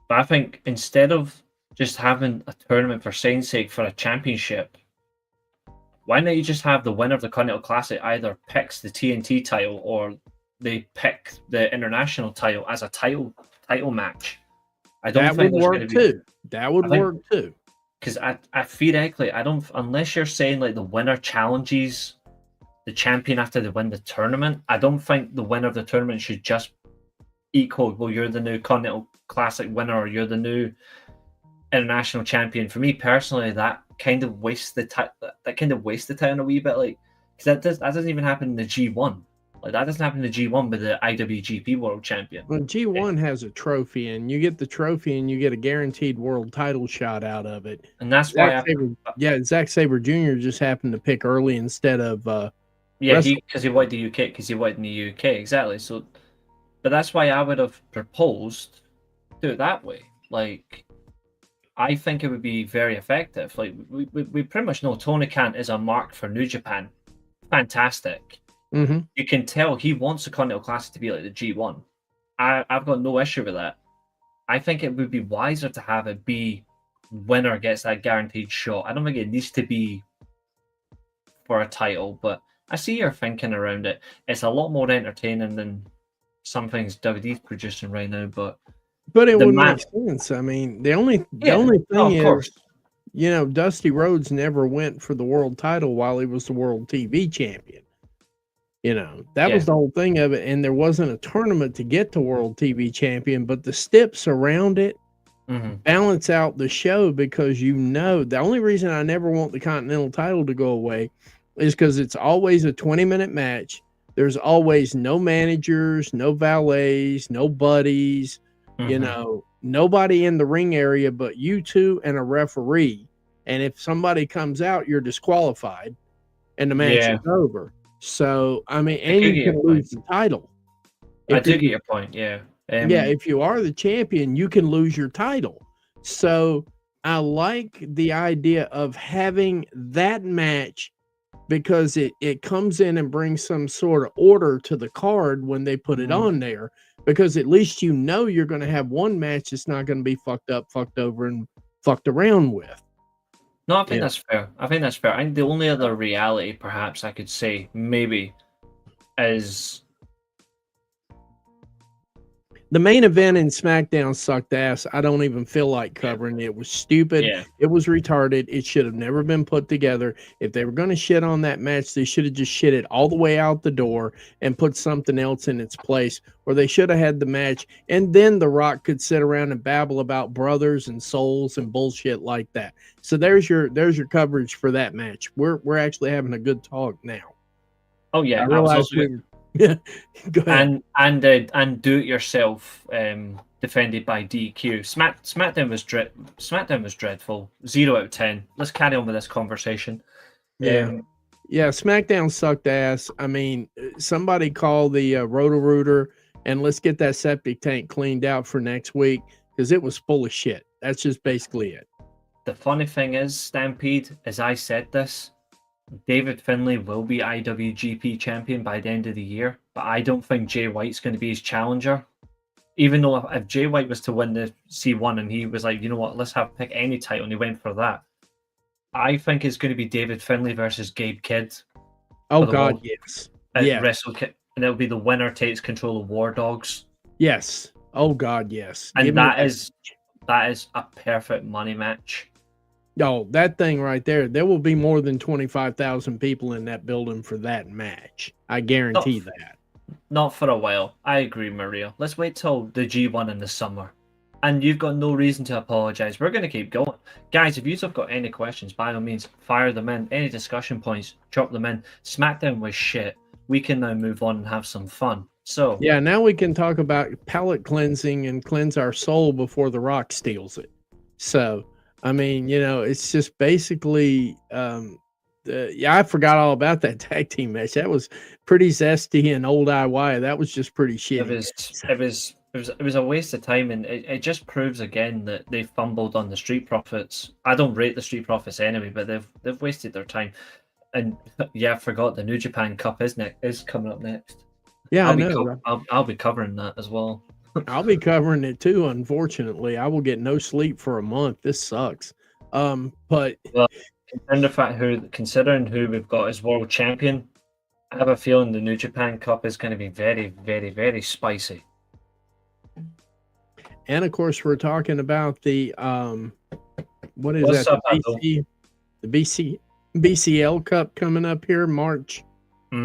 But I think instead of just having a tournament for saying's sake for a championship, why don't you just have the winner of the Continental Classic either picks the TNT title or they pick the international title as a title match? I don't
That
think
would
there's
work
going to be.
too. That would
I think-
work too.
Because I theoretically, I don't, unless you're saying like the winner challenges the champion after they win the tournament, I don't think the winner of the tournament should just equal, well, you're the new Continental Classic winner or you're the new international champion. For me personally, that kind of wastes the time. That kind of wastes the time a wee bit, like, because that doesn't even happen in the G1. Like that doesn't happen in the G1 with the IWGP World Champion.
Well, G1 has a trophy, and you get the trophy, and you get a guaranteed world title shot out of it.
And that's why
Zack Sabre Jr. just happened to pick early instead of
because he wanted the UK, because he wanted in the UK, exactly. So, but that's why I would have proposed do it that way. Like, I think it would be very effective. Like we pretty much know Tony Khan is a mark for New Japan. Fantastic.
Mm-hmm.
You can tell he wants the Continental Classic to be like the G1. I've got no issue with that. I think it would be wiser to have it be winner gets that guaranteed shot. I don't think it needs to be for a title, but I see your thinking around it. It's a lot more entertaining than some things WWE's producing right now, but
it would make sense. I mean, the only thing is, Dusty Rhodes never went for the world title while he was the world TV champion. That was the whole thing of it, and there wasn't a tournament to get to world TV champion, but the steps around it balance out the show, because the only reason I never want the Continental title to go away is because it's always a 20-minute match. There's always no managers, no valets, no buddies, nobody in the ring area but you two and a referee. And if somebody comes out, you're disqualified and the match is over. So, I mean, and you can lose the title.
I do get your point, yeah.
If you are the champion, you can lose your title. So, I like the idea of having that match, because it comes in and brings some sort of order to the card when they put it on there, because at least you're going to have one match that's not going to be fucked up, fucked over, and fucked around with.
No, I think that's fair. I think the only other reality, perhaps I could say, maybe, is
the main event in SmackDown sucked ass. I don't even feel like covering it. It was stupid.
Yeah.
It was retarded. It should have never been put together. If they were going to shit on that match, they should have just shit it all the way out the door and put something else in its place. Or they should have had the match, and then The Rock could sit around and babble about brothers and souls and bullshit like that. So there's your coverage for that match. We're actually having a good talk now.
Oh yeah,
I realize yeah, go ahead.
And do it yourself. Defended by DQ. SmackDown was dreadful. 0 out of 10. Let's carry on with this conversation.
Yeah, SmackDown sucked ass. I mean, somebody call the Roto-Rooter and let's get that septic tank cleaned out for next week, because it was full of shit. That's just basically it.
The funny thing is, Stampede, as I said this, David Finlay will be IWGP champion by the end of the year, but I don't think Jay White's going to be his challenger. Even though if Jay White was to win the C1 and he was like, you know what, let's pick any title, and he went for that, I think it's going to be David Finlay versus Gabe Kidd.
Oh God, yes.
Wrestle Kid, and it'll be the winner takes control of War Dogs.
Yes. Oh God, yes.
And that is a perfect money match.
Oh, that thing right there. There will be more than 25,000 people in that building for that match. I guarantee that.
Not for a while. I agree, Maria. Let's wait till the G1 in the summer. And you've got no reason to apologize. We're going to keep going. Guys, if you've got any questions, by all means, fire them in. Any discussion points, drop them in. SmackDown was shit. We can now move on and have some fun. So
yeah, now we can talk about palate cleansing and cleanse our soul before The Rock steals it. So, I mean, it's just basically, I forgot all about that tag team match. That was pretty zesty and old IY. That was just pretty shitty.
It was a waste of time, and it just proves again that they fumbled on the Street Profits. I don't rate the Street Profits anyway, but they've wasted their time. And yeah, I forgot the New Japan Cup is coming up next.
Yeah, I know. Right?
I'll be covering that as well.
I'll be covering it too. Unfortunately, I will get no sleep for a month. This sucks. But
well, considering who we've got as world champion, I have a feeling the New Japan Cup is going to be very, very, very spicy.
And of course, we're talking about the what is
What's
that?
up,
The BCL Cup coming up here, March,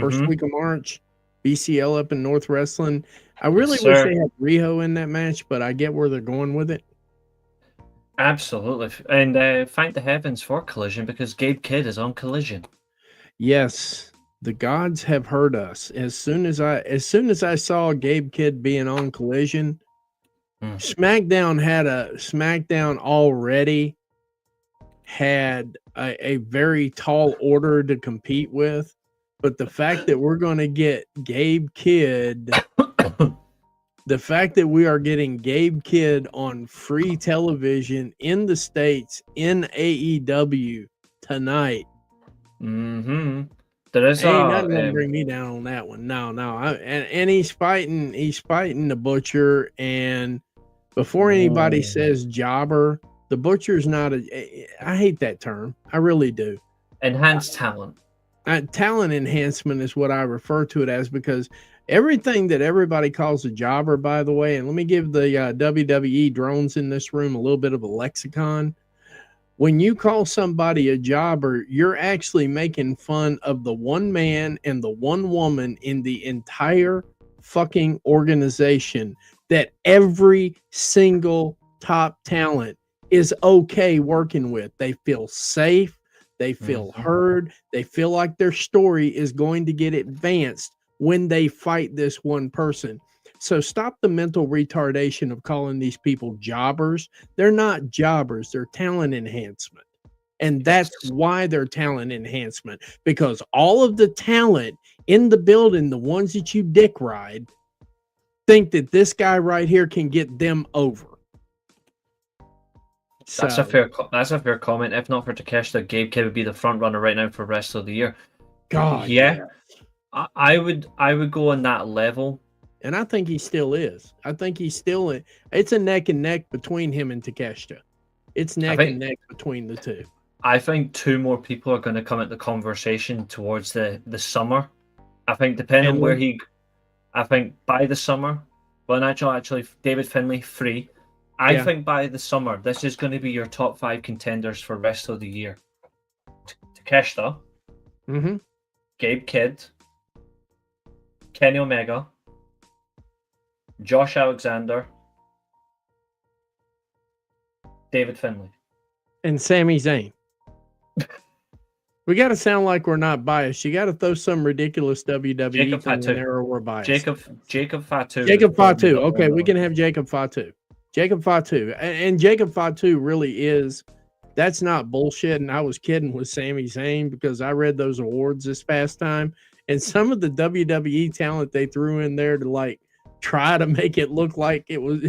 first
Mhm.
week of March. BCL up in North Wrestling. I really
Yes,
wish
sir.
they had Riho in that match, but I get where they're going with it.
Absolutely, and thank the heavens for Collision because Gabe Kidd is on Collision.
Yes, the gods have heard us. As soon as I saw Gabe Kidd being on Collision, SmackDown already had a very tall order to compete with, but the fact that we're going to get Gabe Kidd, the fact that we are getting Gabe Kidd on free television in the States in AEW tonight.
Mm-hmm. There is
Ain't nothing gonna bring me down on that one. No. And he's fighting the Butcher, and before anybody says jobber, the Butcher's not I hate that term. I really do.
Enhanced talent.
Talent enhancement is what I refer to it as, because everything that everybody calls a jobber, by the way, and let me give the WWE drones in this room a little bit of a lexicon. When you call somebody a jobber, you're actually making fun of the one man and the one woman in the entire fucking organization that every single top talent is okay working with. They feel safe. They feel heard. They feel like their story is going to get advanced when they fight this one person. So stop the mental retardation of calling these people jobbers. They're not jobbers. They're talent enhancement. And that's why they're talent enhancement, because all of the talent in the building, the ones that you dick ride, think that this guy right here can get them over.
That's a fair comment. If not for Takeshita, Gabe Kidd would be the front runner right now for rest of the year.
God,
yeah. I would go on that level.
And I think he still is. I think he's still in. It's a neck and neck between him and Takeshita. It's neck and neck between the two.
I think two more people are going to come at the conversation towards the summer. I think depending on where I think by the summer, well, actually David Finlay, 3. I think by the summer, this is going to be your top 5 contenders for rest of the year. Takeshita, Gabe Kidd, Kenny Omega, Josh Alexander, David Finlay,
and Sami Zayn. We got to sound like we're not biased. You got to throw some ridiculous WWE thing in there, or we're biased.
Jacob Fatu.
Jacob Fatu. Okay, we can have Jacob Fatu. Jacob Fatu. And Jacob Fatu really is. That's not bullshit. And I was kidding with Sami Zayn because I read those awards this past time, and some of the WWE talent they threw in there to like try to make it look like it was,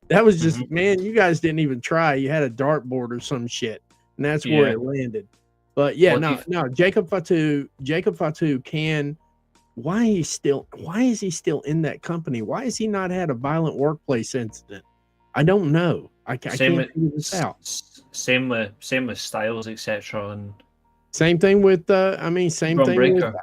that was just, man, you guys didn't even try. You had a dartboard or some shit, and that's where it landed. But yeah, no, Jacob Fatu can. Why is he still in that company? Why has he not had a violent workplace incident? I don't know. I can't figure this out.
Same with Styles, etc. And
same thing with same thing
Breaker.
with,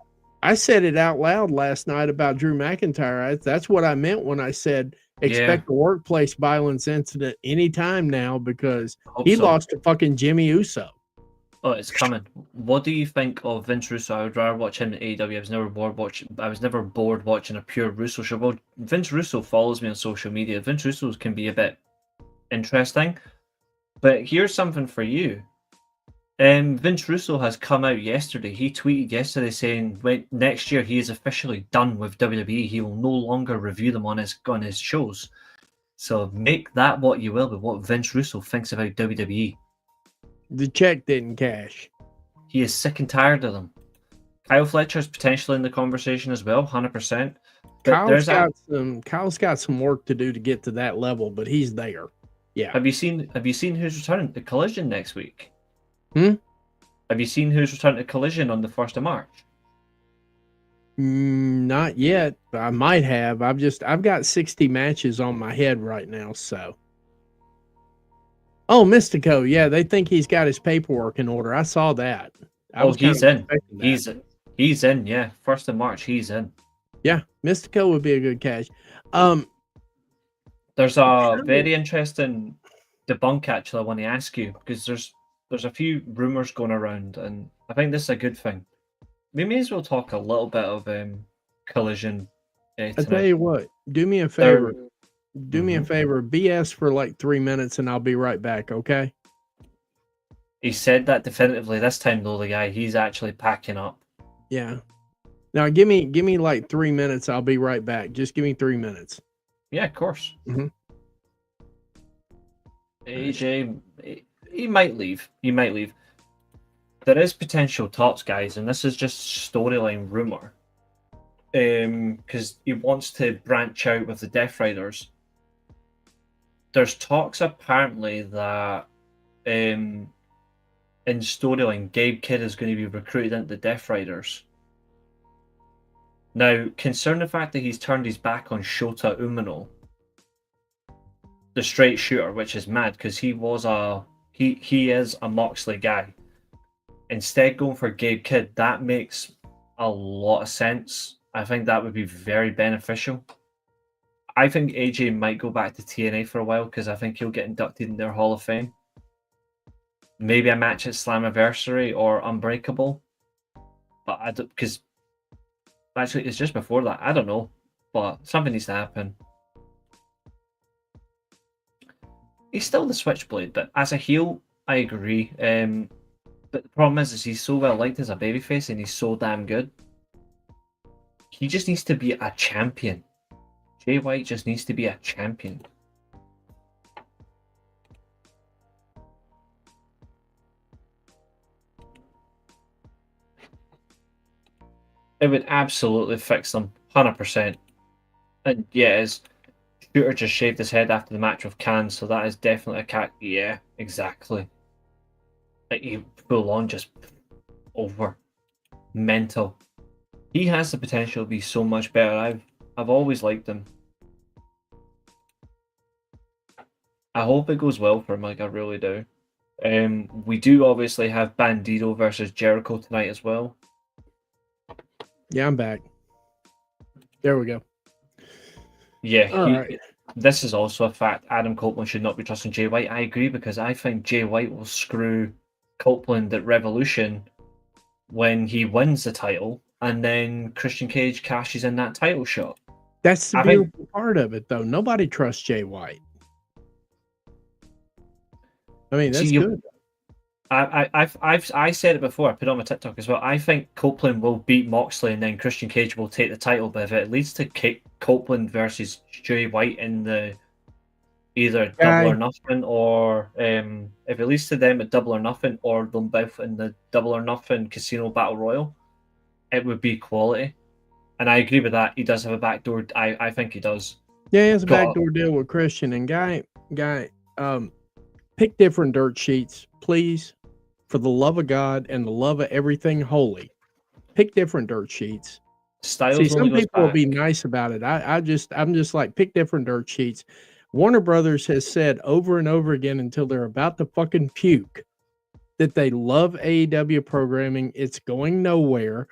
I said it out loud last night about Drew McIntyre. That's what I meant when I said expect a workplace violence incident anytime now, because he lost to fucking Jimmy Uso.
Oh, it's coming. What do you think of Vince Russo? I would rather watch him in AEW. I was never bored watching a pure Russo show. Well, Vince Russo follows me on social media. Vince Russo can be a bit interesting. But here's something for you. Vince Russo has come out yesterday. He tweeted yesterday saying next year he is officially done with WWE. He will no longer review them on his shows. So make that what you will with what Vince Russo thinks about WWE.
The check didn't cash.
He is sick and tired of them. Kyle Fletcher's potentially in the conversation as well, 100%.
Kyle's got some work to do to get to that level, but he's there. Yeah.
Have you seen who's returning? The Collision next week. Have you seen who's returning to Collision on the 1st of March?
Not yet. But I might have. I've got 60 matches on my head right now. So. Oh, Mystico. Yeah, they think he's got his paperwork in order. I saw that.
He's in. He's in. Yeah, 1st of March. He's in.
Yeah, Mystico would be a good catch.
There's a very interesting debunk actually I want to ask you, because there's a few rumors going around, and I think this is a good thing. We may as well talk a little bit of Collision
I
tonight.
tell you what, do me a favor. Do me a favor. BS for like 3 minutes, and I'll be right back. Okay.
He said that definitively this time, though. The guy, he's actually packing up.
Yeah. Now give me like 3 minutes. I'll be right back. Just give me 3 minutes.
Yeah, of course.
Mhm.
AJ, he might leave. He might leave. There is potential talks, guys, and this is just storyline rumor. Because he wants to branch out with the Death Riders. There's talks apparently that in storyline, Gabe Kidd is going to be recruited into the Death Riders. Now, considering the fact that he's turned his back on Shota Umino, the straight shooter, which is mad because he is a Moxley guy. Instead, going for Gabe Kidd, that makes a lot of sense. I think that would be very beneficial. I think AJ might go back to TNA for a while because I think he'll get inducted in their Hall of Fame. Maybe a match at Slammiversary or Unbreakable. But I don't, because actually it's just before that. I don't know. But something needs to happen. He's still the Switchblade, but as a heel, I agree. But the problem is he's so well liked as a babyface and he's so damn good. He just needs to be a champion. Jay White just needs to be a champion. It would absolutely fix them, 100%. And yeah, his Shooter just shaved his head after the match with Khan, so that is definitely a cat. Yeah, exactly. Like, he full on just over. Mental. He has the potential to be so much better. I've always liked him. I hope it goes well for him, like I really do. We do obviously have Bandito versus Jericho tonight as well.
Yeah, I'm back. There we go.
Yeah, this is also a fact. Adam Copeland should not be trusting Jay White. I agree, because I think Jay White will screw Copeland at Revolution when he wins the title, and then Christian Cage cashes in that title shot.
That's the beautiful part of it, though. Nobody trusts Jay White. I mean, that's good.
I said it before. I put it on my TikTok as well. I think Copeland will beat Moxley, and then Christian Cage will take the title. But if it leads to Copeland versus Jay White in the either Double or Nothing, or if it leads to them at Double or Nothing, or them both in the Double or Nothing Casino Battle Royal, it would be quality. And I agree with that. He does have a backdoor. I think he does.
Yeah, he has a backdoor deal with Christian. And guy, pick different dirt sheets, please. For the love of God and the love of everything holy, pick different dirt sheets.
Styles.
See, some people will be nice about it. I'm just like, pick different dirt sheets. Warner Brothers has said over and over again until they're about to fucking puke that they love AEW programming. It's going nowhere.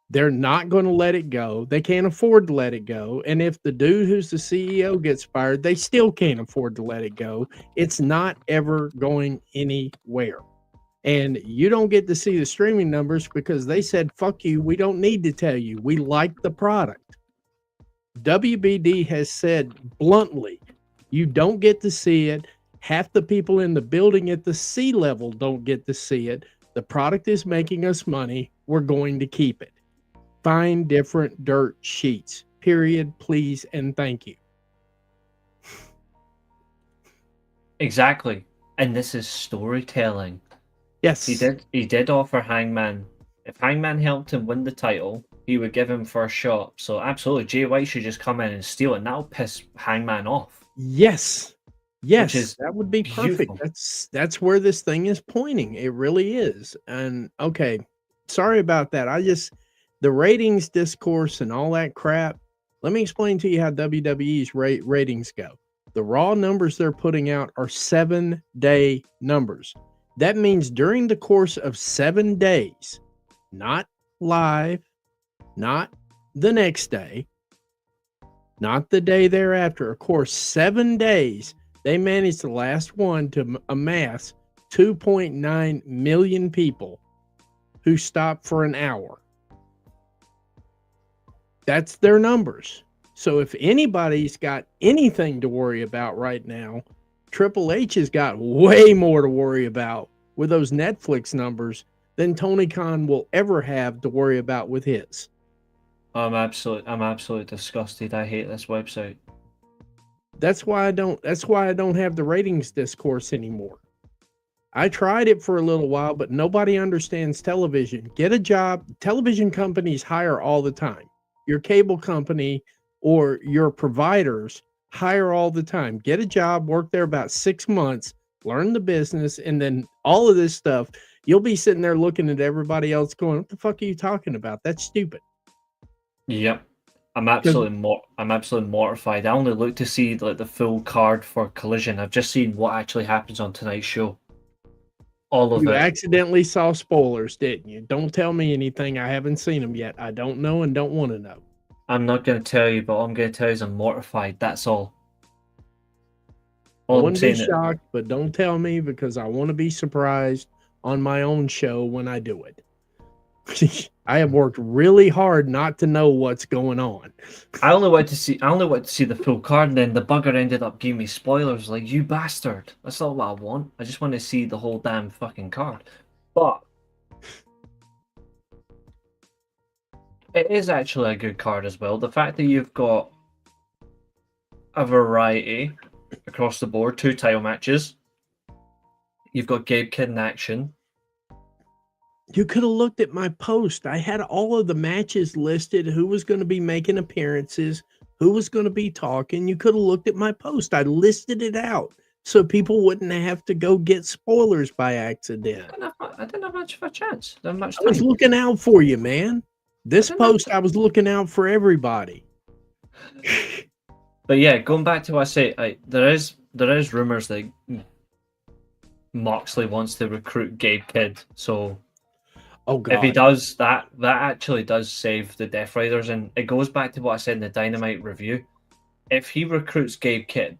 They're not going to let it go. They can't afford to let it go. And if the dude who's the CEO gets fired, they still can't afford to let it go. It's not ever going anywhere. And you don't get to see the streaming numbers because they said, fuck you, we don't need to tell you. We like the product. WBD has said bluntly, you don't get to see it. Half the people in the building at the C level don't get to see it. The product is making us money. We're going to keep it. Find different dirt sheets. Period, please, and thank you.
Exactly. And this is storytelling.
Yes.
He did offer Hangman. If Hangman helped him win the title, he would give him first shot. So absolutely, Jay White should just come in and steal it, and that'll piss Hangman off.
Yes. Yes,
is
that would be perfect.
beautiful.
That's where this thing is pointing. It really is. And okay, sorry about that. The ratings discourse and all that crap. Let me explain to you how WWE's ratings go. The Raw numbers they're putting out are 7-day numbers. That means during the course of 7 days, not live, not the next day, not the day thereafter. Of course, 7 days, they managed the last one to amass 2.9 million people who stopped for an hour. That's their numbers. So if anybody's got anything to worry about right now, Triple H has got way more to worry about with those Netflix numbers than Tony Khan will ever have to worry about with his.
I'm absolutely disgusted. I hate this website.
That's why I don't have the ratings discourse anymore. I tried it for a little while, but nobody understands television. Get a job. Television companies hire all the time. Your cable company or your providers hire all the time. Get a job, work there about 6 months, learn the business, and then all of this stuff, you'll be sitting there looking at everybody else going, what the fuck are you talking about? That's stupid.
Yep. I'm absolutely mortified. I only look to see like the full card for Collision. I've just seen what actually happens on tonight's show. All of
You
it.
accidentally saw spoilers, didn't you? Don't tell me anything. I haven't seen them yet. I don't know and don't want to know.
I'm not going to tell you, but all I'm going to tell you is I'm mortified. That's all.
I
All I'm
wouldn't be
saying
shocked, but don't tell me because I want to be surprised on my own show when I do it. I have worked really hard not to know what's going on.
I only want to see the full card, and then the bugger ended up giving me spoilers. Like, you bastard! That's not what I want. I just want to see the whole damn fucking card. But it is actually a good card as well. The fact that you've got a variety across the board, 2 title matches. You've got Gabe Kidd in action.
You could have looked at my post. I had all of the matches listed, who was going to be making appearances, who was going to be talking. You could have looked at my post. I listed it out so people wouldn't have to go get spoilers by accident.
I didn't have much of a chance. I
was looking out for you, man. This post, I was looking out for everybody.
But yeah, going back to what I say, there is rumors that Moxley wants to recruit Gabe Kidd. So
oh God.
If he does that actually does save the Death Riders, and it goes back to what I said in the Dynamite review. If he recruits Gabe Kidd,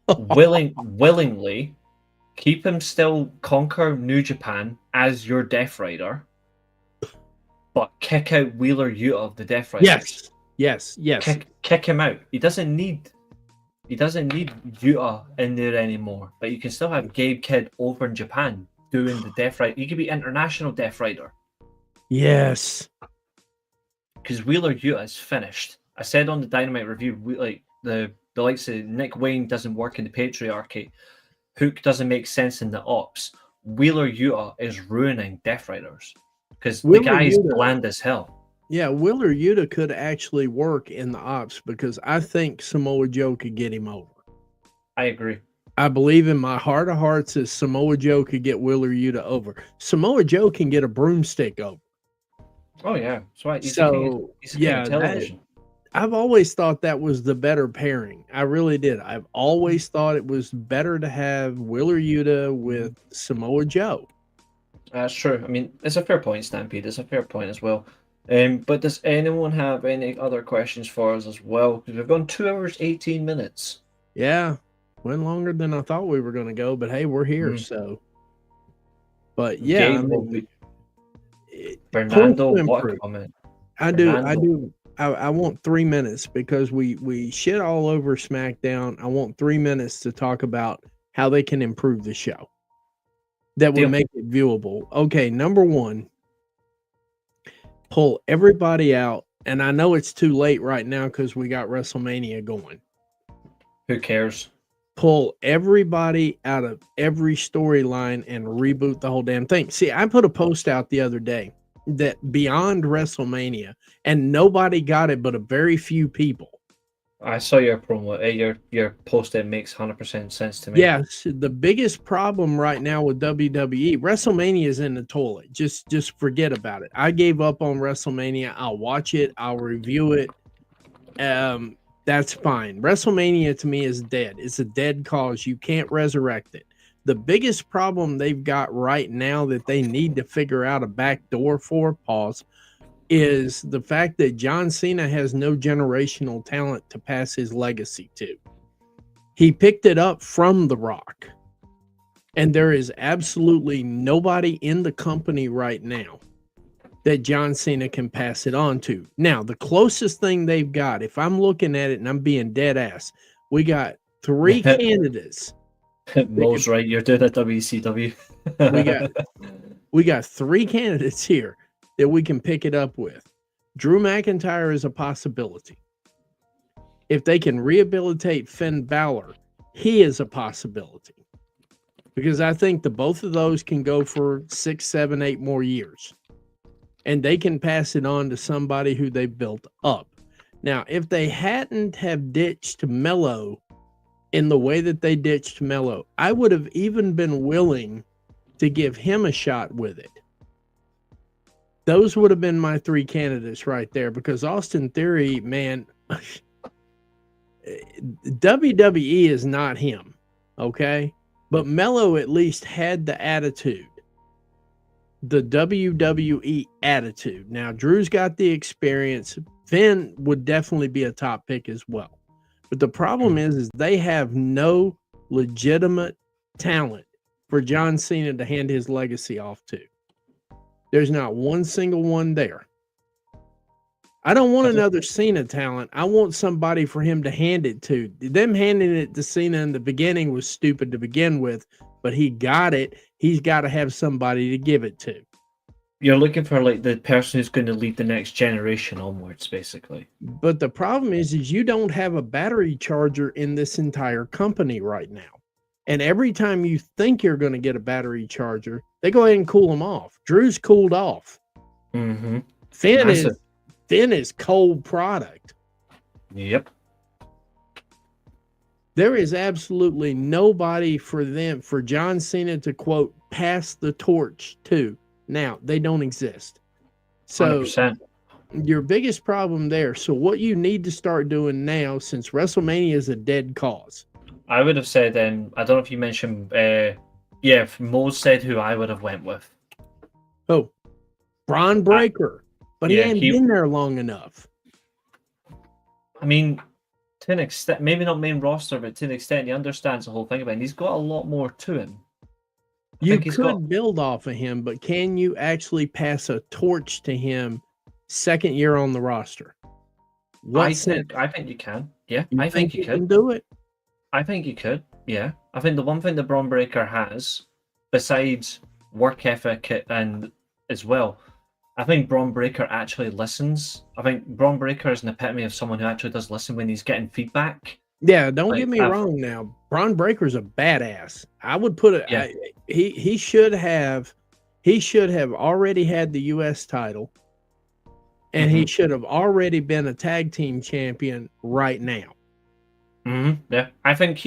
willingly, keep him still conquer New Japan as your Death Rider, but kick out Wheeler Yuta of the Death Riders.
Yes.
Kick him out. He doesn't need Yuta in there anymore, but you can still have Gabe Kidd over in Japan doing the Death Rider. He could be international Death Rider.
Yes.
Because Wheeler Yuta is finished. I said on the Dynamite review, like the likes of Nick Wayne doesn't work in the patriarchy. Hook doesn't make sense in the ops. Wheeler Yuta is ruining Death Riders. Because the guy's bland as hell.
Yeah, Wheeler Yuta could actually work in the ops because I think Samoa Joe could get him over.
I agree.
I believe in my heart of hearts that Samoa Joe could get Wheeler Yuta over. Samoa Joe can get a broomstick over.
Oh, yeah. That's right. He's
television. I've always thought that was the better pairing. I really did. I've always thought it was better to have Wheeler Yuta with Samoa Joe.
That's true. I mean, it's a fair point, Stampede. It's a fair point as well. But does anyone have any other questions for us as well? Because we've gone 2 hours, 18 minutes.
Yeah. Went longer than I thought we were going to go, but hey, we're here. So, but yeah,
Fernando, what a comment.
I want 3 minutes because we shit all over SmackDown. I want 3 minutes to talk about how they can improve the show. That would make it viewable. Okay, number one, pull everybody out. And I know it's too late right now because we got WrestleMania going.
Who cares?
Pull everybody out of every storyline and reboot the whole damn thing. See, I put a post out the other day that beyond WrestleMania, and nobody got it but a very few people,
I saw your promo. Your post. It makes 100% sense to me.
Yes, the biggest problem right now with WWE, WrestleMania is in the toilet. Just forget about it. I gave up on WrestleMania. I'll watch it. I'll review it. That's fine. WrestleMania to me is dead. It's a dead cause. You can't resurrect it. The biggest problem they've got right now that they need to figure out a back door for, pause, is the fact that John Cena has no generational talent to pass his legacy to. He picked it up from The Rock. And there is absolutely nobody in the company right now that John Cena can pass it on to. Now, the closest thing they've got, if I'm looking at it and I'm being dead ass, we got 3 candidates.
Mo's right. You're doing a WCW.
we got 3 candidates here that we can pick it up with. Drew McIntyre is a possibility. If they can rehabilitate Finn Balor, he is a possibility. Because I think the both of those can go for 6, 7, 8 more years. And they can pass it on to somebody who they built up. Now, if they hadn't have ditched Mello in the way that they ditched Mello, I would have even been willing to give him a shot with it. Those would have been my 3 candidates right there, because Austin Theory, man, WWE is not him, okay? But Mello at least had the attitude, the WWE attitude. Now, Drew's got the experience. Finn would definitely be a top pick as well. But the problem is they have no legitimate talent for John Cena to hand his legacy off to. There's not one single one there. I don't want another Cena talent. I want somebody for him to hand it to. Them handing it to Cena in the beginning was stupid to begin with, but he got it. He's got to have somebody to give it to.
You're looking for like the person who's going to lead the next generation onwards, basically.
But the problem is you don't have a battery charger in this entire company right now. And every time you think you're going to get a battery charger, they go ahead and cool them off. Drew's cooled off.
Mm-hmm.
Finn is cold product.
Yep.
There is absolutely nobody for John Cena to, quote, pass the torch to. Now, they don't exist. So
100%.
Your biggest problem there. So what you need to start doing now, since WrestleMania is a dead cause.
I would have said, I don't know if you mentioned, if Mo said who I would have went with.
Oh, Braun Breaker. But he ain't been there long enough.
I mean, to an extent, maybe not main roster, but to an extent, he understands the whole thing about it. And he's got a lot more to him.
You could build off of him, but can you actually pass a torch to him second year on the roster?
I think you can. Yeah, I think you
can do it.
I think you could. Yeah, I think the one thing that Braun Breaker has, besides work ethic and as well, I think Braun Breaker actually listens. I think Braun Breaker is an epitome of someone who actually does listen when he's getting feedback.
Yeah, don't get me wrong now. Braun Breaker's a badass. I would put it. Yeah. He should have already had the U.S. title, and he should have already been a tag team champion right now.
Yeah, I think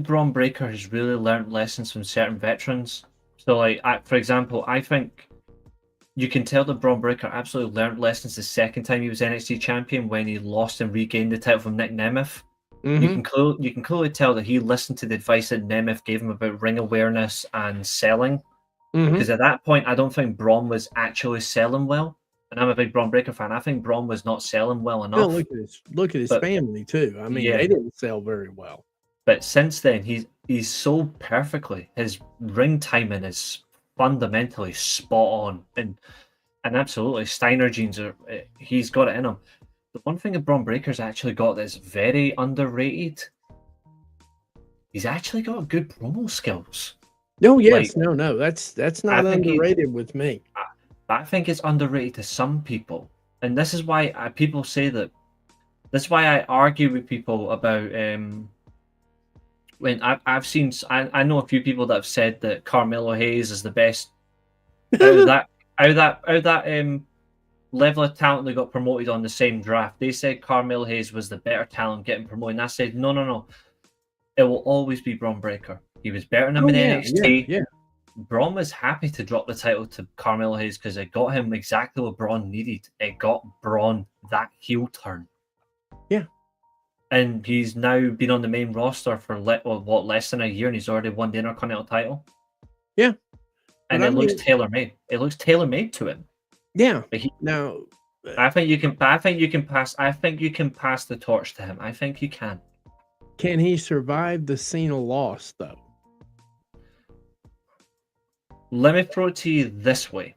Braun Breaker has really learned lessons from certain veterans. So, like, for example, I think you can tell that Braun Breaker absolutely learned lessons the second time he was NXT champion when he lost and regained the title from Nick Nemeth. You can clearly tell that he listened to the advice that Nemeth gave him about ring awareness and selling. Because at that point, I don't think Braun was actually selling well. And I'm a big Braun Breaker fan. I think Braun was not selling well enough.
No, look at his family too. I mean, they didn't sell very well.
But since then, he's sold perfectly. His ring timing is fundamentally spot on, and absolutely Steiner genes he's got it in him. The one thing that Braun Breaker's actually got that's very underrated, he's actually got good promo skills.
No, yes, no, that's not underrated with me.
I think it's underrated to some people, and this is why people say that. That's why I argue with people about when I've seen. I know a few people that have said that Carmelo Hayes is the best out of that level of talent that got promoted on the same draft. They said Carmelo Hayes was the better talent getting promoted. And I said, no. It will always be Braun Breaker. He was better than him in NXT.
Yeah.
Braun was happy to drop the title to Carmelo Hayes because it got him exactly what Braun needed. It got Braun that heel turn.
Yeah.
And he's now been on the main roster for less than a year, and he's already won the Intercontinental title.
Yeah.
And it looks tailor-made. It looks tailor-made to him.
Yeah.
But
Now,
I think you can pass the torch to him. I think you can.
can he survive the Cena loss though?
Let me throw it to you this way.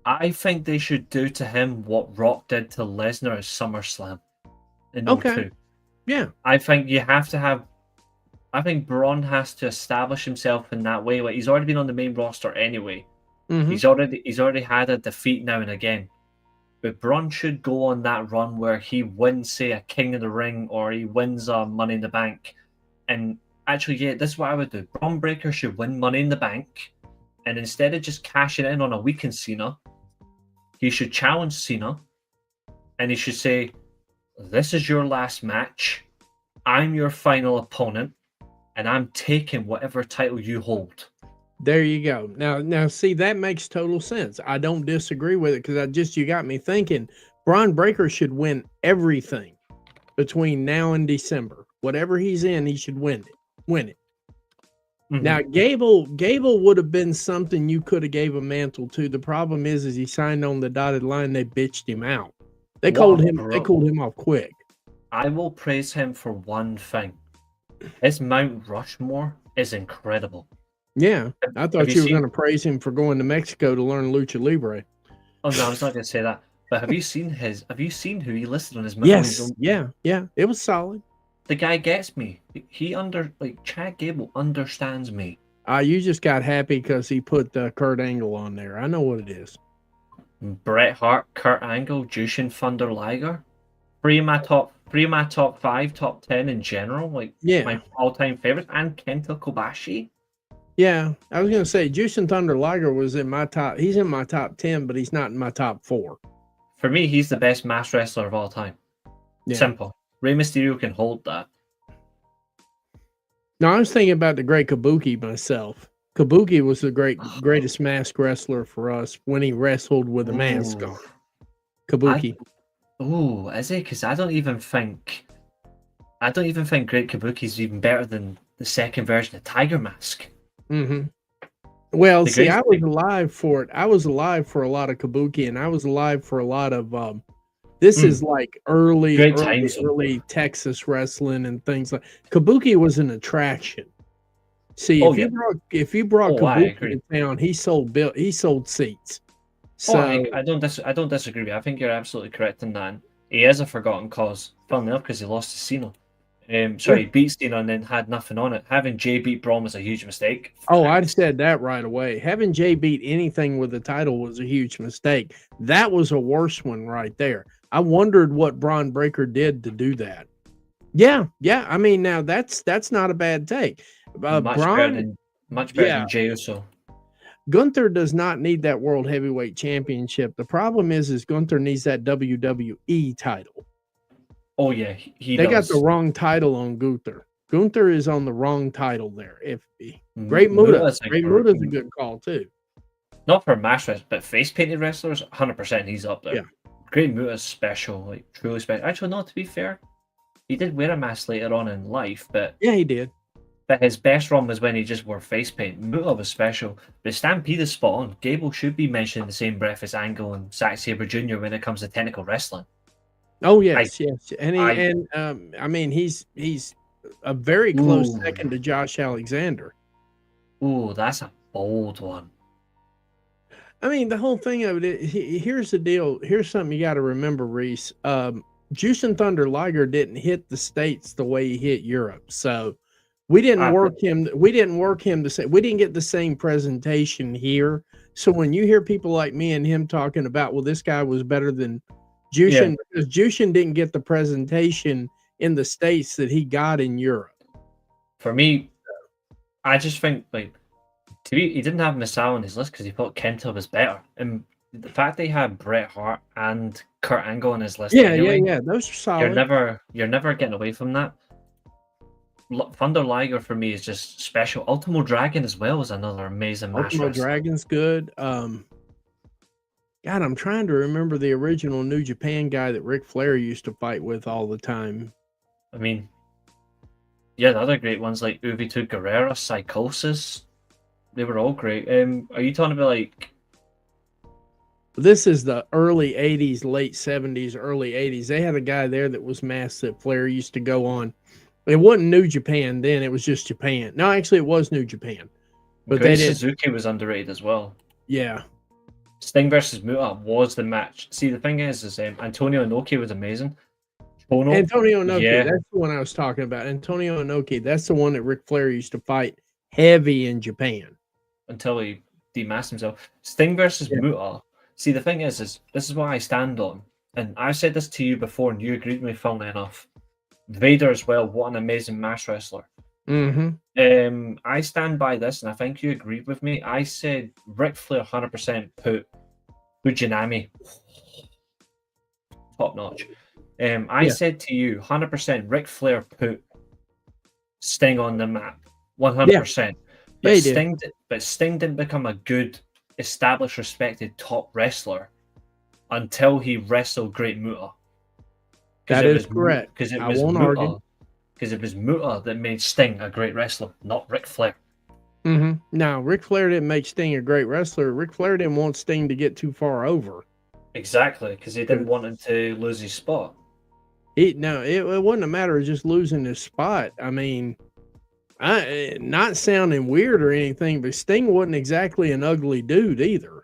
I think they should do to him what Rock did to Lesnar at SummerSlam in 02.
Yeah.
I think Braun has to establish himself in that way. Like, he's already been on the main roster anyway.
Mm-hmm.
He's already had a defeat now and again. But Braun should go on that run where he wins, say, a King of the Ring, or he wins a Money in the Bank. And actually, yeah, this is what I would do. Braun Breaker should win Money in the Bank, and instead of just cashing in on a weakened Cena, he should challenge Cena, and he should say, "This is your last match. I'm your final opponent, and I'm taking whatever title you hold."
There you go. Now, see, that makes total sense. I don't disagree with it because you got me thinking. Braun Breaker should win everything between now and December. Whatever he's in, he should win it. Mm-hmm. Now, Gable would have been something you could have gave a mantle to. The problem is he signed on the dotted line. They bitched him out. They called him off quick.
I will praise him for one thing. His Mount Rushmore is incredible.
Yeah, I thought you were going to praise him for going to Mexico to learn Lucha Libre.
Oh no, I was not going to say that. But have you seen who he listed on his Mount?
Yes, yeah, it was solid.
The guy gets me. Chad Gable understands me.
You just got happy because he put Kurt Angle on there. I know what it is.
Bret Hart, Kurt Angle, Jushin Thunder Liger. Three of my top 5, top 10 in general. My all-time favorites, and Kenta Kobashi.
Yeah, I was going to say Jushin Thunder Liger was in my top. He's in my top 10, but he's not in my top 4.
For me, he's the best mass wrestler of all time. Yeah. Simple. Rey Mysterio can hold that.
No, I was thinking about the great Kabuki myself. Kabuki was the greatest mask wrestler for us when he wrestled with a mask on. Kabuki.
Is he? Because I don't even think Great Kabuki is even better than the second version of Tiger Mask.
Mm-hmm. Well, see, I was alive for it. I was alive for a lot of Kabuki, and I was alive for a lot of this is like early Texas wrestling and things like Kabuki was an attraction. See, if you brought Kabuki to town, he sold seats. So
I don't disagree with you. I think you're absolutely correct in that. He is a forgotten cause. Funnily enough, because he lost to Cena. He beat Cena and then had nothing on it. Having Jay beat Braun was a huge mistake.
I said that right away. Having Jay beat anything with the title was a huge mistake. That was a worse one right there. I wondered what Braun Breaker did to do that. Yeah. I mean, now that's not a bad take.
Much better than Jey Uso.
Gunther does not need that World Heavyweight Championship. The problem is Gunther needs that WWE title.
Oh yeah,
they got the wrong title on Gunther. Gunther is on the wrong title there. Great Muta is a good call too.
Not for mass wrestlers, but face painted wrestlers, 100% he's up there. Yeah. Great Muta is special, truly special. Actually, no, to be fair, he did wear a mask later on in life, but
yeah, he did.
But his best run was when he just wore face paint. Muta was special. But Stampede is spot on. Gable should be mentioned in the same breath as Angle and Zack Sabre Jr. when it comes to technical wrestling.
Oh yes, and I mean he's a very close second to Josh Alexander.
Ooh, that's a bold one.
I mean, the whole thing of it. Here's the deal. Here's something you got to remember, Reece. Jushin Thunder Liger didn't hit the States the way he hit Europe, so we didn't work him. We didn't work him to say we didn't get the same presentation here. So when you hear people like me and him talking about, well, this guy was better than Jushin, because Jushin didn't get the presentation in the States that he got in Europe.
For me, I just think he didn't have Masao on his list because he thought Kenta was better. And the fact that he had Bret Hart and Kurt Angle on his list
Yeah,
anyway,
yeah. Those are solid.
you're never getting away from that. Thunder Liger for me is just special. Ultimo Dragon as well is another amazing match
Ultimo
wrestler.
Dragon's good. God, I'm trying to remember the original New Japan guy that Ric Flair used to fight with all the time.
I mean, yeah, the other great ones like Uvito Guerrera, Psychosis, they were all great. Are you talking about like?
This is the early 80s, late 70s, early 80s. They had a guy there that was masked that Flair used to go on. It wasn't New Japan then, it was just Japan. No, actually, it was New Japan. But
Great
they did.
Suzuki was underrated as well.
Yeah.
Sting versus Muta was the match. See, the thing is Antonio Inoki was amazing. Chono,
Antonio Inoki,
yeah.
that's the one I was talking about. Antonio Inoki, that's the one that Ric Flair used to fight heavy in Japan.
Until he demasked himself. Sting versus Muta. See, the thing is this is what I stand on. And I've said this to you before, and you agreed with me, funnily enough. Vader as well, what an amazing mask wrestler.
Mm-hmm.
I stand by this, and I think you agreed with me. I said Ric Flair 100% put Fujinami top notch. I said to you 100% Ric Flair put Sting on the map 100%. But Sting didn't become a good, established, respected top wrestler until he wrestled Great Muta.
That is correct.
Because it
I
was
won't
Muta.
argue.
Because it was Muta that made Sting a great wrestler, not Ric Flair.
Mm-hmm. Now, Ric Flair didn't make Sting a great wrestler. Ric Flair didn't want Sting to get too far over.
Exactly, because he didn't want him to lose his spot.
It wasn't a matter of just losing his spot. I mean, not sounding weird or anything, but Sting wasn't exactly an ugly dude either.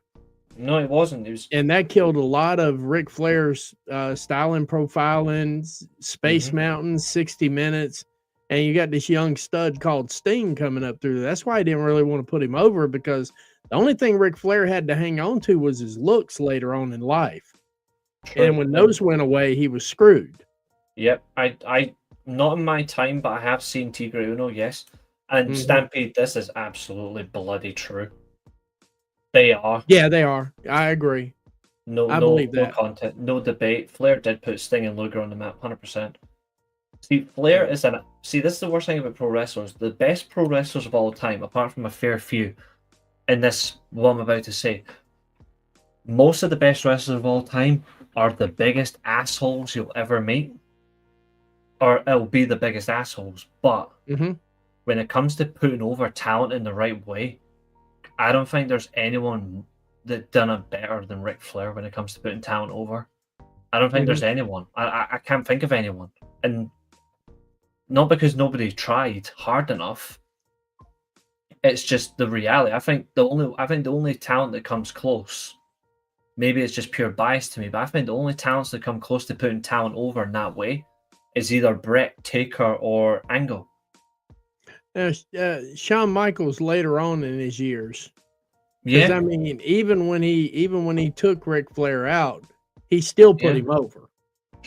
No, it wasn't.
And that killed a lot of Ric Flair's styling, profiling, Space Mountain, 60 Minutes. And you got this young stud called Sting coming up through. That's why I didn't really want to put him over, because the only thing Ric Flair had to hang on to was his looks later on in life. True. And when those went away, he was screwed.
Yep. I not in my time, but I have seen Tigre Uno, yes. And Stampede, this is absolutely bloody true. They are.
Yeah, they are. I agree. I believe that.
No content, no debate. Flair did put Sting and Luger on the map, 100%. See, Flair is this is the worst thing about pro wrestlers. The best pro wrestlers of all time, apart from a fair few, in this, what I'm about to say, most of the best wrestlers of all time are the biggest assholes you'll ever meet. Or it'll be the biggest assholes. But when it comes to putting over talent in the right way, I don't think there's anyone that done it better than Ric Flair when it comes to putting talent over. I don't think there's anyone. I can't think of anyone. And not because nobody tried hard enough. It's just the reality. I think the only talent that comes close, maybe it's just pure bias to me, but I think the only talents that come close to putting talent over in that way is either Bret, Taker, or Angle.
Shawn Michaels later on in his years.
Yeah.
I mean, even when he took Ric Flair out, he still put him over.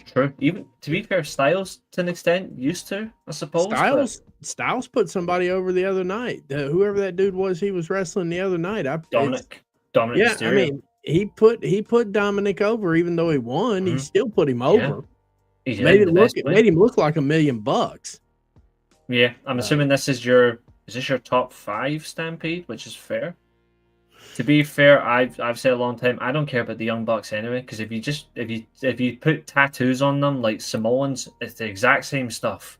True. Even to be fair, Styles to an extent used to, I suppose.
Styles put somebody over the other night. Whoever that dude was, he was wrestling the other night.
Dominic Mysterio.
I mean, he put Dominic over, even though he won. He still put him over.
Yeah.
Made him look like $1 million.
Yeah, I'm assuming this is this your top 5 Stampede, which is fair. To be fair, I've said a long time, I don't care about the Young Bucks anyway, because if you put tattoos on them like Samoans, it's the exact same stuff.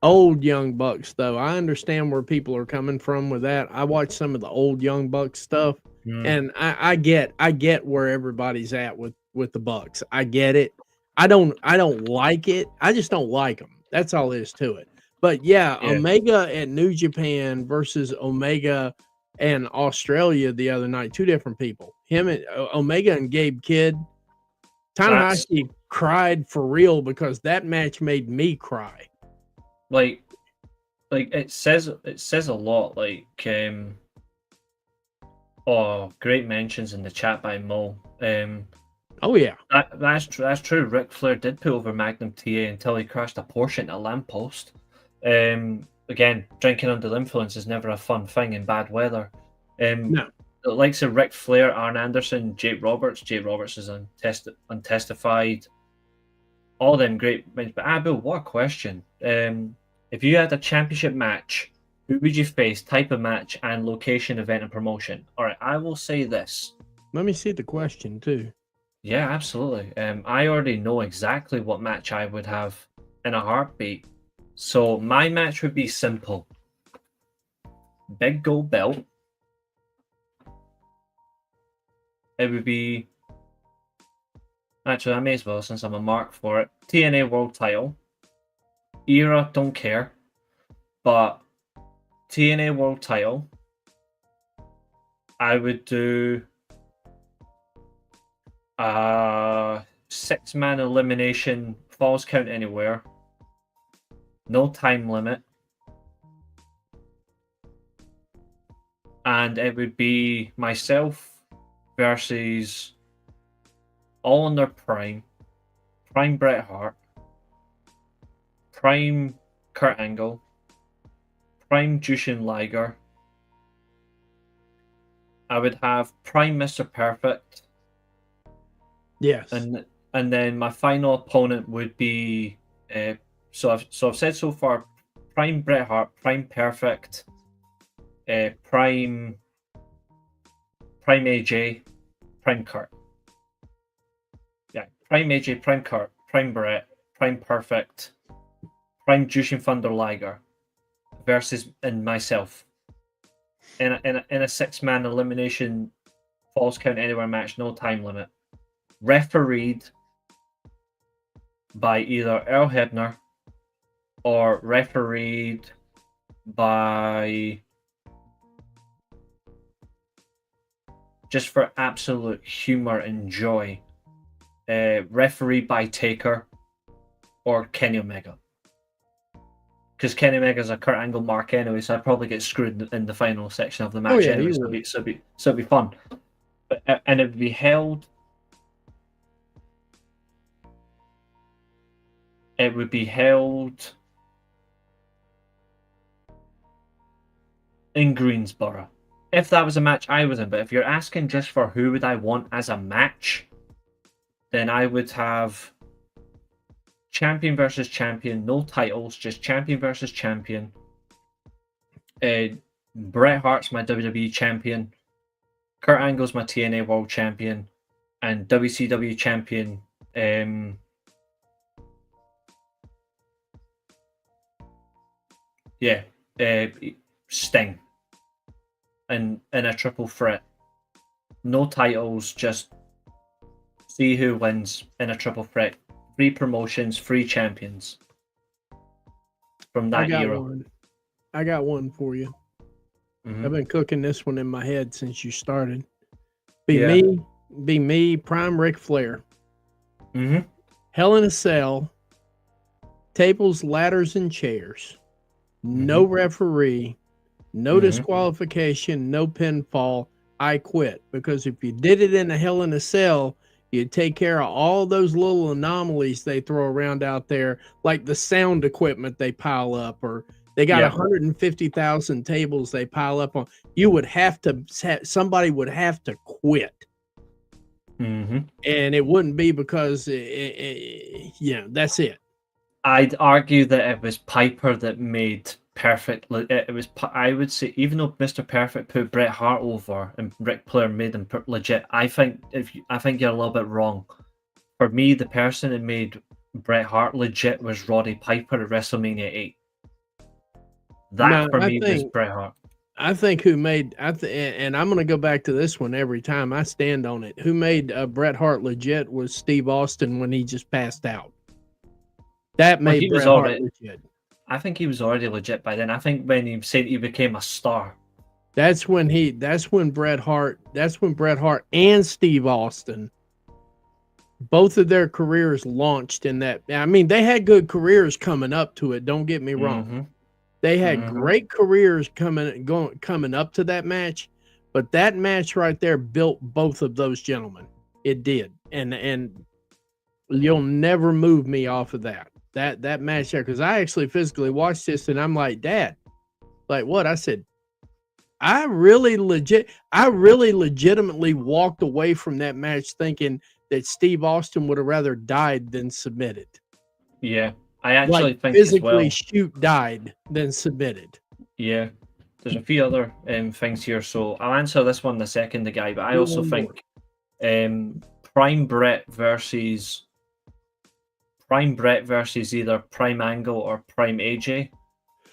Old Young Bucks, though, I understand where people are coming from with that. I watched some of the old Young Bucks stuff, and I get where everybody's at with the Bucks. I get it. I don't like it. I just don't like them. That's all there is to it. But yeah, Omega at New Japan versus Omega and Australia the other night, 2 different people. Him and Omega and Gabe Kidd. Tanahashi cried for real because that match made me cry.
Like it says a lot. Like great mentions in the chat by Mo.
Oh yeah,
that's true. Ric Flair did put over Magnum TA until he crashed a Porsche into a lamppost. Again, drinking under the influence is never a fun thing in bad weather.
No.
the likes of Ric Flair, Arn Anderson, Jake Roberts. Jake Roberts is untestified. All them great men. But Abu, what a question. If you had a championship match, who would you face, type of match, and location, event, and promotion? All right, I will say this.
Let me see the question too.
Yeah, absolutely. I already know exactly what match I would have in a heartbeat. So my match would be simple. Big gold belt. It would be... Actually, I may as well, since I'm a mark for it. TNA World Title. Era, don't care. But TNA World Title. I would do... 6-man elimination, falls count anywhere. No time limit. And it would be myself versus all in their prime. Prime Bret Hart. Prime Kurt Angle. Prime Jushin Liger. I would have Prime Mr. Perfect.
Yes.
And then my final opponent would be so I've said so far Prime Bret Hart, Prime Perfect, Prime AJ, Prime Kurt. Yeah, Prime AJ, Prime Kurt, Prime Bret, Prime Perfect, Prime Jushin Thunder Liger versus and myself in a 6-man elimination falls count anywhere match, no time limit. Refereed by either Earl Hebner or refereed by, just for absolute humor and joy, refereed by Taker or Kenny Omega. Because Kenny Omega's a Kurt Angle mark anyway, so I'd probably get screwed in the final section of the match anyway, so it'd be fun. But, and it would be held... It would be held in Greensboro. If that was a match I was in, but if you're asking just for who would I want as a match, then I would have champion versus champion, no titles, just champion versus champion. Bret Hart's my WWE champion, Kurt Angle's my TNA World Champion, and WCW champion. Sting. And in a triple threat. No titles, just see who wins in a triple threat. 3 promotions, 3 champions. From that era.
I got one for you. Mm-hmm. I've been cooking this one in my head since you started. Be me, Prime Ric Flair.
Mm-hmm.
Hell in a Cell. Tables, ladders, and chairs. No referee, no disqualification, no pinfall. I quit. Because if you did it in a Hell in a Cell, you'd take care of all those little anomalies they throw around out there, like the sound equipment they pile up, or they got 150,000 tables they pile up on. You would have to, somebody would have to quit.
Mm-hmm.
And it wouldn't be because, that's it.
I'd argue that it was Piper that made Perfect. It was, I would say, even though Mr. Perfect put Bret Hart over and Ric Flair made him legit, I think you're a little bit wrong. For me, the person that made Bret Hart legit was Roddy Piper at WrestleMania 8. That for me was Bret Hart.
I think who made, and I'm going to go back to this one every time. I stand on it. Who made Bret Hart legit was Steve Austin when he just passed out. That made Bret Hart legit.
I think he was already legit by then. I think when he said he became a star.
That's when Bret Hart and Steve Austin, both of their careers launched in that. I mean, they had good careers coming up to it. Don't get me wrong.
Mm-hmm.
They had great careers coming up to that match, but that match right there built both of those gentlemen. It did. And you'll never move me off of that match there, because I actually physically watched this and I'm like, Dad, like what? I said, I really legitimately walked away from that match thinking that Steve Austin would have rather died than submitted.
Yeah, I actually
Like
think as well.
physically died than submitted.
Yeah, there's a few other things here, so I'll answer this one in a second, the guy. But I
Do
also
one more.
think Prime Brett versus either Prime Angle or Prime AJ,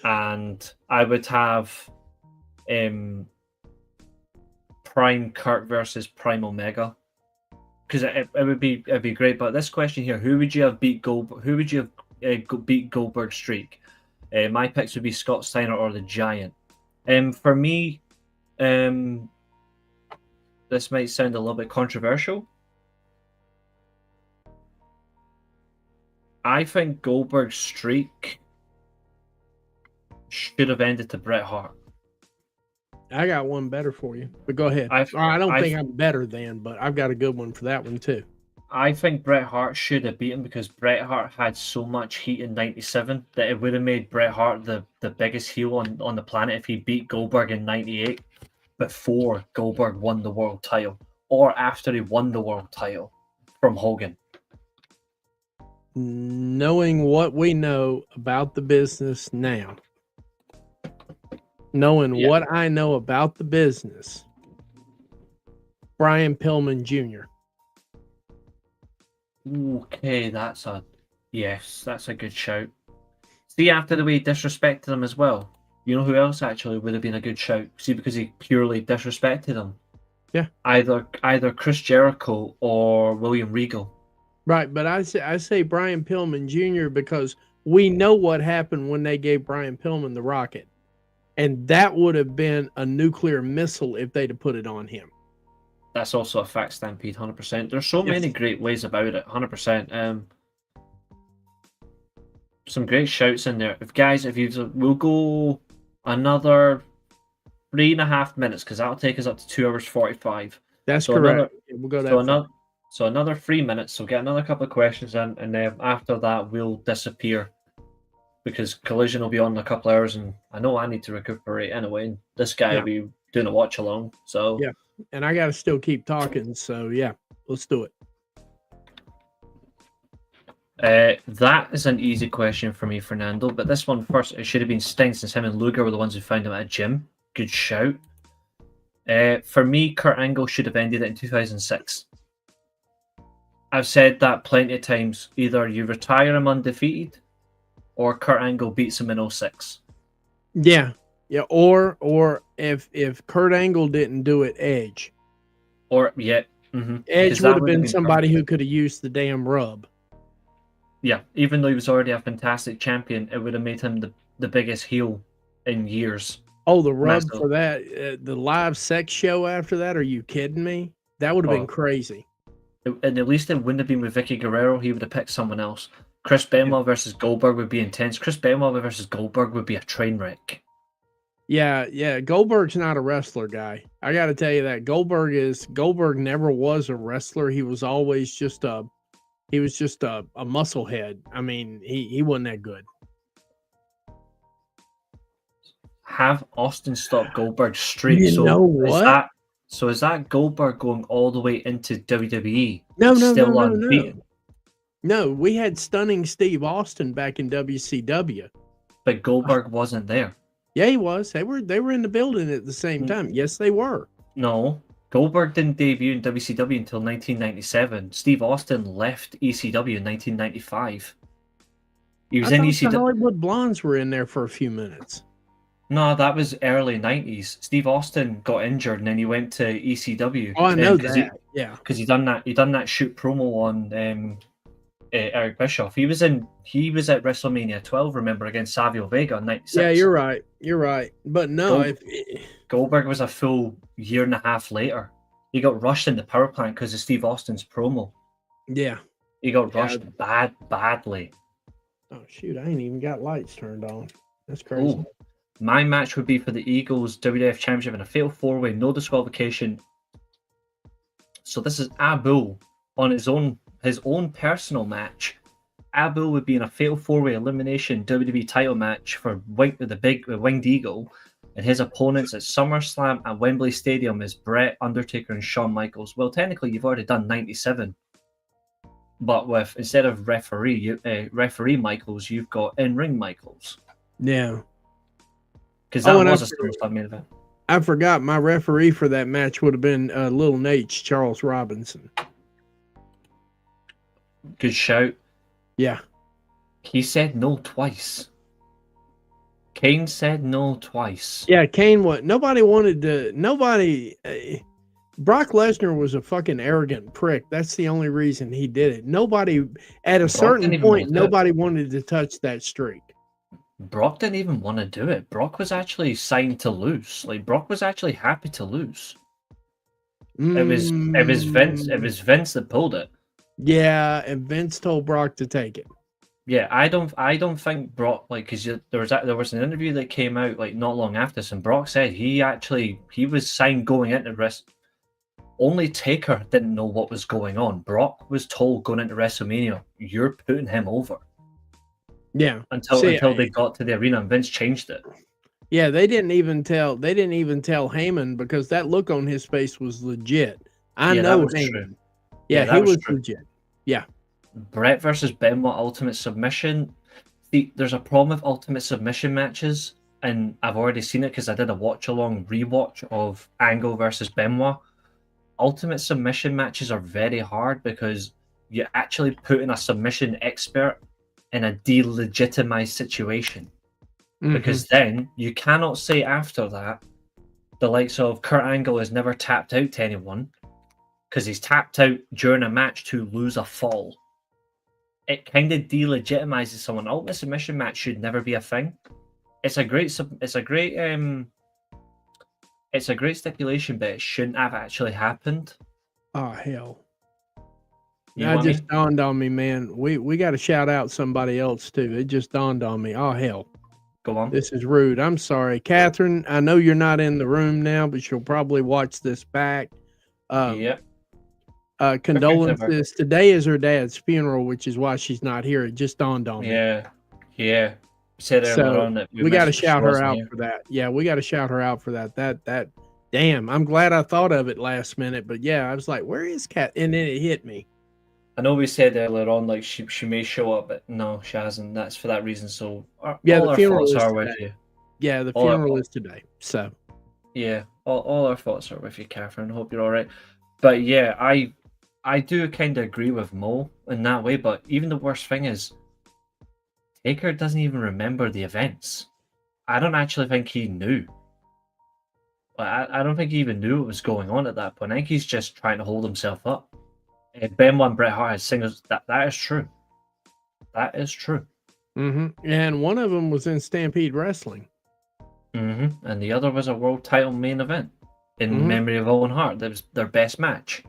and I would have Prime Kurt versus Prime Omega, because it'd be great. But this question here: who would you have beat Goldberg? Who would you have beat Goldberg's streak? My picks would be Scott Steiner or the Giant. For me, this might sound a little bit controversial. I think Goldberg's streak should have ended to Bret Hart.
I got one better for you, but go ahead. I don't think I'm better than, but I've got a good one for that one too.
I think Bret Hart should have beaten because Bret Hart had so much heat in '97 that it would have made Bret Hart the biggest heel on the planet if he beat Goldberg in '98 before Goldberg won the world title or after he won the world title from Hogan.
Knowing what we know about the business now, knowing what I know about the business, Brian Pillman Jr.
Okay, that's a good shout. See, after the way he disrespected him as well, you know who else actually would have been a good shout? See, because he purely disrespected him.
Yeah.
Either Chris Jericho or William Regal.
Right, but I say Brian Pillman Jr. because we know what happened when they gave Brian Pillman the rocket. And that would have been a nuclear missile if they'd have put it on him.
That's also a fact, Stampede, 100%. There's so many great ways about it, 100%. Some great shouts in there. We'll go another 3.5 minutes because that'll take us up to 2 hours 45.
That's correct. We'll go that.
So another 3 minutes. So get another couple of questions in, and then after that we'll disappear because Collision will be on in a couple of hours, and I know I need to recuperate anyway. And this guy will be doing a watch along. So
yeah, and I got to still keep talking. So yeah, let's do it.
That is an easy question for me, Fernando. But this one first, it should have been Sting since him and Luger were the ones who found him at a gym. Good shout. For me, Kurt Angle should have ended it in 2006. I've said that plenty of times. Either you retire him undefeated, or Kurt Angle beats him in 06.
Yeah. Or if Kurt Angle didn't do it, Edge.
Edge
would have been somebody who could have used the damn rub.
Yeah, even though he was already a fantastic champion, it would have made him the biggest heel in years.
Oh, the rub for that, the live sex show after that? Are you kidding me? That would have been crazy.
And at least it wouldn't have been with Vicky Guerrero. He would have picked someone else. Chris Benoit versus Goldberg would be intense. Chris Benoit versus Goldberg would be a train wreck.
Yeah. Goldberg's not a wrestler guy. I got to tell you that. Goldberg never was a wrestler. He was always just a muscle head. I mean, he wasn't that good.
Have Austin stop Goldberg's streak.
You know what?
Is that Goldberg going all the way into WWE?
No. No, we had stunning Steve Austin back in WCW.
But Goldberg wasn't there.
Yeah, he was. They were in the building at the same time. Yes, they were.
No. Goldberg didn't debut in WCW until 1997. Steve Austin left ECW in 1995. He was in ECW.
The Hollywood Blondes were in there for a few minutes.
No, that was early 90s. Steve Austin got injured and then he went to ECW.
Oh, I know that.
Because he done that shoot promo on Eric Bischoff. He was at WrestleMania 12, remember, against Savio Vega in 96.
Yeah, you're right. But no,
Goldberg was a full year and a half later. He got rushed in the power plant because of Steve Austin's promo.
Yeah.
He got rushed badly.
Oh, shoot. I ain't even got lights turned on. That's crazy.
Ooh. My match would be for the Eagles WWF Championship in a fatal 4-way, no disqualification. So this is Abu on his own personal match. Abu would be in a fatal 4-way elimination WWE title match for the Winged Eagle. and his opponents at SummerSlam at Wembley Stadium is Bret, Undertaker, and Shawn Michaels. Well, technically, you've already done 97, but with instead of referee Michaels, you've got in-ring Michaels.
Yeah.
Because that was a SummerSlam main event.
I forgot my referee for that match would have been Little Nate's Charles Robinson.
Good shout.
Yeah.
He said no twice. Kane said no twice.
Yeah, Kane. Nobody wanted to. Brock Lesnar was a fucking arrogant prick. That's the only reason he did it. Nobody, at a certain point, nobody wanted to touch that streak.
Brock didn't even want to do it. Brock was actually signed to lose. Like, Brock was actually happy to lose. It was Vince. It was Vince that pulled it.
Yeah, and Vince told Brock to take it.
Yeah, I don't think Brock, like, because there was an interview that came out like not long after this, and Brock said he was signed going into rest. Only Taker didn't know what was going on. Brock was told going into WrestleMania, you're putting him over.
Yeah.
Until they got to the arena, and Vince changed it.
Yeah, they didn't even tell Heyman, because that look on his face was legit. I know Heyman.
True.
Yeah, he was legit. Yeah.
Bret versus Benoit Ultimate Submission. See, there's a problem with Ultimate Submission matches, and I've already seen it because I did a rewatch of Angle versus Benoit. Ultimate Submission matches are very hard because you're actually putting a submission expert in a delegitimized situation. Because then you cannot say after that the likes of Kurt Angle has never tapped out to anyone because he's tapped out during a match to lose a fall. It kind of delegitimizes someone. Ultimate Submission match should never be a thing. It's a great stipulation, but it shouldn't have actually happened.
Oh hell! That just dawned on me, man. We got to shout out somebody else too. It just dawned on me. Oh hell!
Go on.
This is rude. I'm sorry, Catherine. I know you're not in the room now, but you'll probably watch this back.
Yep.
Condolences. Today is her dad's funeral, which is why she's not here. It just dawned on me.
Yeah. Said earlier on that
we got to shout her out for that. Yeah, we got to shout her out for that. That damn. I'm glad I thought of it last minute, but yeah, I was like, where is Cat? And then it hit me.
I know we said earlier on like she may show up, but no, she hasn't. That's for that reason. So
the funeral is
with you.
Yeah, the funeral is today. So
yeah, all our thoughts are with you, Catherine. Hope you're all right. But yeah, I do kind of agree with Mo in that way. But even the worst thing is, Taker doesn't even remember the events. I don't actually think he knew. I don't think he even knew what was going on at that point. I think he's just trying to hold himself up. Benoit and Bret Hart has singles. That is true. That is true.
And one of them was in Stampede Wrestling.
And the other was a world title main event in memory of Owen Hart. That was their best match.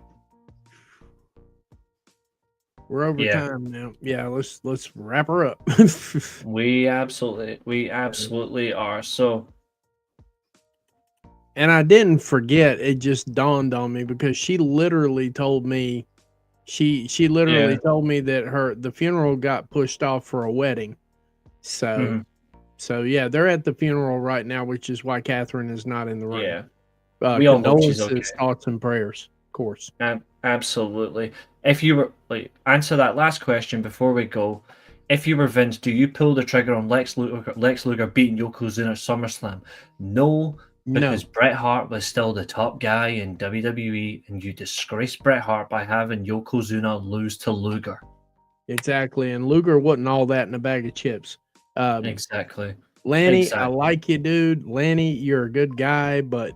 We're over time now. Yeah, let's wrap her up.
We absolutely are. So,
and I didn't forget. It just dawned on me because she literally told me. She literally told me that the funeral got pushed off for a wedding. So yeah, they're at the funeral right now, which is why Catherine is not in the room.
Yeah, we all hope she's
condolences,
okay.
thoughts, and prayers, of course.
Absolutely. If you were answer that last question before we go. If you were Vince, do you pull the trigger on Lex Luger beating Yokozuna at SummerSlam? No. Because Bret Hart was still the top guy in WWE, and you disgraced Bret Hart by having Yokozuna lose to Luger.
Exactly, and Luger wasn't all that in a bag of chips.
Exactly.
Lanny, I like you, dude. Lanny, you're a good guy, but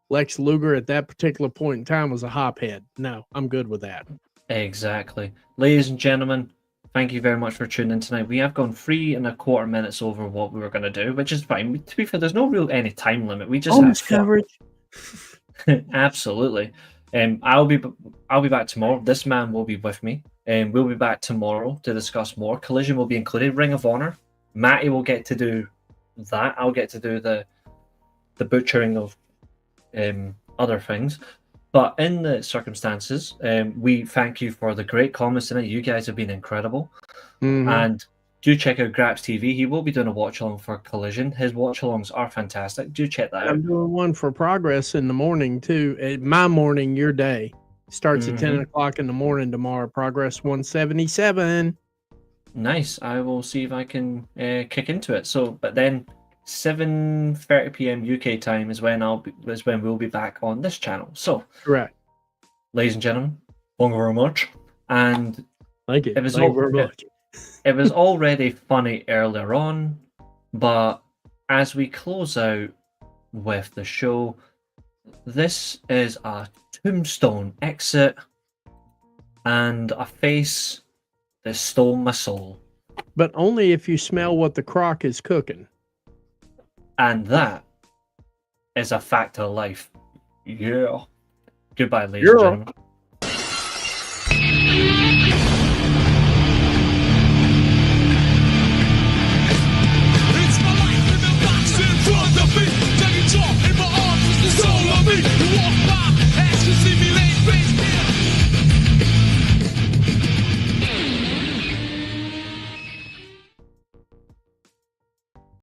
Lex Luger at that particular point in time was a hophead. No, I'm good with that.
Exactly. Ladies and gentlemen, thank you very much for tuning in tonight. We have gone 3 1/4 minutes over what we were going to do, which is fine. To be fair, there's no any time limit. We just have
coverage.
Absolutely. I'll be back tomorrow. This man will be with me, and we'll be back tomorrow to discuss more. Collision will be included. Ring of Honor. Matty will get to do that. I'll get to do the butchering of other things. But in the circumstances, we thank you for the great comments tonight. You guys have been incredible. And do check out Graps TV. He will be doing a watch along for Collision. His watch alongs are fantastic. Do check that out.
I'm doing one for Progress in the morning too. My morning, your day starts at 10 o'clock in the morning tomorrow. Progress 177.
Nice. I will see if I can kick into it. So, but then 7:30 p.m. UK time is when we'll be back on this channel. So,
Correct.
Ladies and gentlemen, thank you very much. And
Thank you.
It was,
Thank you very much.
it was already funny earlier on, but as we close out with the show, this is a tombstone exit and a face that stole my soul.
But only if you smell what the crock is cooking.
And that is a fact of life. Yeah. Goodbye, ladies and gentlemen.